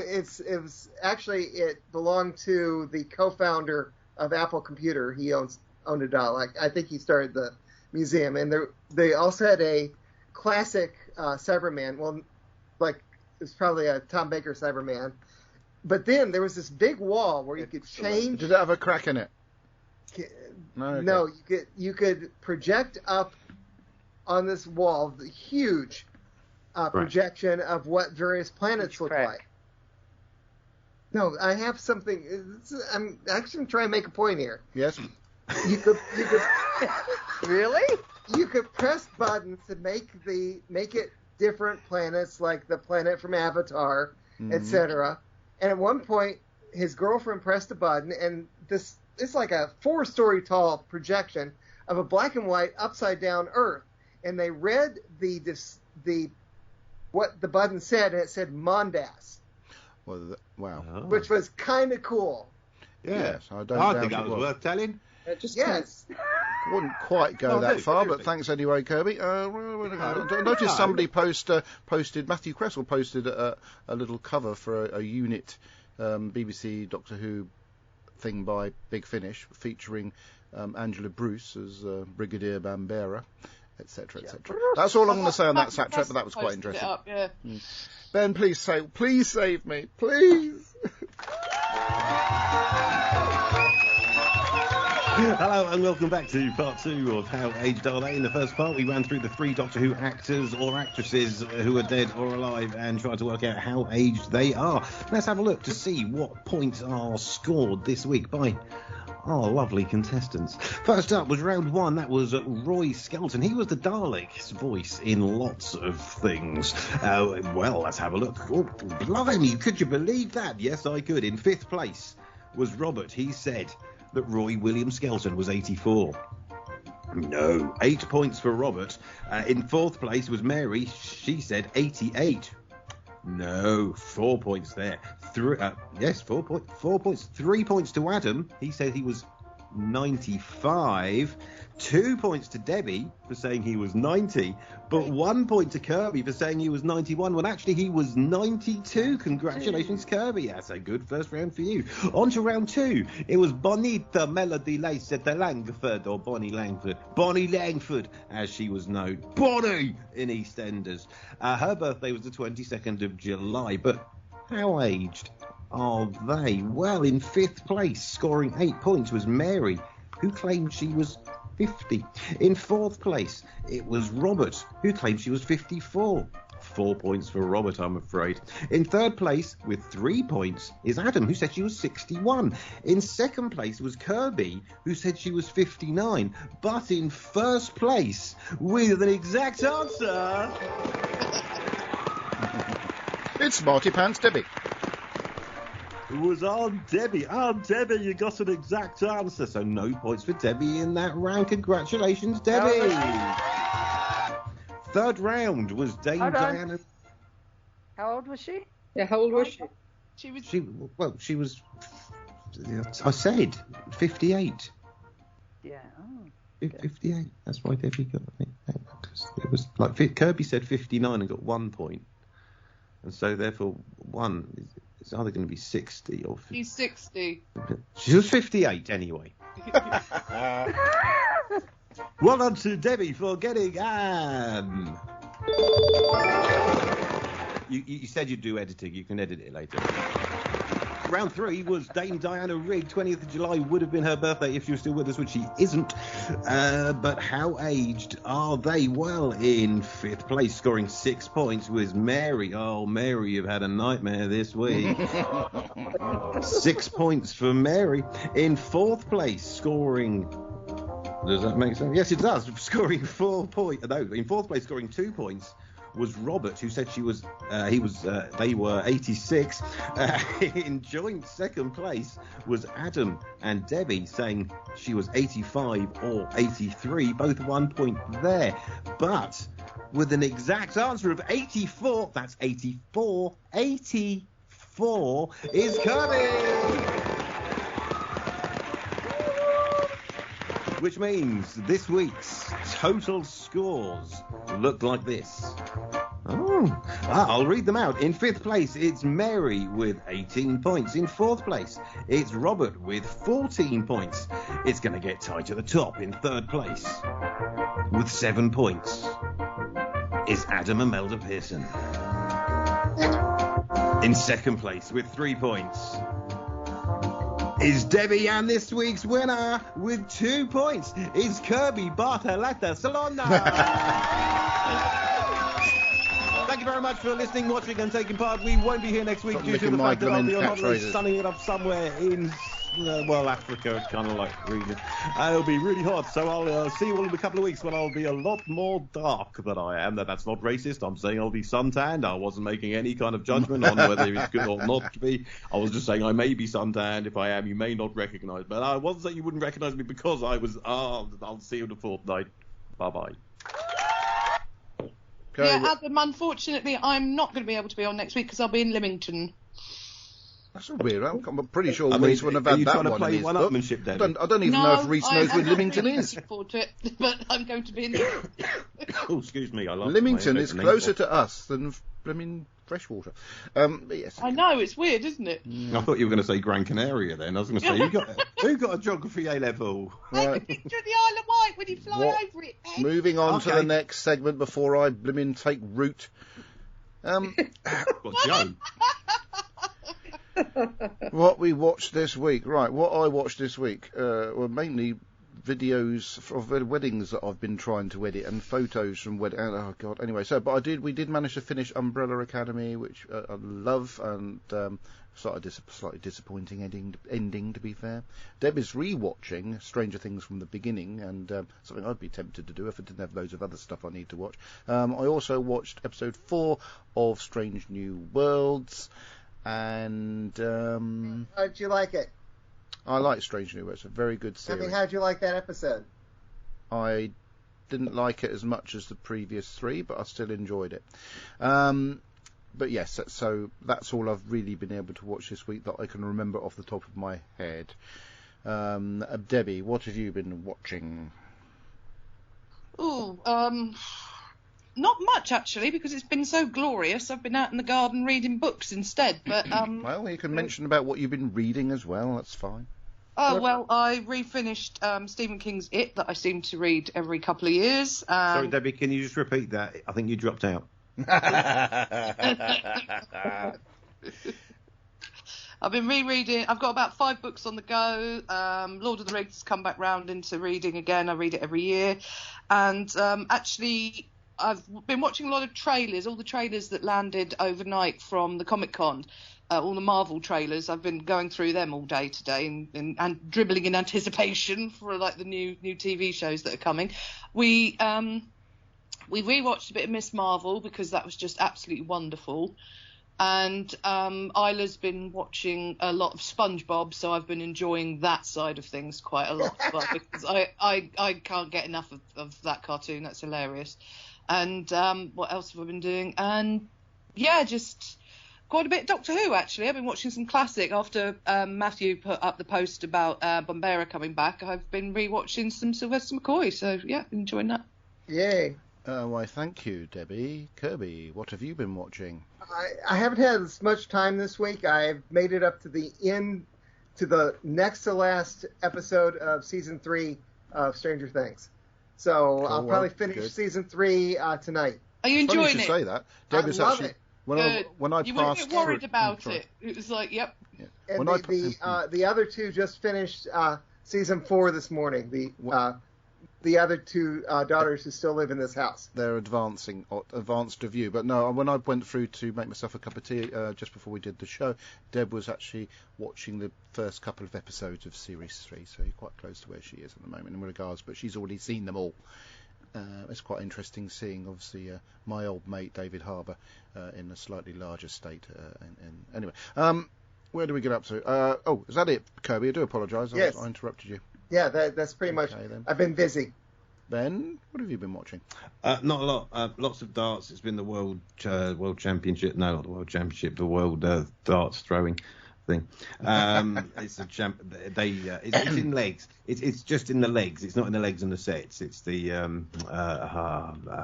Speaker 3: it belonged to the co-founder of Apple Computer. He owned a Dalek. I think he started the museum, and they also had a classic Cyberman. Well, it's probably a Tom Baker Cyberman. But then there was this big wall where you could change.
Speaker 2: Did it have a crack in it?
Speaker 3: No, you could project up on this wall, the huge projection of what various planets look like. No, I have something. I'm actually trying to make a point here.
Speaker 2: Yes.
Speaker 3: You could
Speaker 4: really?
Speaker 3: You could press buttons to make it different planets, like the planet from Avatar, etc. And at one point, his girlfriend pressed a button, and it's like a 4-story tall projection of a black and white upside down Earth, and they read what the button said, and it said Mondas.
Speaker 2: Well, wow.
Speaker 3: Which was kind of cool.
Speaker 2: Yes, I
Speaker 7: think that was worth telling.
Speaker 3: Yes.
Speaker 2: Wouldn't quite go that far, but thanks anyway, Kirby. I noticed somebody posted, Matthew Cresswell posted a little cover for a unit BBC Doctor Who thing by Big Finish, featuring Angela Bruce as Brigadier Bambera, etc., etc. That's all I'm going to say on that Sat Trek, but that was quite interesting. Ben, please save me, please.
Speaker 7: Hello and welcome back to part 2 of How Aged Are They? In the first part, we ran through the 3 Doctor Who actors or actresses who are dead or alive and tried to work out how aged they are. Let's have a look to see what points are scored this week by our lovely contestants. First up was round 1. That was Roy Skelton. He was the Dalek's voice in lots of things. Well, let's have a look. Oh, blimey, could you believe that? Yes, I could. In 5th place was Robert. He said that Roy William Skelton was 84. No, 8 points for Robert. In 4th place was Mary. She said 88. No, 4 points there. 4 points. 3 points to Adam. He said he was 95. 2 points to Debbie for saying he was 90, but 1 point to Kirby for saying he was 91, when actually he was 92. Congratulations, Kirby. That's a good first round for you. On to round 2. It was Bonita Melody Laceta Langford, or Bonnie Langford. Bonnie Langford, as she was known. Bonnie in EastEnders. Her birthday was the 22nd of July, but how aged are they? Well, in 5th place, scoring 8 points, was Mary, who claimed she was 50. In 4th place, it was Robert, who claimed she was 54. 4 points for Robert, I'm afraid. In 3rd place, with 3 points, is Adam, who said she was 61. In 2nd place was Kirby, who said she was 59. But in 1st place, with an exact answer,
Speaker 2: it's Smarty Pants Debbie.
Speaker 7: It was Aunt Debbie. Aunt Debbie, you got an exact answer. So no points for Debbie in that round. Congratulations, Debbie. 3rd round was Dame Diana.
Speaker 4: How old was she?
Speaker 5: Yeah, how old was she?
Speaker 7: She was, I said, 58.
Speaker 4: Yeah. Oh, okay.
Speaker 7: 58. That's why Debbie got it. It was like Kirby said 59 and got 1 point. And so therefore it's either going to be 60 or 50.
Speaker 6: He's 60.
Speaker 7: She was 58 anyway. Well done to Debbie for getting Anne. You said you'd do editing. You can edit it later. Round 3 was Dame Diana Rigg. 20th of July would have been her birthday if she was still with us, which she isn't. But how aged are they? Well, in 5th place, scoring 6 points, was Mary. Oh, Mary, you've had a nightmare this week. 6 points for Mary. In 4th place, scoring... Does that make sense? Yes, it does. Scoring 4 points. No, in 4th place, scoring 2 points, was Robert, who said they were 86. In joint 2nd place was Adam and Debbie, saying she was 85 or 83, both 1 point there. But with an exact answer of 84, that's 84 is Kirby! Which means this week's total scores look like this. I'll read them out. In 5th place, it's Mary with 18 points. In 4th place, it's Robert with 14 points. It's going to get tight at the top. In 3rd place, with 7 points, is Adam Imelda Pearson. In 2nd place, with 3 points, is Debbie, and this week's winner with 2 points is Kirby Bartoletta Salona. Thank you very much for listening, watching, and taking part. We won't be here next week due to the fact that I'll be on holiday sunning it up somewhere in, Africa, kind of like region. It'll be really hot, so I'll see you all in a couple of weeks when I'll be a lot more dark than I am. That's not racist. I'm saying I'll be suntanned. I wasn't making any kind of judgment on whether it's good or not to be. I was just saying I may be suntanned. If I am, you may not recognise. But I wasn't saying you wouldn't recognise me because I was. I'll see you in a fortnight. Bye-bye.
Speaker 6: Yeah, Adam, unfortunately, I'm not going to be able to be on next week because I'll be in Lymington.
Speaker 2: That's a weird. I'm pretty sure Reese wouldn't have had that one in his book. I don't even know if Reese knows where Lymington is.
Speaker 6: To it, but I'm going to be in Lymington.
Speaker 7: Oh, excuse me. I love
Speaker 2: Lymington is closer to us than Freshwater. But yes.
Speaker 6: I know, it's weird, isn't it?
Speaker 7: I thought you were going to say Gran Canaria then. I was going to say, who got a geography A-level?
Speaker 6: I can picture the Isle of Wight when you fly over it. Eh?
Speaker 2: Moving on to the next segment before I take root.
Speaker 7: Joe.
Speaker 2: What we watched this week. Right, what I watched this week were mainly videos of weddings that I've been trying to edit and photos from weddings. Oh god. Anyway, we did manage to finish Umbrella Academy, which I love, and slightly disappointing ending to be fair. Deb is rewatching Stranger Things from the beginning, and something I'd be tempted to do if I didn't have loads of other stuff I need to watch. I also watched episode 4 of Strange New Worlds, and
Speaker 3: how'd you like it?
Speaker 2: I like Strange New Worlds. It's a very good series.
Speaker 3: I mean, how'd you like that episode?
Speaker 2: I didn't like it as much as the previous 3, but I still enjoyed it. But yes, so that's all I've really been able to watch this week that I can remember off the top of my head. Debbie, what have you been watching?
Speaker 6: Not much actually, because it's been so glorious. I've been out in the garden reading books instead. But
Speaker 2: well, you can mention about what you've been reading as well. That's fine.
Speaker 6: Oh well, I refinished Stephen King's It that I seem to read every couple of years.
Speaker 7: Sorry, Debbie, can you just repeat that? I think you dropped out.
Speaker 6: I've been rereading. I've got about 5 books on the go. Lord of the Rings has come back round into reading again. I read it every year, and actually, I've been watching a lot of trailers. All the trailers that landed overnight from the Comic-Con. All the Marvel trailers. I've been going through them all day today and dribbling in anticipation for like the new TV shows that are coming. We rewatched a bit of Miss Marvel because that was just absolutely wonderful. And Isla's been watching a lot of SpongeBob, so I've been enjoying that side of things quite a lot as well, because I can't get enough of that cartoon. That's hilarious. And what else have I been doing? And yeah, just quite a bit. Doctor Who, actually. I've been watching some classic. After Matthew put up the post about Bombera coming back, I've been rewatching some Sylvester McCoy. So yeah, enjoying that.
Speaker 3: Yay.
Speaker 2: Why, thank you, Debbie. Kirby, what have you been watching?
Speaker 3: I haven't had as much time this week. I've made it up to the end, to the next to last episode of season 3 of Stranger Things. So cool, I'll probably finish season 3 tonight.
Speaker 6: Are you enjoying
Speaker 2: it? You should say that. Deb is
Speaker 3: love
Speaker 2: actually,
Speaker 3: it.
Speaker 2: When I
Speaker 6: you
Speaker 2: passed
Speaker 6: wouldn't get worried about it. It was like, yep.
Speaker 2: Yeah.
Speaker 3: And the other 2 just finished season 4 this morning. The other 2 daughters who still live in this house.
Speaker 2: They're advanced review. But no, when I went through to make myself a cup of tea just before we did the show, Deb was actually watching the first couple of episodes of Series 3, so you're quite close to where she is at the moment in regards, but she's already seen them all. It's quite interesting seeing, obviously, my old mate David Harbour in a slightly larger state. Anyway, where do we get up to? Is that it, Kirby? I do apologise.
Speaker 3: Yes.
Speaker 2: I interrupted you.
Speaker 3: Yeah, that's pretty much.
Speaker 2: Then.
Speaker 3: I've been busy.
Speaker 2: Ben, what have you been watching?
Speaker 7: Not a lot. Lots of darts. It's been the World Championship. No, not the World Championship. The World Darts Throwing thing. It's a it's in legs. It's just in the legs. It's not in the legs and the sets. It's the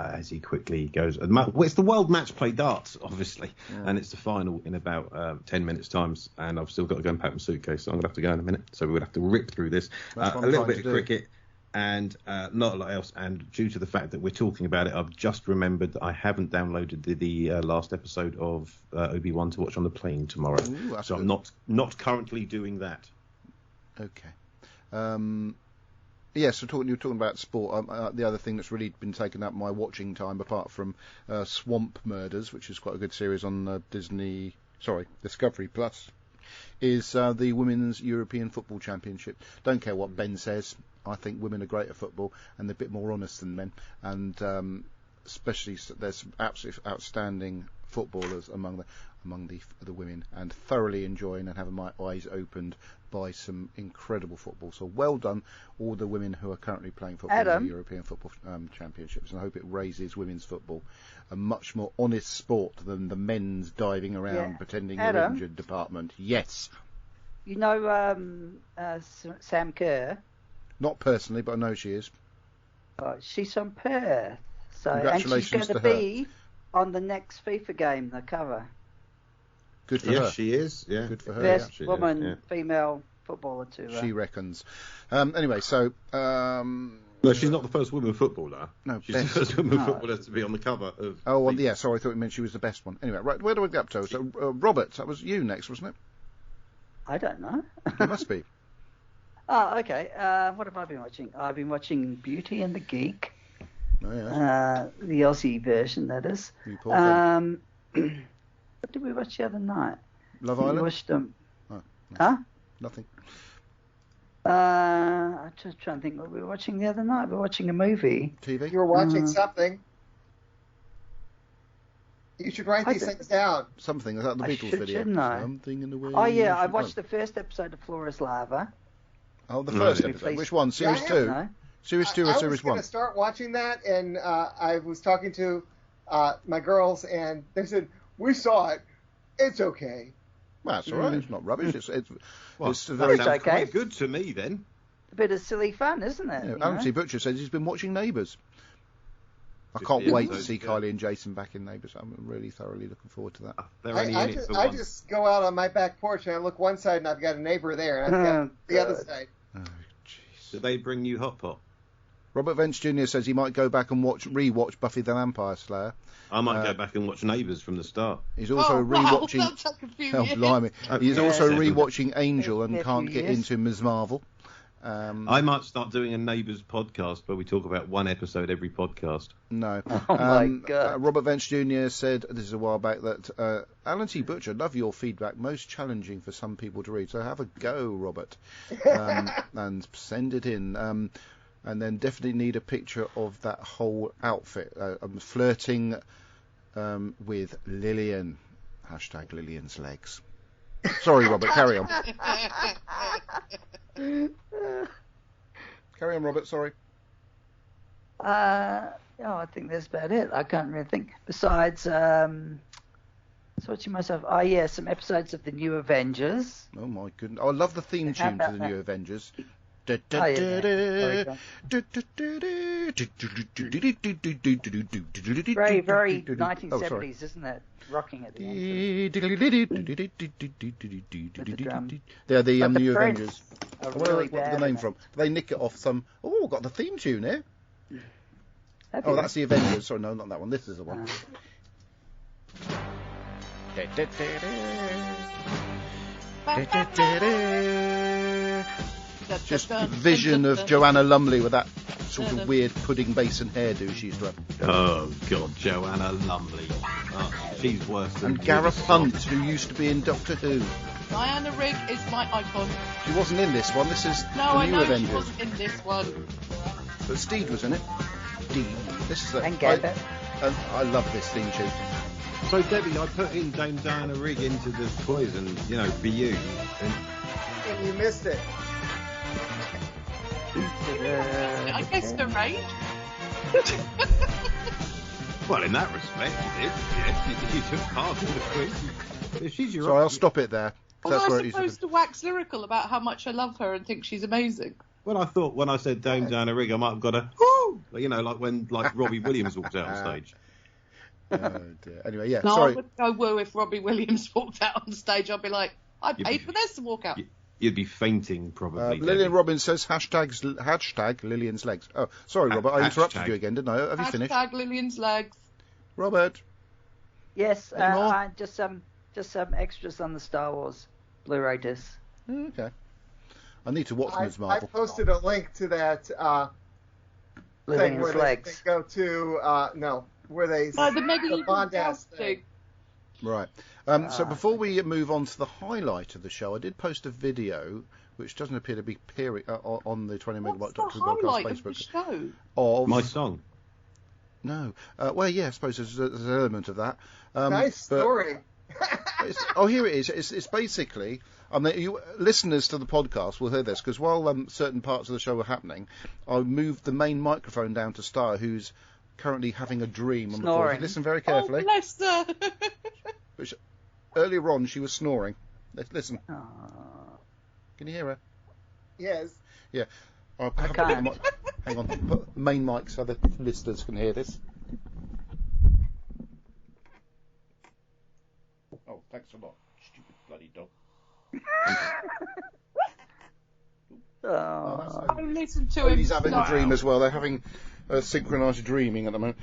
Speaker 7: as he quickly goes. It's the World Match Play Darts, obviously, and it's the final in about 10 minutes times. And I've still got to go and pack my suitcase, so I'm gonna have to go in a minute. So we're gonna have to rip through this. A little bit of cricket. And not a lot else. And due to the fact that we're talking about it, I've just remembered that I haven't downloaded the last episode of Obi-Wan to watch on the plane tomorrow.
Speaker 2: Ooh,
Speaker 7: so
Speaker 2: good.
Speaker 7: I'm not currently doing that.
Speaker 2: Okay. Yes, you were talking about sport. The other thing that's really been taking up my watching time, apart from Swamp Murders, which is quite a good series on Discovery Plus, is the Women's European Football Championship. Don't care what Ben says. I think women are great at football, and they're a bit more honest than men. And especially there's some absolutely outstanding footballers among the women, and thoroughly enjoying and having my eyes opened by some incredible football. So well done, all the women who are currently playing football in the European Football Championships, and I hope it raises women's football a much more honest sport than the men's diving around pretending you're injured department. Yes.
Speaker 4: You know Sam Kerr?
Speaker 2: Not personally, but I know she is.
Speaker 4: She's from Perth. So,
Speaker 2: congratulations
Speaker 4: and she's going to be on the next FIFA game, the cover.
Speaker 2: Good for her.
Speaker 7: Yes, she is. Yeah.
Speaker 2: Good for her.
Speaker 4: Best woman, female footballer to.
Speaker 2: She reckons. Anyway, so.
Speaker 7: No, she's not the first woman footballer.
Speaker 2: No,
Speaker 7: she's the first woman footballer to be on the cover of.
Speaker 2: Oh, well, yeah. Sorry, I thought you meant she was the best one. Anyway, right. Where do we get up to? So, Robert, that was you next, wasn't it?
Speaker 4: I don't know.
Speaker 2: It must be.
Speaker 4: Oh, okay. What have I been watching? I've been watching Beauty and the Geek.
Speaker 2: Oh, yeah.
Speaker 4: The Aussie version, that is. What did we watch the other night?
Speaker 2: Love Island?
Speaker 4: We watched them.
Speaker 2: Oh, no.
Speaker 4: Huh?
Speaker 2: Nothing.
Speaker 4: I'm just trying to think what we were watching the other night. We were watching a movie.
Speaker 2: TV?
Speaker 3: You were watching something. You should write these things down.
Speaker 2: Something. Is that the Beatles video?
Speaker 4: Shouldn't I?
Speaker 2: Something in the way.
Speaker 4: Oh, yeah. I watched the first episode of Floor is Lava.
Speaker 2: Oh, the first episode. Which one? Series 2?
Speaker 4: No.
Speaker 2: Series 2 or Series 1?
Speaker 3: I was going to start watching that, and I was talking to my girls, and they said, we saw it. It's okay.
Speaker 2: Well, that's all right. It's not rubbish. It's
Speaker 7: very
Speaker 4: okay.
Speaker 7: Quite good to me, then.
Speaker 4: A bit of silly fun, isn't it?
Speaker 2: Yeah, Alan T. Butcher says he's been watching Neighbours. I can't wait to see Kylie and Jason back in Neighbours. I'm really thoroughly looking forward to that.
Speaker 3: I just go out on my back porch and I look one side and I've got a neighbor there, and I've got the other side.
Speaker 2: Oh, jeez.
Speaker 7: Do they bring you hot pot?
Speaker 2: Robert Vance Jr. says he might go back and rewatch Buffy the Vampire Slayer.
Speaker 7: I might go back and watch Neighbours from the start.
Speaker 2: He's also rewatching.
Speaker 6: Wow, that took a few years.
Speaker 2: Blimey. He's also rewatching Angel and can't get into Ms. Marvel.
Speaker 7: I might start doing a Neighbours podcast where we talk about one episode every podcast.
Speaker 2: No.
Speaker 4: Oh my God.
Speaker 2: Robert Vance Jr. said, this is a while back, that Alan T. Butcher, love your feedback, most challenging for some people to read. So have a go, Robert, and send it in. And then definitely need a picture of that whole outfit. I'm flirting with Lillian. Hashtag Lillian's legs. Sorry, Robert, carry on. Carry on, Robert, sorry.
Speaker 4: I think that's about it. I can't really think. Besides, watching myself. Oh, yeah, some episodes of the new Avengers.
Speaker 2: Oh, my goodness. I love the theme tune to the new Avengers.
Speaker 4: Very, very 1970s, isn't it? Rocking at the end.
Speaker 2: They're the new Avengers.
Speaker 4: Really
Speaker 2: what's the name from? They nick it off some. Oh, got the theme tune here. Oh, that's the Avengers. Sorry, no, not that one. This is the one. Just vision of Joanna Lumley with that sort of weird pudding basin hairdo she used to have.
Speaker 7: Oh, God, Joanna Lumley. Oh, she's worse than...
Speaker 2: And Gareth Hunt, who used to be in Doctor Who.
Speaker 6: Diana Rigg is my icon.
Speaker 2: She wasn't in this one. This is
Speaker 6: the
Speaker 2: new Avengers.
Speaker 6: She wasn't in this one.
Speaker 2: But Steed was in it. Steed. This is
Speaker 4: and Gabby.
Speaker 2: I love this theme tune.
Speaker 7: So, Debbie, I put in Dame Diana Rigg into the poison, for you.
Speaker 3: And you missed it.
Speaker 6: I guess the rage.
Speaker 7: Well, in that respect, you did. Yes, you took part in the quiz. She's your
Speaker 2: I'll stop it there.
Speaker 6: Well, I was supposed to wax lyrical about how much I love her and think she's amazing.
Speaker 7: Well, I thought when I said Dame Diana Rigg, I might have got a whoo, like when Robbie Williams walked out on stage.
Speaker 2: Oh dear. Anyway, yeah.
Speaker 6: No,
Speaker 2: sorry.
Speaker 6: I would go woo if Robbie Williams walked out on stage. I'd be like, I paid for this to walk out.
Speaker 7: You'd be fainting, probably.
Speaker 2: Lillian Robbins says hashtag Lillian's legs. Oh, sorry, Robert. I interrupted you again, didn't I? Have you finished?
Speaker 6: Hashtag Lillian's legs.
Speaker 2: Robert.
Speaker 4: Yes, just some extras on the Star Wars Blu-ray disc.
Speaker 2: Okay. I need to watch Ms. Marvel.
Speaker 3: I posted a link to that
Speaker 4: Living
Speaker 3: thing where they go to where they
Speaker 6: the
Speaker 3: Bond-ass thing.
Speaker 2: Right. So before we move on to the highlight of the show, I did post a video which doesn't appear to be appearing on the 20 Megabyte Doctor Who podcast Facebook. Of
Speaker 7: my song.
Speaker 2: No. Well, yeah, I suppose there's an element of that.
Speaker 3: Nice story.
Speaker 2: Here it is. It's basically, listeners to the podcast will hear this, because while certain parts of the show were happening, I moved the main microphone down to Star, who's currently having a dream on the floor. Listen very carefully.
Speaker 6: Oh, bless her.
Speaker 2: Which, earlier on, she was snoring. Listen.
Speaker 4: Aww.
Speaker 2: Can you hear her?
Speaker 3: Yes.
Speaker 2: Yeah.
Speaker 4: I can't.
Speaker 2: Hang on. Put the main mic so the listeners can hear this. Oh, thanks a lot, stupid bloody dog.
Speaker 6: I'll listen to him.
Speaker 2: He's having a dream as well. They're having synchronised dreaming at the moment.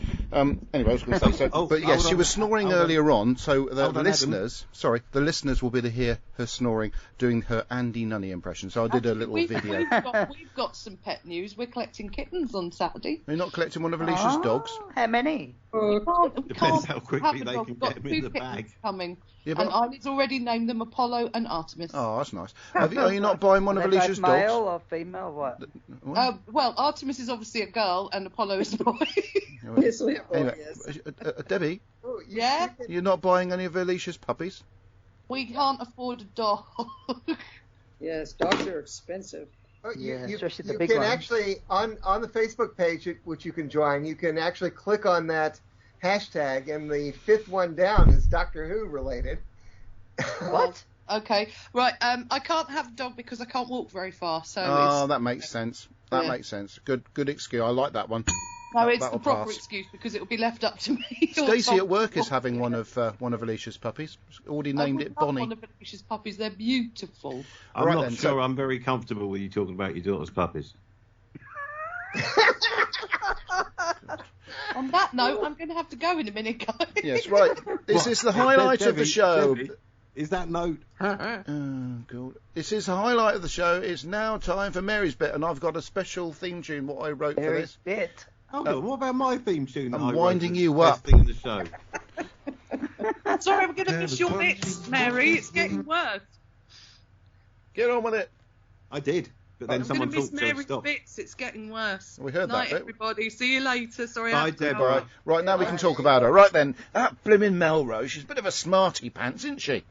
Speaker 2: Anyway, I was going to say so. But yes, she was snoring earlier on, so the listeners, the listeners will be able to hear her snoring, doing her Andy Nunny impression. So I did a little video.
Speaker 6: We've got some pet news. We're collecting kittens on Saturday.
Speaker 2: You're not collecting one of Alicia's dogs?
Speaker 4: How many?
Speaker 7: Depends how quickly they can get them in the bag.
Speaker 6: Coming.
Speaker 2: Yeah,
Speaker 6: and Ida's already named them Apollo and Artemis.
Speaker 2: Oh, that's nice. Are you not buying one of Alicia's dogs?
Speaker 4: Male or female? What?
Speaker 6: Well, Artemis is obviously a girl and Apollo is a boy.
Speaker 2: Anyway, Debbie?
Speaker 3: Oh,
Speaker 6: yeah?
Speaker 2: You're not buying any of Alicia's puppies?
Speaker 6: We can't afford a dog.
Speaker 5: Yes, dogs are expensive.
Speaker 4: Especially the
Speaker 3: you
Speaker 4: big
Speaker 3: can
Speaker 4: ones.
Speaker 3: actually, on the Facebook page, which you can join, you can actually click on that hashtag, and the fifth one down is Doctor Who related.
Speaker 6: What? Okay, right. I can't have a dog because I can't walk very far. So
Speaker 2: that makes sense. That makes sense. Good excuse. I like that one.
Speaker 6: No, it's the proper excuse because it will be left up to me.
Speaker 2: Stacey at work is having one of Alicia's puppies. She's already named it Bonnie.
Speaker 6: One of Alicia's puppies. They're beautiful.
Speaker 7: I'm not sure I'm very comfortable with you talking about your daughter's puppies.
Speaker 6: On that note, I'm going to have to go in a minute, guys.
Speaker 2: Yes, right. This is the highlight of the show.
Speaker 7: Debbie, is that note?
Speaker 2: Oh, God. This is the highlight of the show. It's now time for Mary's Bit, and I've got a special theme tune, what I wrote for this.
Speaker 4: Mary's Bit?
Speaker 7: Hold on, what about my theme tune?
Speaker 2: I'm winding you up.
Speaker 7: Best thing in the show.
Speaker 6: Sorry, I'm going to miss your bits, Mary. It's getting worse.
Speaker 2: Get on with it.
Speaker 7: I did. But then someone talked, so
Speaker 6: Mary's
Speaker 7: stop.
Speaker 6: bits. It's getting worse.
Speaker 2: We heard
Speaker 6: Night,
Speaker 2: that bit.
Speaker 6: everybody. See you later. Sorry.
Speaker 7: Bye, Deborah.
Speaker 2: Right, now we can talk about her. Right then, that blimmin' Melrose, she's a bit of a smarty pants, isn't she?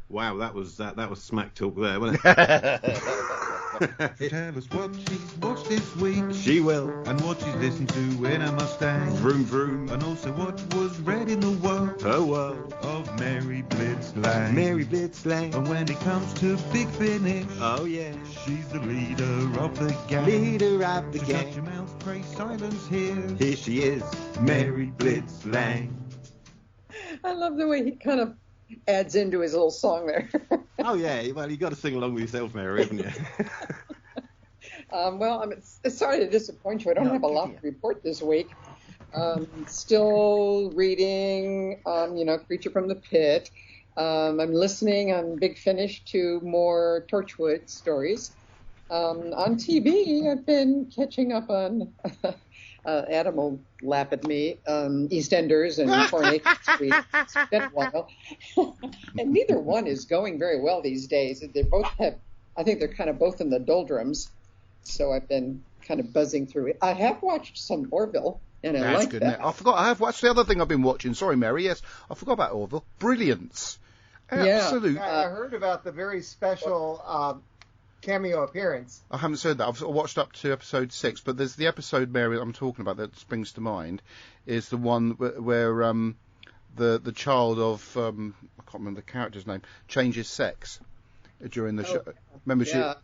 Speaker 7: Wow, that was smack talk there, wasn't it?
Speaker 12: Tell us what she's watched this week.
Speaker 7: She will.
Speaker 12: And what she's listened to in a Mustang.
Speaker 7: Vroom vroom.
Speaker 12: And also what was read in the world.
Speaker 7: Her world.
Speaker 12: Of Mary Blitzlang.
Speaker 7: Mary Blitzlang.
Speaker 12: And when it comes to big finish.
Speaker 7: Oh yeah.
Speaker 12: She's the leader of the gang.
Speaker 7: Leader of the
Speaker 12: So
Speaker 7: gang.
Speaker 12: shut your mouth, pray silence here.
Speaker 7: Here she is.
Speaker 12: Mary Blitzlang.
Speaker 5: I love the way he kind of adds into his little song there.
Speaker 7: Oh yeah, well you got to sing along with yourself, Mary, haven't you?
Speaker 5: Well, I'm sorry to disappoint you. I don't have a lot to report this week. Still reading, Creature from the Pit. I'm listening on Big Finish to more Torchwood stories. On TV, I've been catching up on. Adam will laugh at me. EastEnders and Coronation Street. It's been a while. And neither one is going very well these days. They both have, I think they're kind of both in the doldrums. So I've been kind of buzzing through it. I have watched some Orville, and I like
Speaker 2: good,
Speaker 5: that.
Speaker 2: I forgot. I have watched the other thing I've been watching. Sorry, Mary. Yes, I forgot about Orville. Brilliance. Absolute.
Speaker 3: I heard about the very special cameo appearance.
Speaker 2: I haven't said that. I've watched up to episode 6, but there's the episode, Mary, I'm talking about that springs to mind, is the one where the child of I can't remember the character's name changes sex during the show. Remember,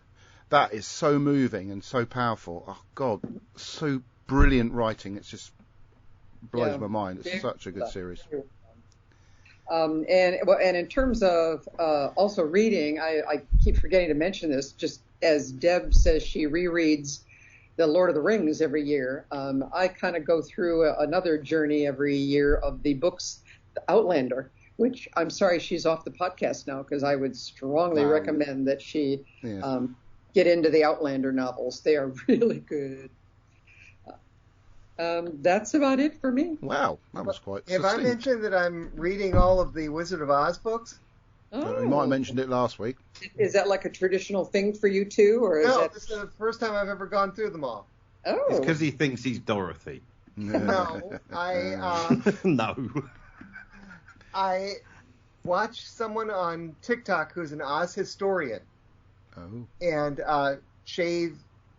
Speaker 2: that is so moving and so powerful. Oh God, so brilliant writing. It just blows my mind. It's such a good series.
Speaker 5: And in terms of also reading, I keep forgetting to mention this. Just as Deb says, she rereads the Lord of the Rings every year. I kind of go through another journey every year of the books, The Outlander, which I'm sorry she's off the podcast now, because I would strongly recommend that she get into the Outlander novels. They are really good. That's about it for me.
Speaker 2: Wow, that was quite
Speaker 3: Have
Speaker 2: succinct.
Speaker 3: I mentioned that I'm reading all of the Wizard of Oz books?
Speaker 5: Oh.
Speaker 2: You might have mentioned it last week.
Speaker 5: Is that like a traditional thing for you too, or is
Speaker 3: No,
Speaker 5: that...
Speaker 3: this is the first time I've ever gone through them all.
Speaker 5: Oh.
Speaker 7: It's because he thinks he's Dorothy.
Speaker 3: No,
Speaker 7: No.
Speaker 3: I watched someone on TikTok who's an Oz historian.
Speaker 2: Oh.
Speaker 3: And she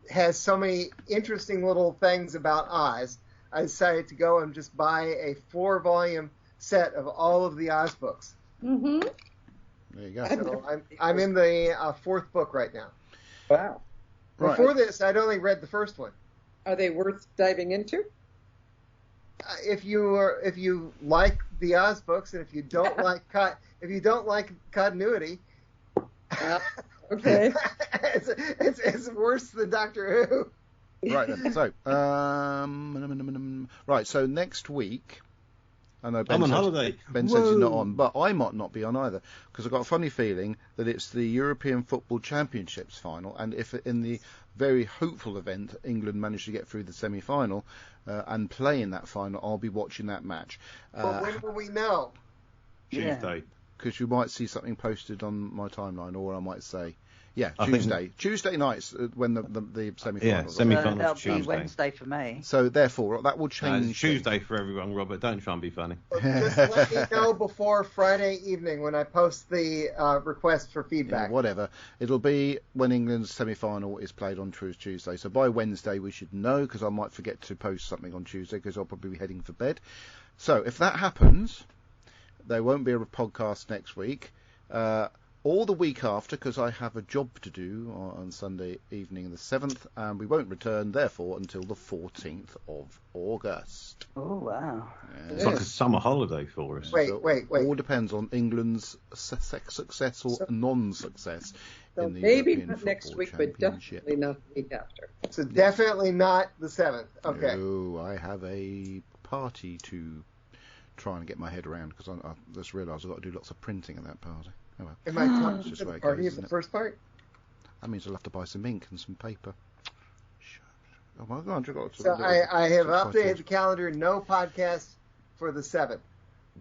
Speaker 3: has so many interesting little things about Oz. I decided to go and just buy a 4-volume set of all of the Oz books.
Speaker 5: Mm-hmm.
Speaker 2: There you go.
Speaker 3: So I'm in the 4th book right now.
Speaker 5: Wow.
Speaker 3: Before this, I'd only read the first one.
Speaker 5: Are they worth diving into?
Speaker 3: If you like the Oz books, and if you don't like continuity,
Speaker 5: okay,
Speaker 3: it's worse than Doctor Who.
Speaker 2: Right then. So, right. So next week, I know Ben
Speaker 7: I'm on
Speaker 2: says,
Speaker 7: holiday.
Speaker 2: Ben says he's not on, but I might not be on either, because I've got a funny feeling that it's the European Football Championships final, and if in the very hopeful event England manage to get through the semi-final and play in that final, I'll be watching that match.
Speaker 3: But when will we know?
Speaker 7: Tuesday.
Speaker 2: Because you might see something posted on my timeline, or I might say,
Speaker 7: I think
Speaker 2: Tuesday nights when the semi-finals.
Speaker 7: Yeah, semi-finals
Speaker 4: that'll
Speaker 7: Tuesday.
Speaker 4: be Wednesday for me.
Speaker 2: So therefore, that will
Speaker 7: It's
Speaker 2: change.
Speaker 7: Tuesday for everyone, Robert. Don't try and be funny.
Speaker 3: Just let me know before Friday evening when I post the request for feedback.
Speaker 2: Yeah, whatever. It'll be when England's semi-final is played on Tuesday. So by Wednesday we should know, because I might forget to post something on Tuesday because I'll probably be heading for bed. So if that happens, there won't be a podcast next week. Or the week after, because I have a job to do on Sunday evening the 7th, and we won't return, therefore, until the 14th of August.
Speaker 4: Oh, wow.
Speaker 7: It's like a summer holiday for us.
Speaker 3: Wait.
Speaker 2: All depends on England's success or non-success
Speaker 5: So
Speaker 2: in the
Speaker 5: maybe
Speaker 2: European
Speaker 5: not next
Speaker 2: Football
Speaker 5: week, but
Speaker 2: Championship.
Speaker 5: definitely not the week after.
Speaker 3: So definitely not the 7th. Okay.
Speaker 2: No, I have a party to try and get my head around, because I just realised I've got to do lots of printing at that party. Oh well.
Speaker 3: Am I talking
Speaker 2: Just
Speaker 3: to
Speaker 2: the
Speaker 3: the
Speaker 2: way it
Speaker 3: party
Speaker 2: goes,
Speaker 3: of the
Speaker 2: isn't it?
Speaker 3: first part?
Speaker 2: That means I'll have to buy some ink and some paper. Oh my God, I've got to
Speaker 3: So I have
Speaker 2: some
Speaker 3: updated the calendar. No podcast for the 7th.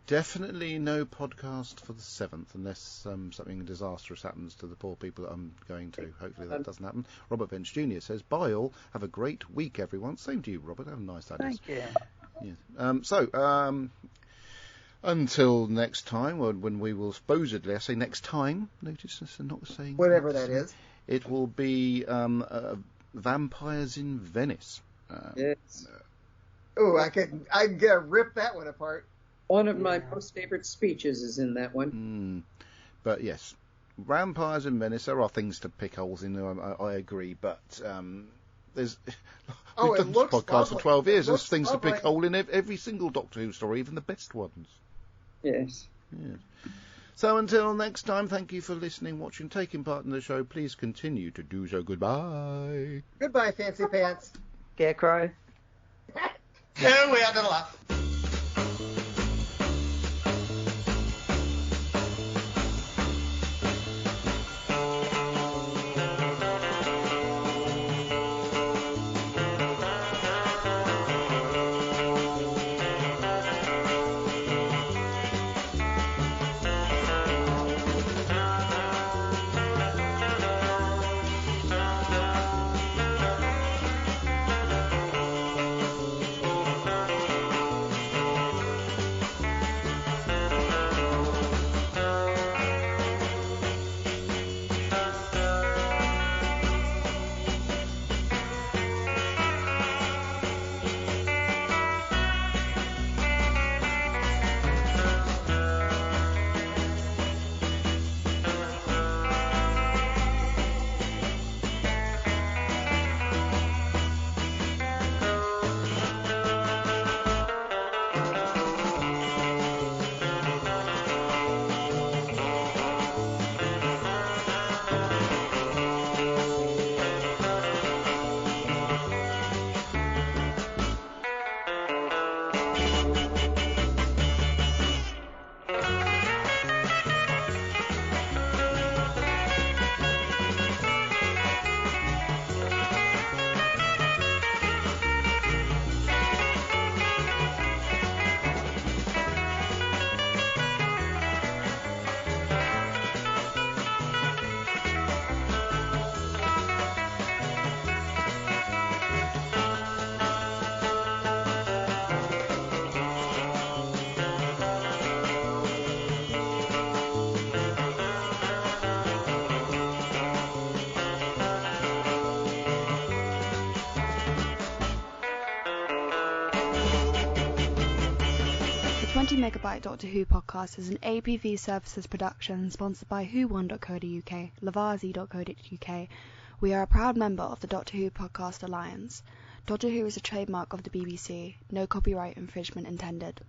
Speaker 2: Definitely no podcast for the 7th, unless something disastrous happens to the poor people that I'm going to. Hopefully that doesn't happen. Robert Vance Jr. says, bye all. Have a great week, everyone. Same to you, Robert. Have a nice day.
Speaker 4: Thank you.
Speaker 2: Yeah. Until next time, when we will supposedly, I say next time, notice this, I'm not saying...
Speaker 3: Whatever that is.
Speaker 2: It will be Vampires in Venice.
Speaker 5: Yes.
Speaker 3: Oh, I can rip that one apart.
Speaker 5: One of my most favorite speeches is in that one.
Speaker 2: But yes, Vampires in Venice, there are things to pick holes in, I agree, but there's... We've done this podcast for 12 years, there's things to pick hole in every single Doctor Who story, even the best ones.
Speaker 5: Yes.
Speaker 2: So until next time, thank you for listening, watching, taking part in the show. Please continue to do so. Goodbye.
Speaker 3: Goodbye, Fancy Pants.
Speaker 4: Scarecrow.
Speaker 3: Yeah, we had a laugh.
Speaker 15: 20 Megabyte Doctor Who podcast is an APV Services production sponsored by whowon.co.uk, lavazi.co.uk. We are a proud member of the Doctor Who Podcast Alliance. Doctor Who is a trademark of the BBC. No copyright infringement intended.